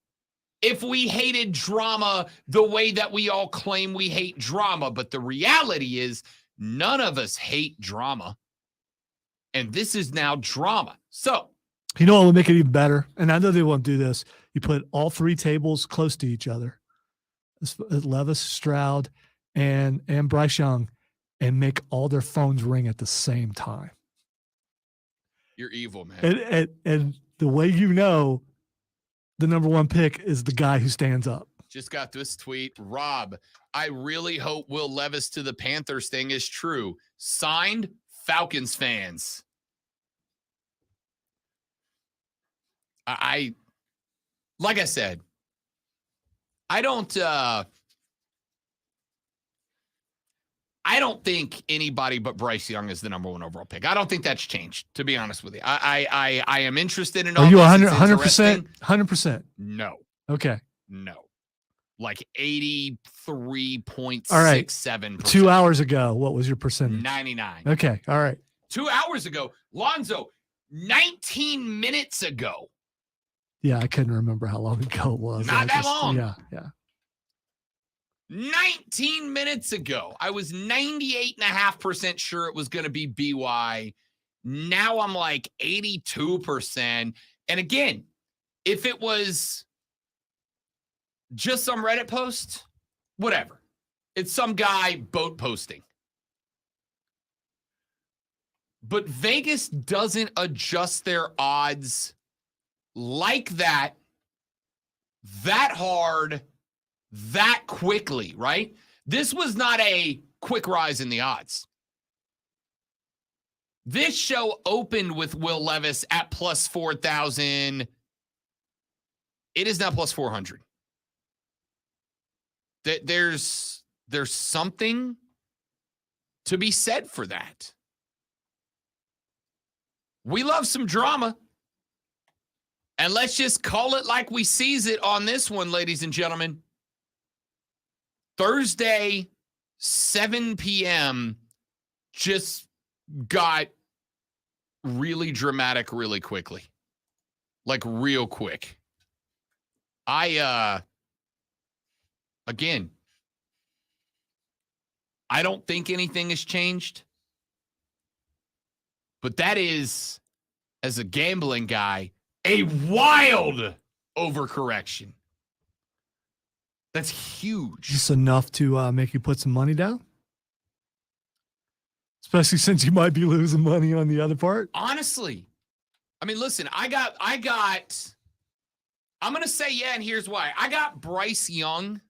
if we hated drama the way that we all claim we hate drama. But the reality is, none of us hate drama. And this is now drama. So, you know what would make it even better? And I know they won't do this. You put all three tables close to each other. Levis, Stroud, and Bryce Young, and make all their phones ring at the same time. You're evil, man. And the way you know the number one pick is the guy who stands up. Just got this tweet. Rob, I really hope Will Levis to the Panthers thing is true. Signed, Falcons fans. I like I said, I don't think anybody but Bryce Young is the number one overall pick. I don't think that's changed, to be honest with you. I am interested in all. Are you this. 100%? 100%? No. Okay. No. Like 83.67%. All right. 2 hours ago, what was your percentage? 99. Okay. All right. 2 hours ago, Lonzo, 19 minutes ago. Yeah, I couldn't remember how long ago it was. Not that long. Yeah. 19 minutes ago, I was 98.5% sure it was going to be BY. Now I'm like 82%. And again, if it was just some Reddit post, whatever. It's some guy boat posting. But Vegas doesn't adjust their odds like that hard, that quickly, right? This was not a quick rise in the odds. This show opened with Will Levis at plus 4,000. It is now plus 400. There's something to be said for that. We love some drama. And let's just call it like we sees it on this one, ladies and gentlemen. Thursday, 7 p.m. just got really dramatic really quickly. Like real quick. Again, I don't think anything has changed. But that is, as a gambling guy, a wild overcorrection. That's huge. Just enough to make you put some money down? Especially since you might be losing money on the other part? Honestly. I mean, listen, I'm going to say yeah, and here's why. I got Bryce Young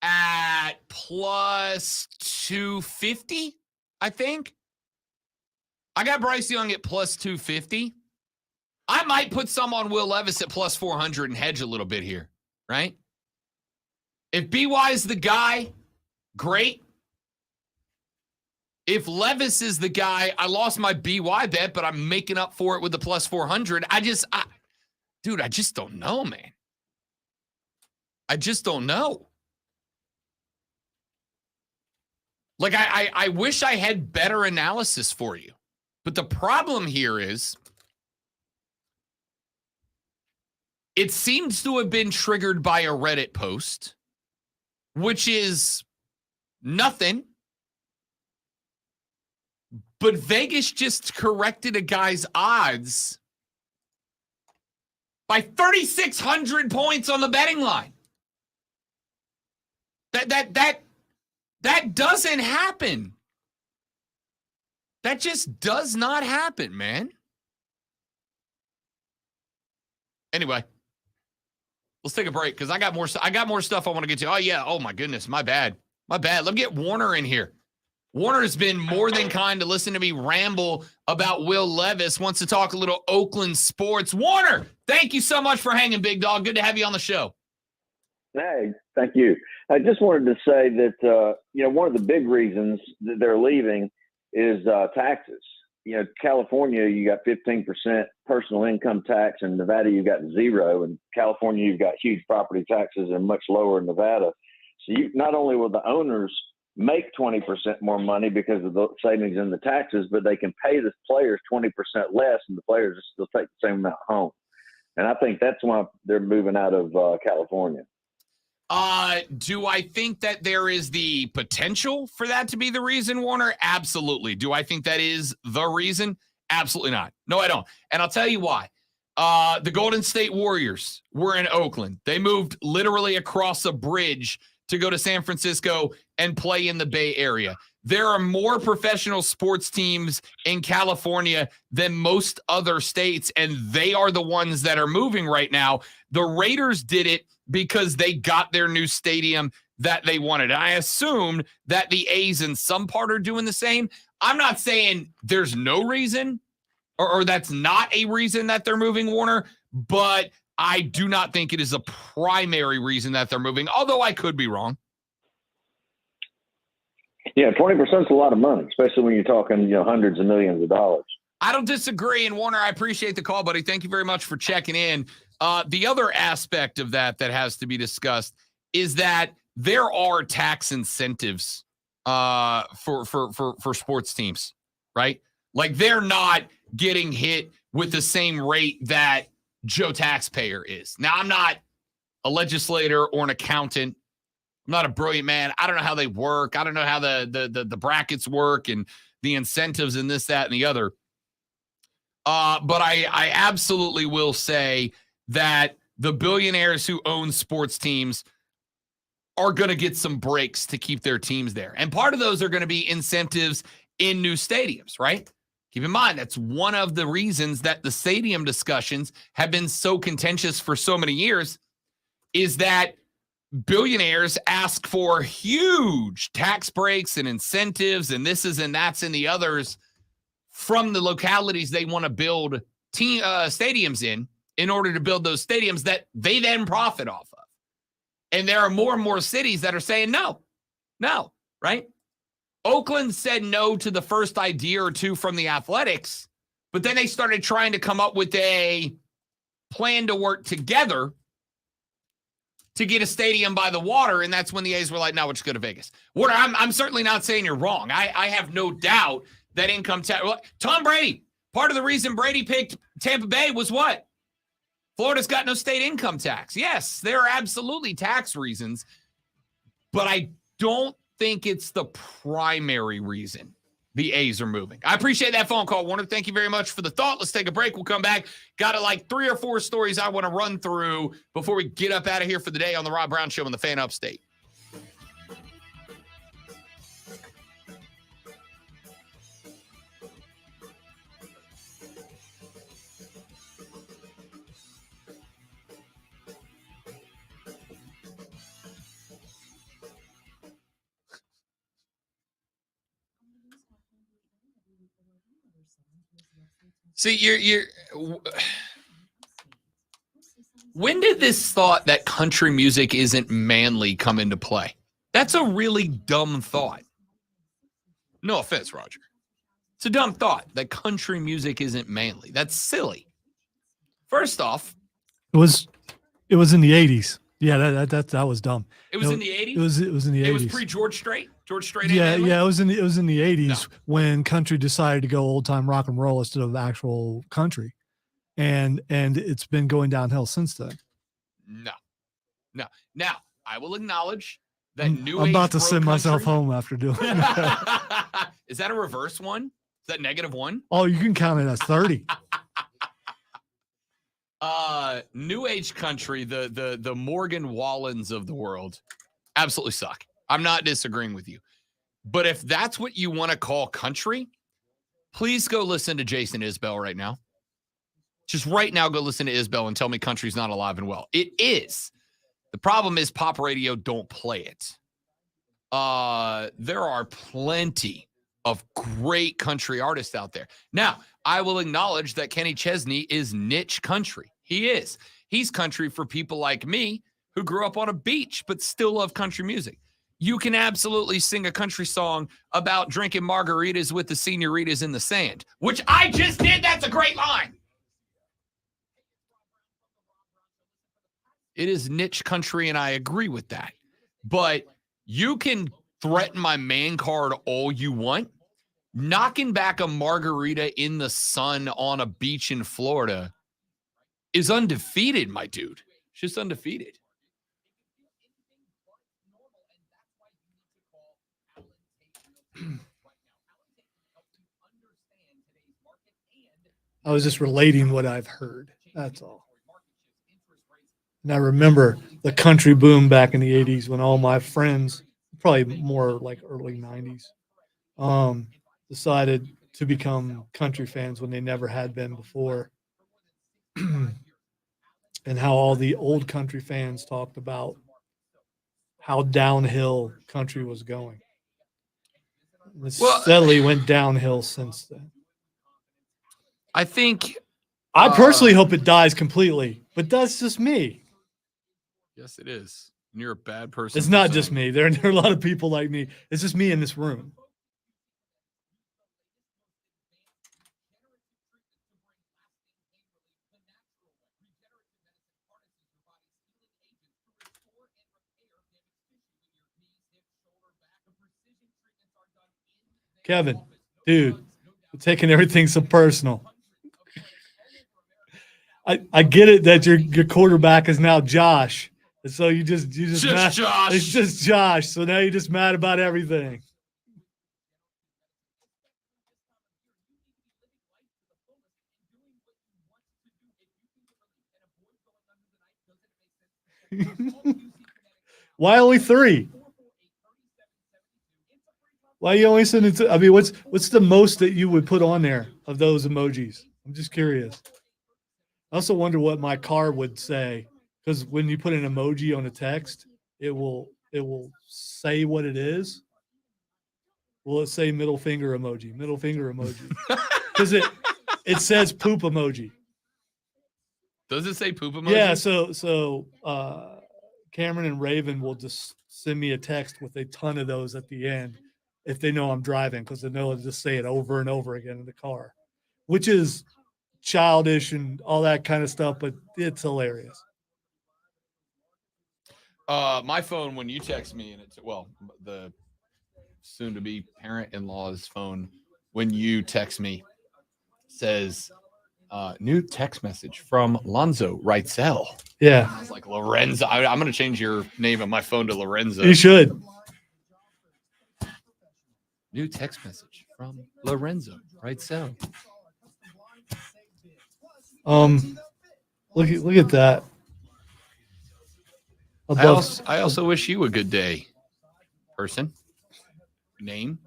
at plus 250, I think. I got Bryce Young at plus 250. I might put some on Will Levis at plus 400 and hedge a little bit here, right? If BY is the guy, great. If Levis is the guy, I lost my BY bet, but I'm making up for it with the plus 400. I just don't know, man. I just don't know. Like, I wish I had better analysis for you. But the problem here is it seems to have been triggered by a Reddit post, which is nothing. But Vegas just corrected a guy's odds by 3,600 points on the betting line. That doesn't happen. That just does not happen, man. Anyway, let's take a break because I got more stuff I want to get to. Oh yeah, oh my goodness, my bad. Let me get Warner in here. Warner's been more than kind to listen to me ramble about Will Levis, wants to talk a little Oakland sports. Warner, thank you so much for hanging, big dog. Good to have you on the show. Hey, thank you. I just wanted to say that, one of the big reasons that they're leaving is taxes. California, you got 15% personal income tax, and Nevada, you got 0. And California, you've got huge property taxes and much lower in Nevada. So not only will the owners make 20% more money because of the savings in the taxes, but they can pay the players 20% less, and the players will still take the same amount home. And I think that's why they're moving out of California. Do I think that there is the potential for that to be the reason, Warner? Absolutely. Do I think that is the reason? Absolutely not. No, I don't. And I'll tell you why. The Golden State Warriors were in Oakland. They moved literally across a bridge to go to San Francisco and play in the Bay Area. There are more professional sports teams in California than most other states, and they are the ones that are moving right now. The Raiders did it because they got their new stadium that they wanted. I assumed that the A's in some part are doing the same. I'm not saying there's no reason or that's not a reason that they're moving, Warner, but I do not think it is a primary reason that they're moving, although I could be wrong. Yeah, 20% is a lot of money, especially when you're talking, hundreds of millions of dollars. I don't disagree. And Warner, I appreciate the call, buddy. Thank you very much for checking in. The other aspect of that has to be discussed is that there are tax incentives for sports teams, right? Like they're not getting hit with the same rate that Joe Taxpayer is. Now, I'm not a legislator or an accountant. I'm not a brilliant man. I don't know how they work. I don't know how the brackets work and the incentives and this, that, and the other. But I absolutely will say that the billionaires who own sports teams are going to get some breaks to keep their teams there. And part of those are going to be incentives in new stadiums, right? Keep in mind, that's one of the reasons that the stadium discussions have been so contentious for so many years is that billionaires ask for huge tax breaks and incentives and this is and that's and the others from the localities they want to build stadiums in order to build those stadiums that they then profit off of. And there are more and more cities that are saying no, right? Oakland said no to the first idea or two from the Athletics, but then they started trying to come up with a plan to work together to get a stadium by the water, and that's when the A's were like, no, we'll just go to Vegas. Warner, I'm certainly not saying you're wrong. I have no doubt that income tax. Tom Brady, part of the reason Brady picked Tampa Bay was what? Florida's got no state income tax. Yes, there are absolutely tax reasons, but I don't think it's the primary reason the A's are moving. I appreciate that phone call, Warner. Thank you very much for the thought. Let's take a break. We'll come back. Got like 3 or 4 stories I want to run through before we get up out of here for the day on the Rob Brown Show on the Fan Upstate. See, you're when did this thought that country music isn't manly come into play? That's a really dumb thought. No offense, Roger. It's a dumb thought that country music isn't manly. That's silly. First off, it was in the 80s. Yeah, that was dumb. It was in the 80s? It was in the 80s. It was pre-George Strait? George Strait? Yeah, ain't manly? yeah. It was in the 80s when country decided to go old time rock and roll instead of actual country, and it's been going downhill since then. No. Now I will acknowledge that new I'm age about to bro send myself country- home after doing that. Is that a reverse one? Is that -1? Oh, you can count it as 30. New age country, the Morgan Wallens of the world, absolutely suck. I'm not disagreeing with you. But if that's what you want to call country, please go listen to Jason Isbell right now. Just right now, go listen to Isbell and tell me country's not alive and well. It is. The problem is pop radio don't play it. There are plenty of great country artists out there. Now, I will acknowledge that Kenny Chesney is niche country. He is. He's country for people like me who grew up on a beach but still love country music. You can absolutely sing a country song about drinking margaritas with the senoritas in the sand, which I just did. That's a great line. It is niche country, and I agree with that. But you can threaten my man card all you want. Knocking back a margarita in the sun on a beach in Florida is undefeated, my dude. It's just undefeated. I was just relating what I've heard. That's all. And I remember the country boom back in the 80s when all my friends, probably more like early 90s, decided to become country fans when they never had been before. And how all the old country fans talked about how downhill country was going. And it Well, steadily went downhill since then. I think I personally hope it dies completely, but that's just me. yes, it is. And you're a bad person. It's for not saying just it. me. There are a lot of people like me. It's just me in this room. Kevin, dude, you're taking everything so personal. I get it that your quarterback is now Josh. And so you just mad, Josh. It's just Josh. So now you're just mad about everything. Why only 3? Why you only sending to? I mean, what's the most that you would put on there of those emojis? I'm just curious. I also wonder what my car would say, because when you put an emoji on a text, it will say what it is. Will it say middle finger emoji? Middle finger emoji. Because it says poop emoji. Does it say poop emoji? Yeah, so Cameron and Raven will just send me a text with a ton of those at the end if they know I'm driving, because they know I'll just say it over and over again in the car, which is childish and all that kind of stuff, but it's hilarious. My phone, when you text me, and it's the soon-to-be parent-in-law's phone, when you text me, says new text message from Lonzo Reitzel. Yeah, It's like Lorenzo. I'm going to change your name on my phone to Lorenzo. you should. New text message from Lorenzo Reitzel. Look at that. I also wish you a good day, person. Name.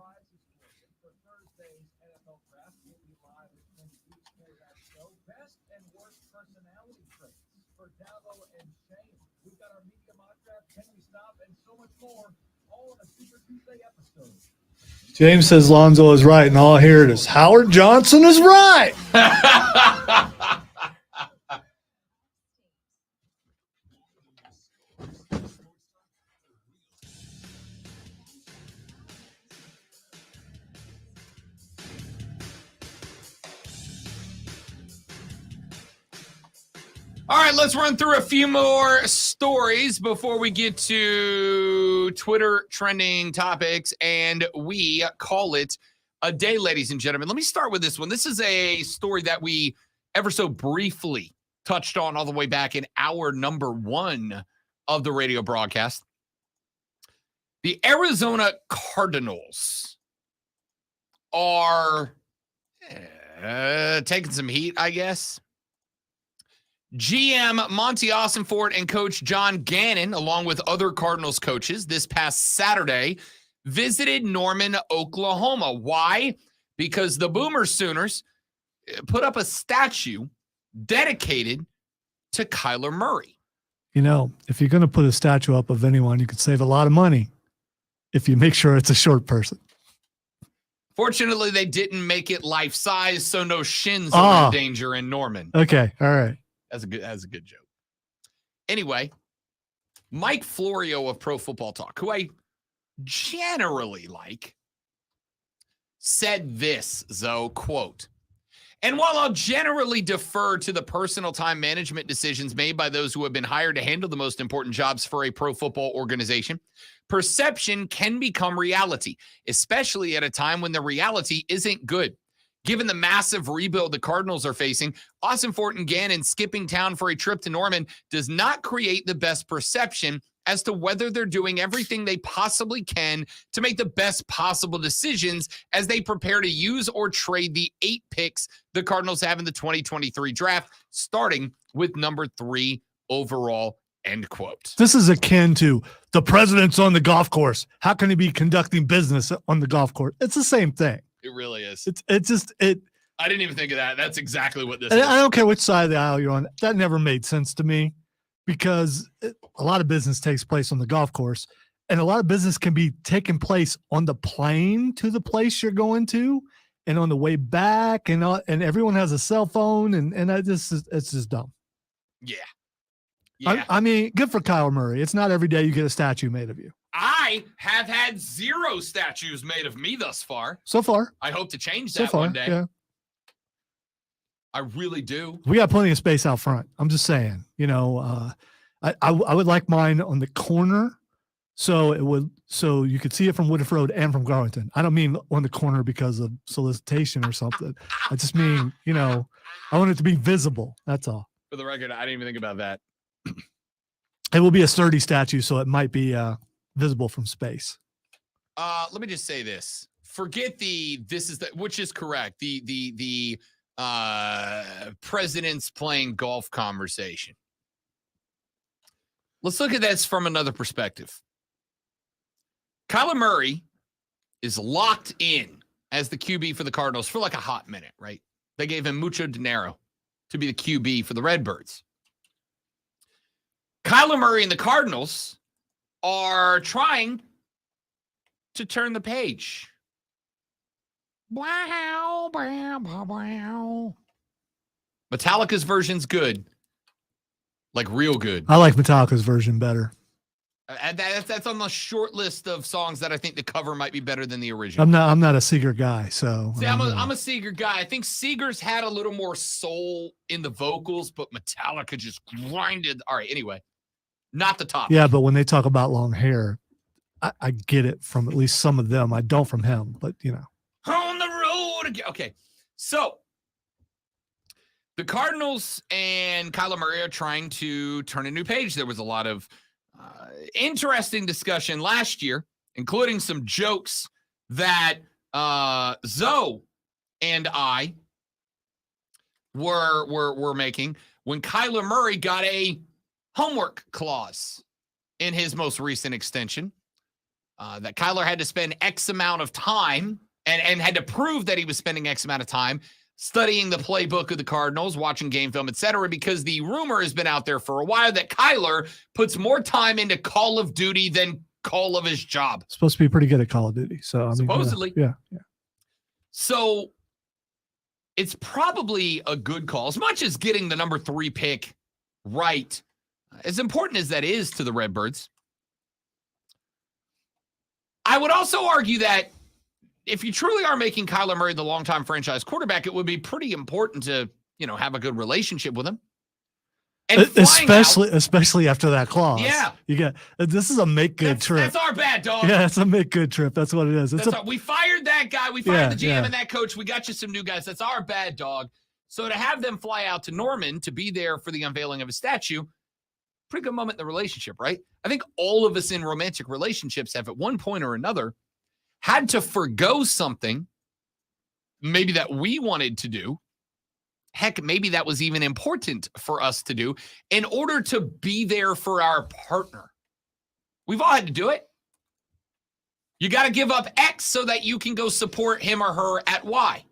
James says Lonzo is right, and all I hear is Howard Johnson is right. All right, let's run through a few more stories before we get to Twitter trending topics, and we call it a day, ladies and gentlemen. Let me start with this one. This is a story that we ever so briefly touched on all the way back in hour number 1 of the radio broadcast. The Arizona Cardinals are taking some heat, I guess. GM Monty Ossenfort and coach John Gannon, along with other Cardinals coaches, this past Saturday, visited Norman, Oklahoma. Why? Because the Boomer Sooners put up a statue dedicated to Kyler Murray. You know, if you're going to put a statue up of anyone, you could save a lot of money if you make sure it's a short person. Fortunately, they didn't make it life size, so no shins are in danger in Norman. Okay, all right. That's a good joke. Anyway, Mike Florio of Pro Football Talk, who I generally like, said this, Zoe, quote, "And while I'll generally defer to the personal time management decisions made by those who have been hired to handle the most important jobs for a pro football organization, perception can become reality, especially at a time when the reality isn't good. Given the massive rebuild the Cardinals are facing, Ossenfort and Gannon skipping town for a trip to Norman does not create the best perception as to whether they're doing everything they possibly can to make the best possible decisions as they prepare to use or trade the 8 picks the Cardinals have in the 2023 draft, starting with number 3 overall," end quote. This is akin to the president's on the golf course. How can he be conducting business on the golf course? It's the same thing. It really is. It's just. I didn't even think of that. That's exactly what this I is. don't care which side of the aisle you're on. That never made sense to me because a lot of business takes place on the golf course, and a lot of business can be taking place on the plane to the place you're going to, and on the way back, and everyone has a cell phone, and it's just dumb. Yeah. I mean, good for Kyler Murray. It's not every day you get a statue made of you. I have had 0 statues made of me thus far. So far. I hope to change So that far, one day. yeah. I really do. We got plenty of space out front. I'm just saying, you know, I would like mine on the corner so you could see it from Woodruff Road and from Garlington. I don't mean on the corner because of solicitation or something. I just mean, you know, I want it to be visible. That's all. For the record, I didn't even think about that. It will be a sturdy statue, so it might be visible from space. Let me just say this. Forget which is correct. The president's playing golf conversation. Let's look at this from another perspective. Kyler Murray is locked in as the QB for the Cardinals for like a hot minute, right? They gave him mucho dinero to be the QB for the Redbirds. Kyler Murray and the Cardinals are trying to turn the page. Wow, wow, wow, wow. Metallica's version's good. Like real good. I like Metallica's version better. That's on the short list of songs that I think the cover might be better than the original. I'm not a Seeger guy, so. See, I'm a Seeger guy. I think Seeger's had a little more soul in the vocals, but Metallica just grinded. All right, anyway, not the topic. Yeah, but when they talk about long hair, I get it from at least some of them. I don't from him, but you know. On the road again. Okay, so the Cardinals and Kyler Murray are trying to turn a new page. There was a lot of interesting discussion last year, including some jokes that Zoe and I were making when Kyler Murray got a homework clause in his most recent extension. That Kyler had to spend X amount of time and had to prove that he was spending X amount of time studying the playbook of the Cardinals, watching game film, etc., because the rumor has been out there for a while that Kyler puts more time into Call of Duty than call of his job. Supposed to be pretty good at Call of Duty. So I mean, supposedly. Yeah. So it's probably a good call. As much as getting the number 3 pick right, as important as that is to the Redbirds, I would also argue that if you truly are making Kyler Murray the longtime franchise quarterback, it would be pretty important to, have a good relationship with him. And flying especially after that clause. Yeah. You get this is a make good trip. That's our bad, dog. Yeah, it's a make good trip. That's what it is. We fired that guy. We fired Yeah, the GM yeah. and that coach. We got you some new guys. That's our bad, dog. So to have them fly out to Norman to be there for the unveiling of a statue, pretty good moment in the relationship, right? I think all of us in romantic relationships have at one point or another had to forgo something maybe that we wanted to do. Heck, maybe that was even important for us to do in order to be there for our partner. We've all had to do it. You got to give up X so that you can go support him or her at Y.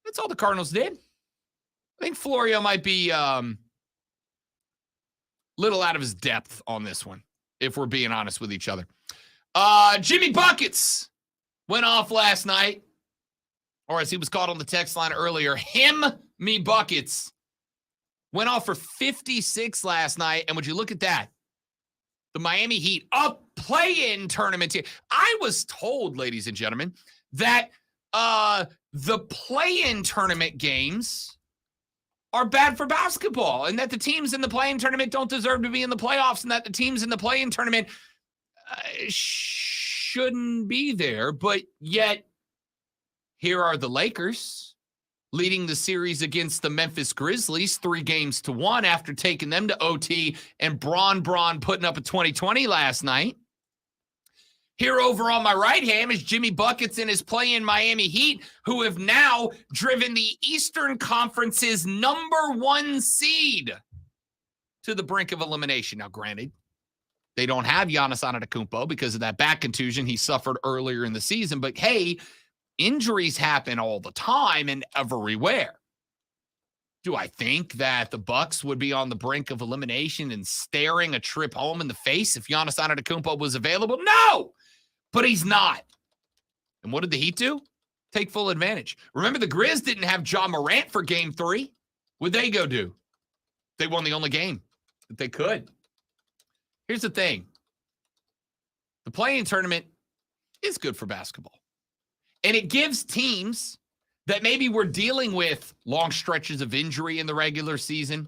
That's all the Cardinals did. I think Florio might be little out of his depth on this one, if we're being honest with each other. Jimmy Buckets went off last night, or as he was called on the text line earlier, me Buckets went off for 56 last night. And would you look at that? The Miami Heat, a play-in tournament team. I was told, ladies and gentlemen, that the play-in tournament games are bad for basketball and that the teams in the play-in tournament don't deserve to be in the playoffs and that the teams in the play-in tournament shouldn't be there. But yet, here are the Lakers leading the series against the Memphis Grizzlies 3-1 after taking them to OT and Braun putting up a 20-20 last night. Here over on my right hand is Jimmy Buckets and his play-in Miami Heat, who have now driven the Eastern Conference's #1 seed to the brink of elimination. Now, granted, they don't have Giannis Antetokounmpo because of that back contusion he suffered earlier in the season. But hey, injuries happen all the time and everywhere. Do I think that the Bucks would be on the brink of elimination and staring a trip home in the face if Giannis Antetokounmpo was available? No, but he's not. And what did the Heat do? Take full advantage. Remember, the Grizz didn't have Ja Morant for Game 3. What'd they go do? They won the only game that they could. Here's the thing. The play-in tournament is good for basketball. And it gives teams that maybe were dealing with long stretches of injury in the regular season.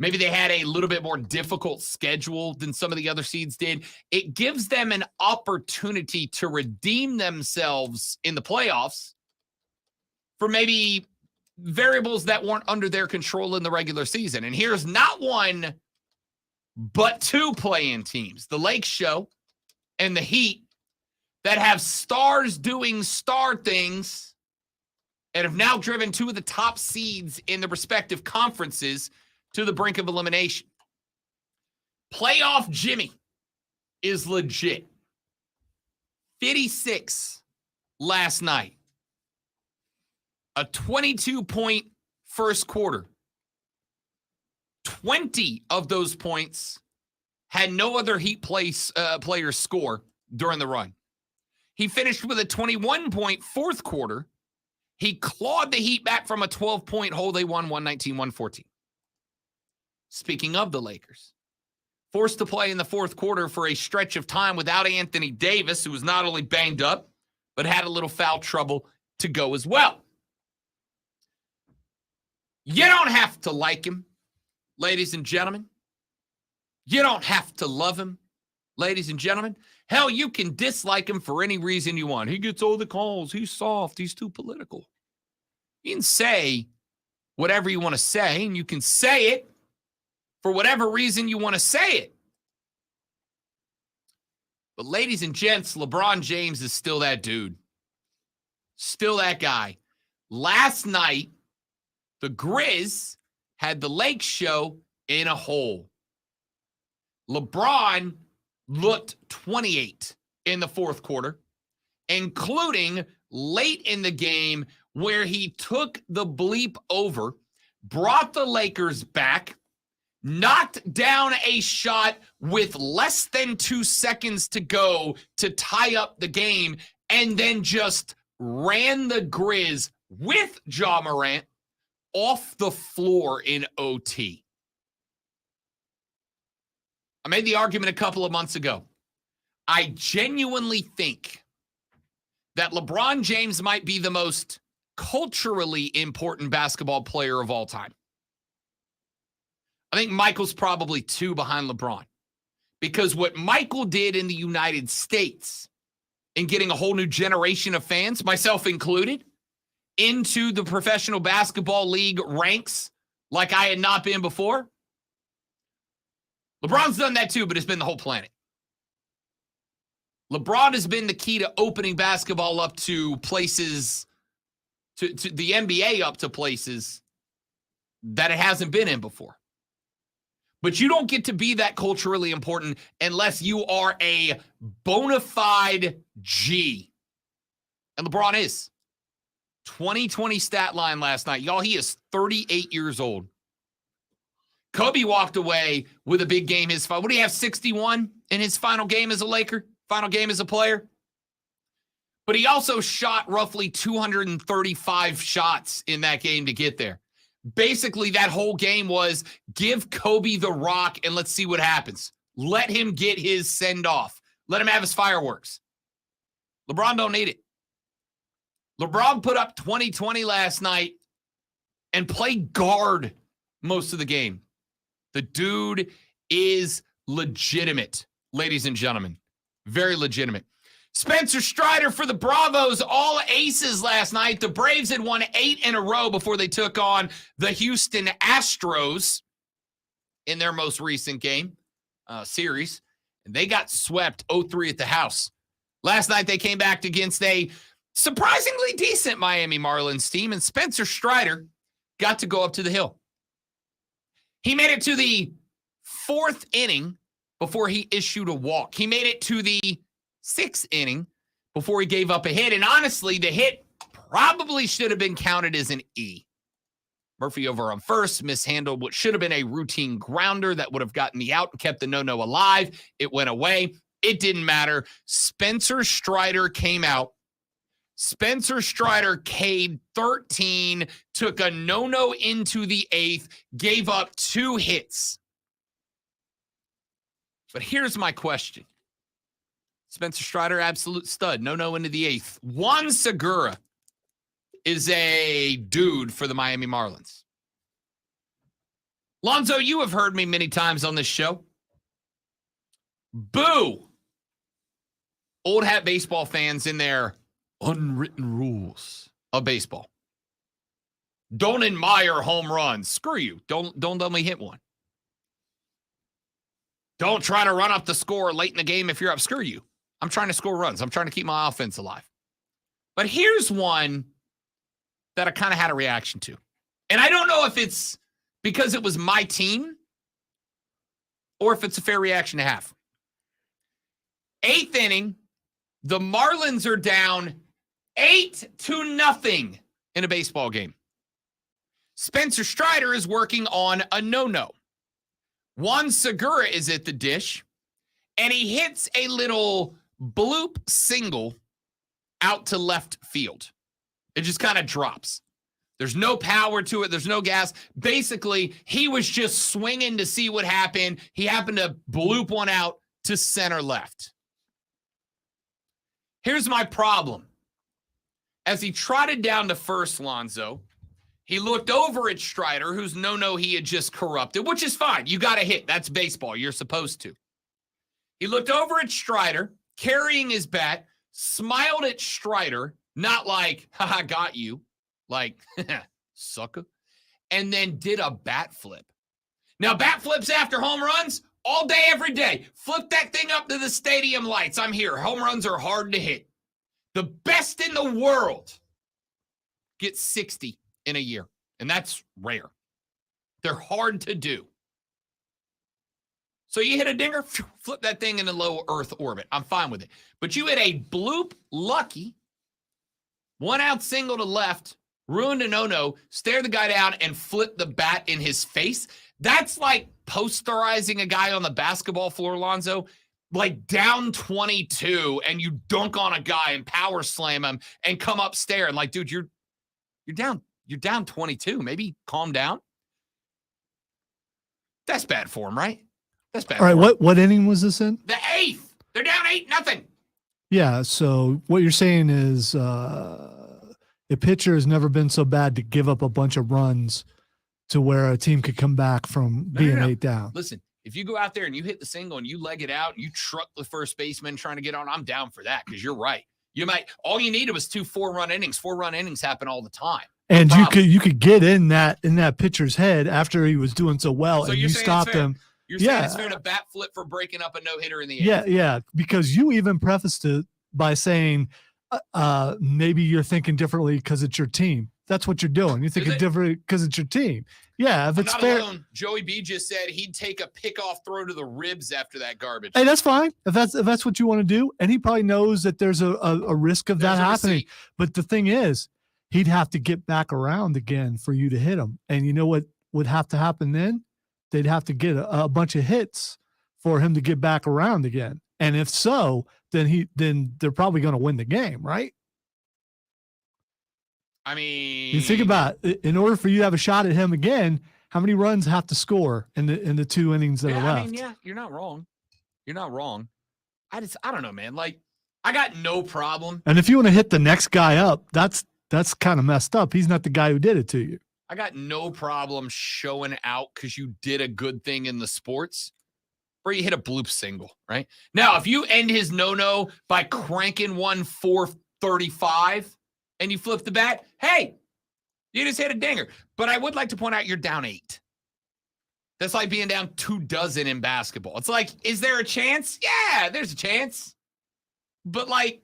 Maybe they had a little bit more difficult schedule than some of the other seeds did. It gives them an opportunity to redeem themselves in the playoffs for maybe variables that weren't under their control in the regular season. And here's not one, but two play-in teams, the Lake Show and the Heat, that have stars doing star things and have now driven two of the top seeds in the respective conferences to the brink of elimination. Playoff Jimmy is legit. 56 last night. A 22-point first quarter. 20 of those points had no other Heat players score during the run. He finished with a 21-point fourth quarter. He clawed the Heat back from a 12-point hole. They won 119-114. Speaking of the Lakers, forced to play in the fourth quarter for a stretch of time without Anthony Davis, who was not only banged up, but had a little foul trouble to go as well. You don't have to like him, ladies and gentlemen. You don't have to love him, ladies and gentlemen. Hell, you can dislike him for any reason you want. He gets all the calls. He's soft. He's too political. You can say whatever you want to say, and you can say it for whatever reason you want to say it. But ladies and gents, LeBron James is still that dude. Still that guy. Last night, the Grizz had the Lake Show in a hole. LeBron looked 28 in the fourth quarter, including late in the game where he took the bleep over, brought the Lakers back, knocked down a shot with less than 2 seconds to go to tie up the game, and then just ran the Grizz with Ja Morant off the floor in OT. I made the argument a couple of months ago. I genuinely think that LeBron James might be the most culturally important basketball player of all time. I think Michael's probably 2 behind LeBron. Because what Michael did in the United States in getting a whole new generation of fans, myself included, into the Professional Basketball League ranks like I had not been before. LeBron's done that too, but it's been the whole planet. LeBron has been the key to opening basketball up to places, to the NBA up to places that it hasn't been in before. But you don't get to be that culturally important unless you are a bona fide G. And LeBron is. 2020 stat line last night. Y'all, he is 38 years old. Kobe walked away with a big game. What do you have, 61 in his final game as a Laker? Final game as a player? But he also shot roughly 235 shots in that game to get there. Basically, that whole game was give Kobe the rock and let's see what happens. Let him get his send-off. Let him have his fireworks. LeBron don't need it. LeBron put up 20-20 last night and played guard most of the game. The dude is legitimate, ladies and gentlemen. Very legitimate. Spencer Strider for the Bravos, all aces last night. The Braves had won 8 in a row before they took on the Houston Astros in their most recent game series. And they got swept 0-3 at the house. Last night they came back against a surprisingly decent Miami Marlins team, and Spencer Strider got to go up to the hill. He made it to the 4th inning before he issued a walk. He made it to the 6th inning before he gave up a hit. And honestly, the hit probably should have been counted as an E. Murphy over on first, mishandled what should have been a routine grounder that would have gotten the out and kept the no-no alive. It went away. It didn't matter. Spencer Strider came out. Spencer Strider K'd 13, took a no-no into the 8th, gave up 2 hits. But here's my question. Spencer Strider, absolute stud. No into the 8th. Juan Segura is a dude for the Miami Marlins. Lonzo, you have heard me many times on this show. Boo! Old hat baseball fans in their unwritten rules of baseball. Don't admire home runs. Screw you. Don't let me hit one. Don't try to run up the score late in the game if you're up. Screw you. I'm trying to score runs. I'm trying to keep my offense alive. But here's one that I kind of had a reaction to. And I don't know if it's because it was my team or if it's a fair reaction to have. 8th inning, the Marlins are down 8-0 in a baseball game. Spencer Strider is working on a no-no. Juan Segura is at the dish, and he hits a little bloop single out to left field. It just kind of drops. There's no power to it. There's no gas. Basically, he was just swinging to see what happened. He happened to bloop one out to center left. Here's my problem. As he trotted down to first, Lonzo, he looked over at Strider, whose no-no he had just corrupted, which is fine. You got to hit. That's baseball. You're supposed to. He looked over at Strider, carrying his bat, smiled at Strider, not like, haha, got you, like, sucker, and then did a bat flip. Now, bat flips after home runs, all day, every day. Flip that thing up to the stadium lights. I'm here. Home runs are hard to hit. The best in the world get 60 in a year, and that's rare. They're hard to do. So you hit a dinger, flip that thing in a low Earth orbit. I'm fine with it. But you hit a bloop lucky, 1-out single to left, ruined a no-no, stare the guy down, and flip the bat in his face. That's like posterizing a guy on the basketball floor, Lonzo, like down 22, and you dunk on a guy and power slam him and come up staring like, dude, you're down 22. Maybe calm down. That's bad form, right? That's bad. All right, form. what inning was this in? The 8th. They're down 8-0. Yeah, so what you're saying is a pitcher has never been so bad to give up a bunch of runs to where a team could come back from No, being no, no. 8 down. Listen, if you go out there and you hit the single and you leg it out, and you truck the first baseman trying to get on, I'm down for that because you're right. You might all you needed was 2 4-run innings. 4-run innings happen all the time. And problem. you could get in that pitcher's head after he was doing so well, So and you're you saying it's stopped fair? him. You're saying Yeah. it's fair to bat flip for breaking up a no-hitter in the Yeah, eighth? yeah, because you even prefaced it by saying maybe you're thinking differently because it's your team. That's what you're doing. You're thinking it? different because it's your team. Yeah, if I'm it's not fair, alone. Joey B just said he'd take a pick-off throw to the ribs after that garbage. hey, that's fine. If that's what you want to do, and he probably knows that there's a risk of There's that a happening. receipt. But the thing is, he'd have to get back around again for you to hit him. And you know what would have to happen then? They'd have to get a bunch of hits for him to get back around again. And if so, then they're probably going to win the game, right? I mean, You think about it, in order for you to have a shot at him again, how many runs have to score in the 2 innings that are yeah, left? I mean, yeah, you're not wrong. You're not wrong. I don't know, man. Like, I got no problem. And if you want to hit the next guy up, that's kind of messed up. He's not the guy who did it to you. I got no problem showing out because you did a good thing in the sports, or you hit a bloop single, right? Now, if you end his no-no by cranking 435 and you flip the bat, hey, you just hit a dinger. But I would like to point out you're down 8. That's like being down 24 in basketball. It's like, is there a chance? Yeah, there's a chance. But like,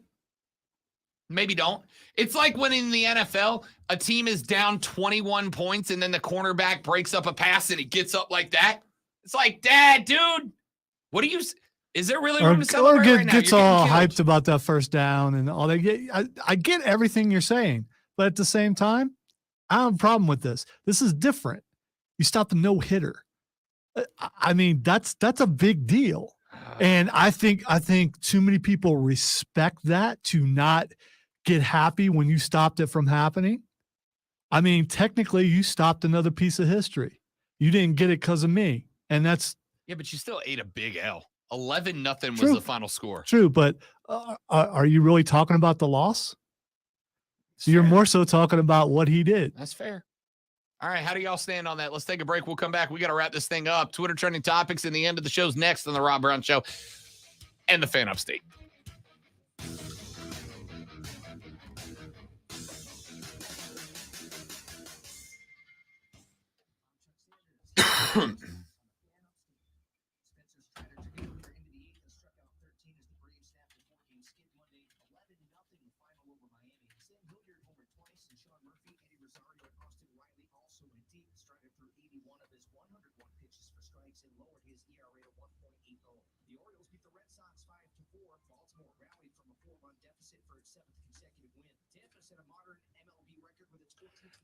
maybe don't. It's like when in the NFL, a team is down 21 points and then the cornerback breaks up a pass and it gets up like that. It's like, Dad, dude, what do you? Is there really room to celebrate right now? Gets You're getting all killed. hyped about that first down and all that. I get everything you're saying, but at the same time, I have a problem with this. This is different. You stop the no hitter. I mean, that's a big deal. And I think too many people respect that to not get happy when you stopped it from happening. I mean, technically, you stopped another piece of history. You didn't get it because of me, and that's Yeah, but you still ate a big L. 11-0 was True. the final score. true. But are you really talking about the loss? It's You're fair. more so talking about what he did. That's fair. All right, how do y'all stand on that? Let's take a break. We'll come back. We got to wrap this thing up. Twitter trending topics, and the end of the show's next on the Rob Brown Show and the Fan Upstate.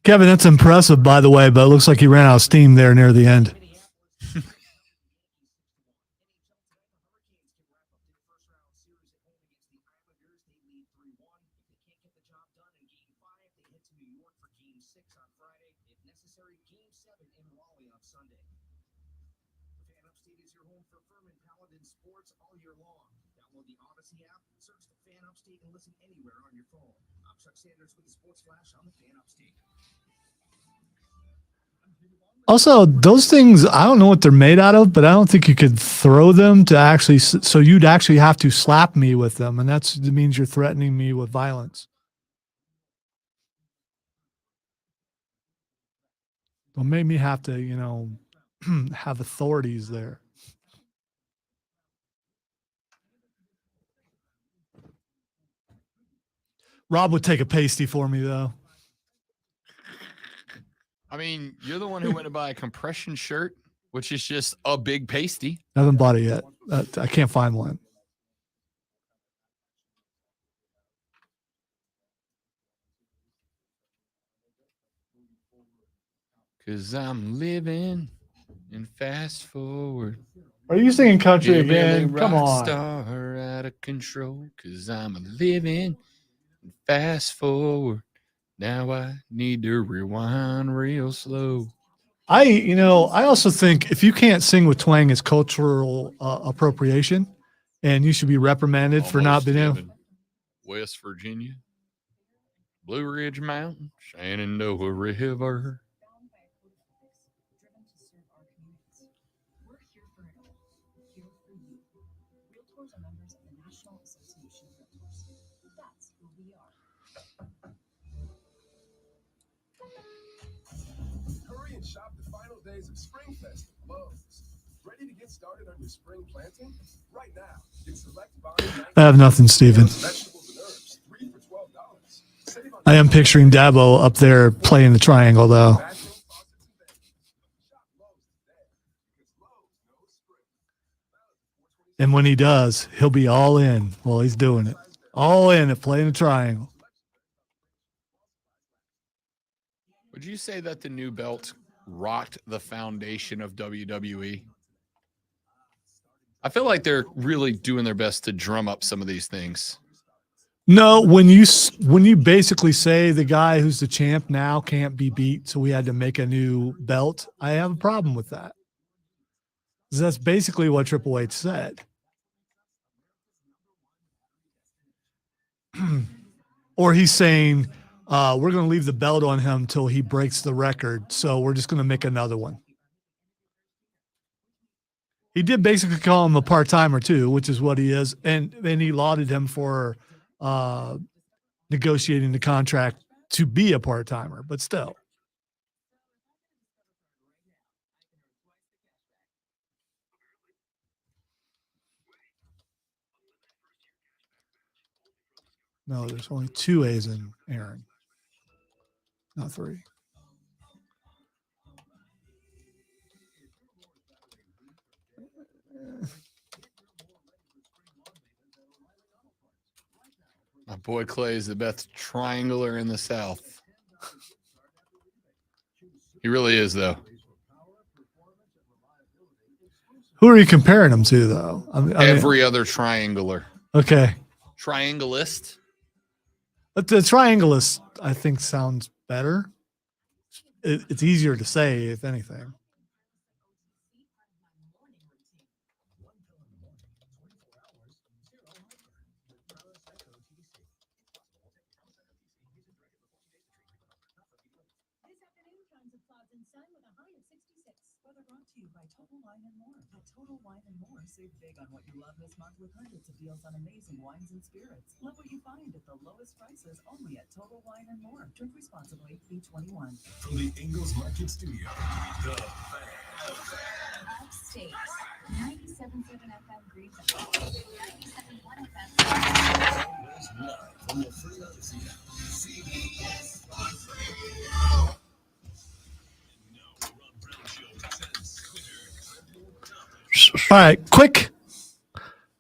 Kevin, that's impressive, by the way, but it looks like he ran out of steam there near the end. Also, those things, I don't know what they're made out of, but I don't think you could throw them to actually, so you'd actually have to slap me with them. And that means you're threatening me with violence. Don't make me have to, have authorities there. Rob would take a pasty for me, though. I mean, you're the one who went to buy a compression shirt, which is just a big pasty. I haven't bought it yet. I can't find one. Cause I'm living in fast forward. Are you singing country Give me a again? Come rock on. Star out of control. Cause I'm living in fast forward. Now I need to rewind real slow. I also think if you can't sing with twang, it's cultural appropriation, and you should be reprimanded for not Almost being able. heaven. West Virginia, Blue Ridge Mountain, Shenandoah River. Realtors are members of the National Association of Realtors. That's who we are. Hurry and shop the final days of Springfest at Lowe's. Ready to get started on your spring planting? Right now, get select I have nothing, Steven. vegetables and herbs, 3 for $12. Save on I am picturing Dabo up there playing the triangle, though. bathroom, faucets, and vegetables. Shop Lowe's today because Lowe's knows spring. And when he does, he'll be all in while he's doing it. All in at playing the triangle. Would you say that the new belt rocked the foundation of WWE? I feel like they're really doing their best to drum up some of these things. No, when you basically say the guy who's the champ now can't be beat, so we had to make a new belt, I have a problem with that. 'Cause that's basically what Triple H said. Or he's saying, we're going to leave the belt on him till he breaks the record, so we're just going to make another one. He did basically call him a part-timer too, which is what he is, and he lauded him for negotiating the contract to be a part-timer, but still. No, there's only 2 A's in Aaron, not 3. My boy Clay is the best triangler in the South. He really is, though. Who are you comparing him to, though? I mean, Every other triangler. okay. Triangleist. But the triangleist, I think, sounds better. It's easier to say, if anything. This afternoon, tons of clouds and sun with a high of 66. Weather brought to you by Total Wine and More. At Total Wine and More, save big on what you love this month with hundreds of deals on amazing wines and spirits. Love what you find at the lowest prices only at Total Wine and More. Drink responsibly. B21. From the Ingles Market Studio, the Upstate. 97.7 FM Green Bay. 97.1 FM. from the Philadelphia CBS Sports Radio. All right, quick.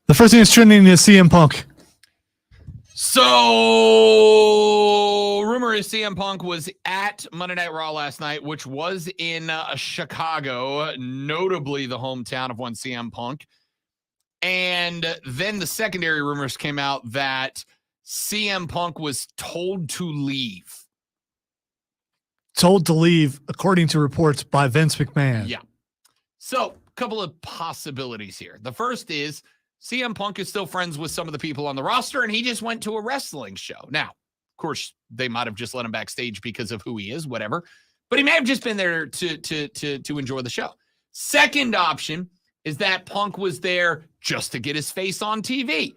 The first thing that's trending is CM Punk. So, rumor is CM Punk was at Monday Night Raw last night, which was in Chicago, notably the hometown of one CM Punk. And then the secondary rumors came out that CM Punk was told to leave. Told to leave, according to reports by Vince McMahon. Yeah. So, a couple of possibilities here. The first is CM Punk is still friends with some of the people on the roster, and he just went to a wrestling show. Now, of course, they might have just let him backstage because of who he is, whatever. But he may have just been there to enjoy the show. Second option is that Punk was there just to get his face on TV.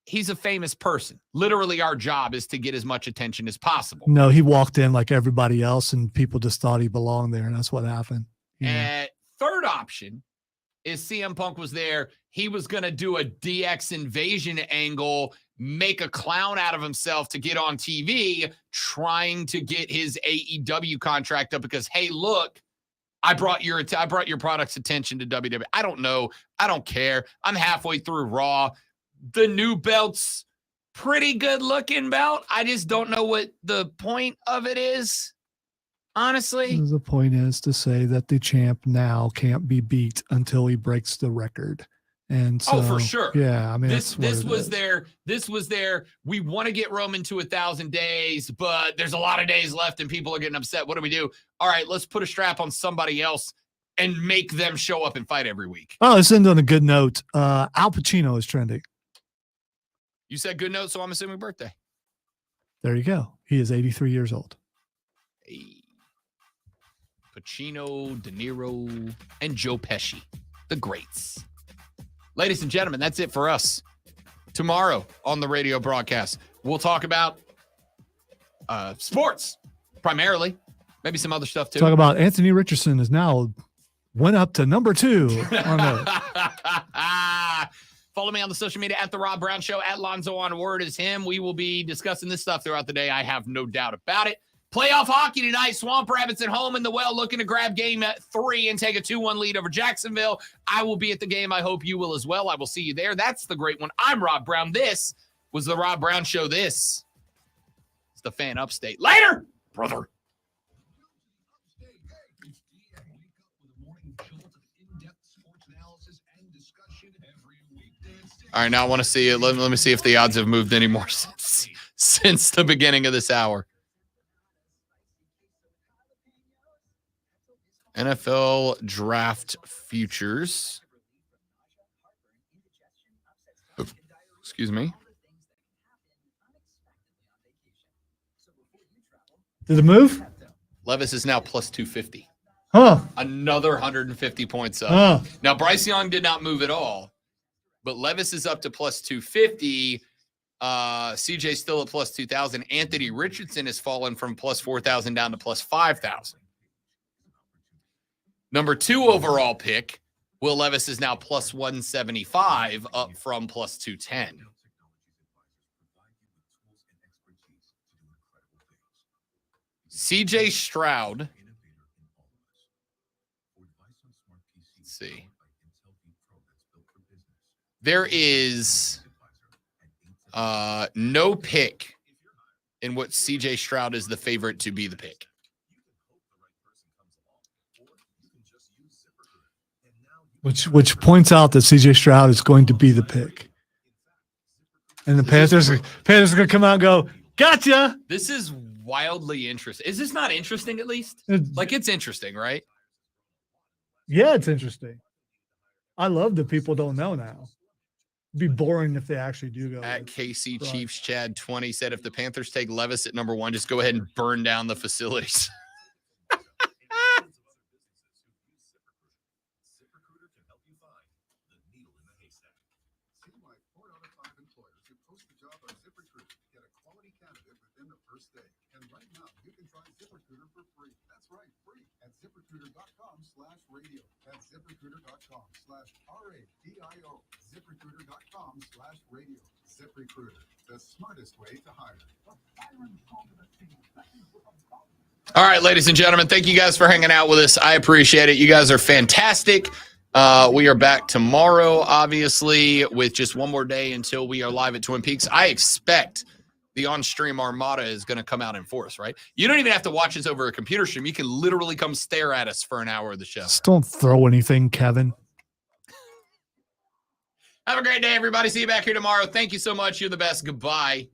He's a famous person. Literally, our job is to get as much attention as possible. No, he walked in like everybody else, and people just thought he belonged there, and that's what happened. Yeah. Third option is CM Punk was there. He was going to do a DX invasion angle, make a clown out of himself to get on TV, trying to get his AEW contract up because, hey, look, I brought your product's attention to WWE. I don't know. I don't care. I'm halfway through Raw. The new belt's pretty good looking belt. I just don't know what the point of it is. Honestly, The point is to say that the champ now can't be beat until he breaks the record. And so, for sure. Yeah, I mean, this that's what it was is. their we want to get Roman to 1,000 days, but there's a lot of days left and people are getting upset. What do we do? All right, let's put a strap on somebody else and make them show up and fight every week. Oh, let's end on a good note. Al Pacino is trending. You said good note, so I'm assuming birthday. There you go. He is 83 years old. Hey. Pacino, De Niro, and Joe Pesci, the greats. Ladies and gentlemen, that's it for us. Tomorrow on the radio broadcast, we'll talk about sports primarily, maybe some other stuff too. Talk about Anthony Richardson is now went up to number 2 on the Follow me on the social media at The Rob Brown Show, at Lonzo on Word is him. We will be discussing this stuff throughout the day. I have no doubt about it. Playoff hockey tonight. Swamp Rabbits at home in the Well looking to grab game at 3 and take a 2-1 lead over Jacksonville. I will be at the game. I hope you will as well. I will see you there. That's the great one. I'm Rob Brown. This was The Rob Brown Show. This is the Fan Upstate. Later, brother. All right, now I want to see it. Let me see if the odds have moved anymore since the beginning of this hour. NFL draft futures. Excuse me. Did it move? Levis is now plus 250. Huh. Another 150 points up. Huh. Now, Bryce Young did not move at all, but Levis is up to plus 250. CJ's still at plus 2,000. Anthony Richardson has fallen from plus 4,000 down to plus 5,000. Number 2 overall pick, Will Levis is now plus 175, up from plus 210. CJ Stroud. Let's see. There is no pick in what CJ Stroud is the favorite to be the pick. Which points out that CJ Stroud is going to be the pick. And the Panthers are going to come out and go, gotcha. This is wildly interesting. Is this not interesting at least? Like, it's interesting, right? Yeah, it's interesting. I love that people don't know now. It'd be boring if they actually do go. At KC Chiefs, Chad 20 said if the Panthers take Levis at number 1, just go ahead and burn down the facilities. ZipRecruiter.com/radio. That's ZipRecruiter.com/RADIO. ZipRecruiter.com/radio. ZipRecruiter, the smartest way to hire. All right, ladies and gentlemen, thank you guys for hanging out with us. I appreciate it. You guys are fantastic. We are back tomorrow, obviously, with just one more day until we are live at Twin Peaks. I expect the on-stream armada is going to come out in force, right? You don't even have to watch us over a computer stream. You can literally come stare at us for an hour of the show. Just don't throw anything, Kevin. Have a great day, everybody. See you back here tomorrow. Thank you so much. You're the best. Goodbye.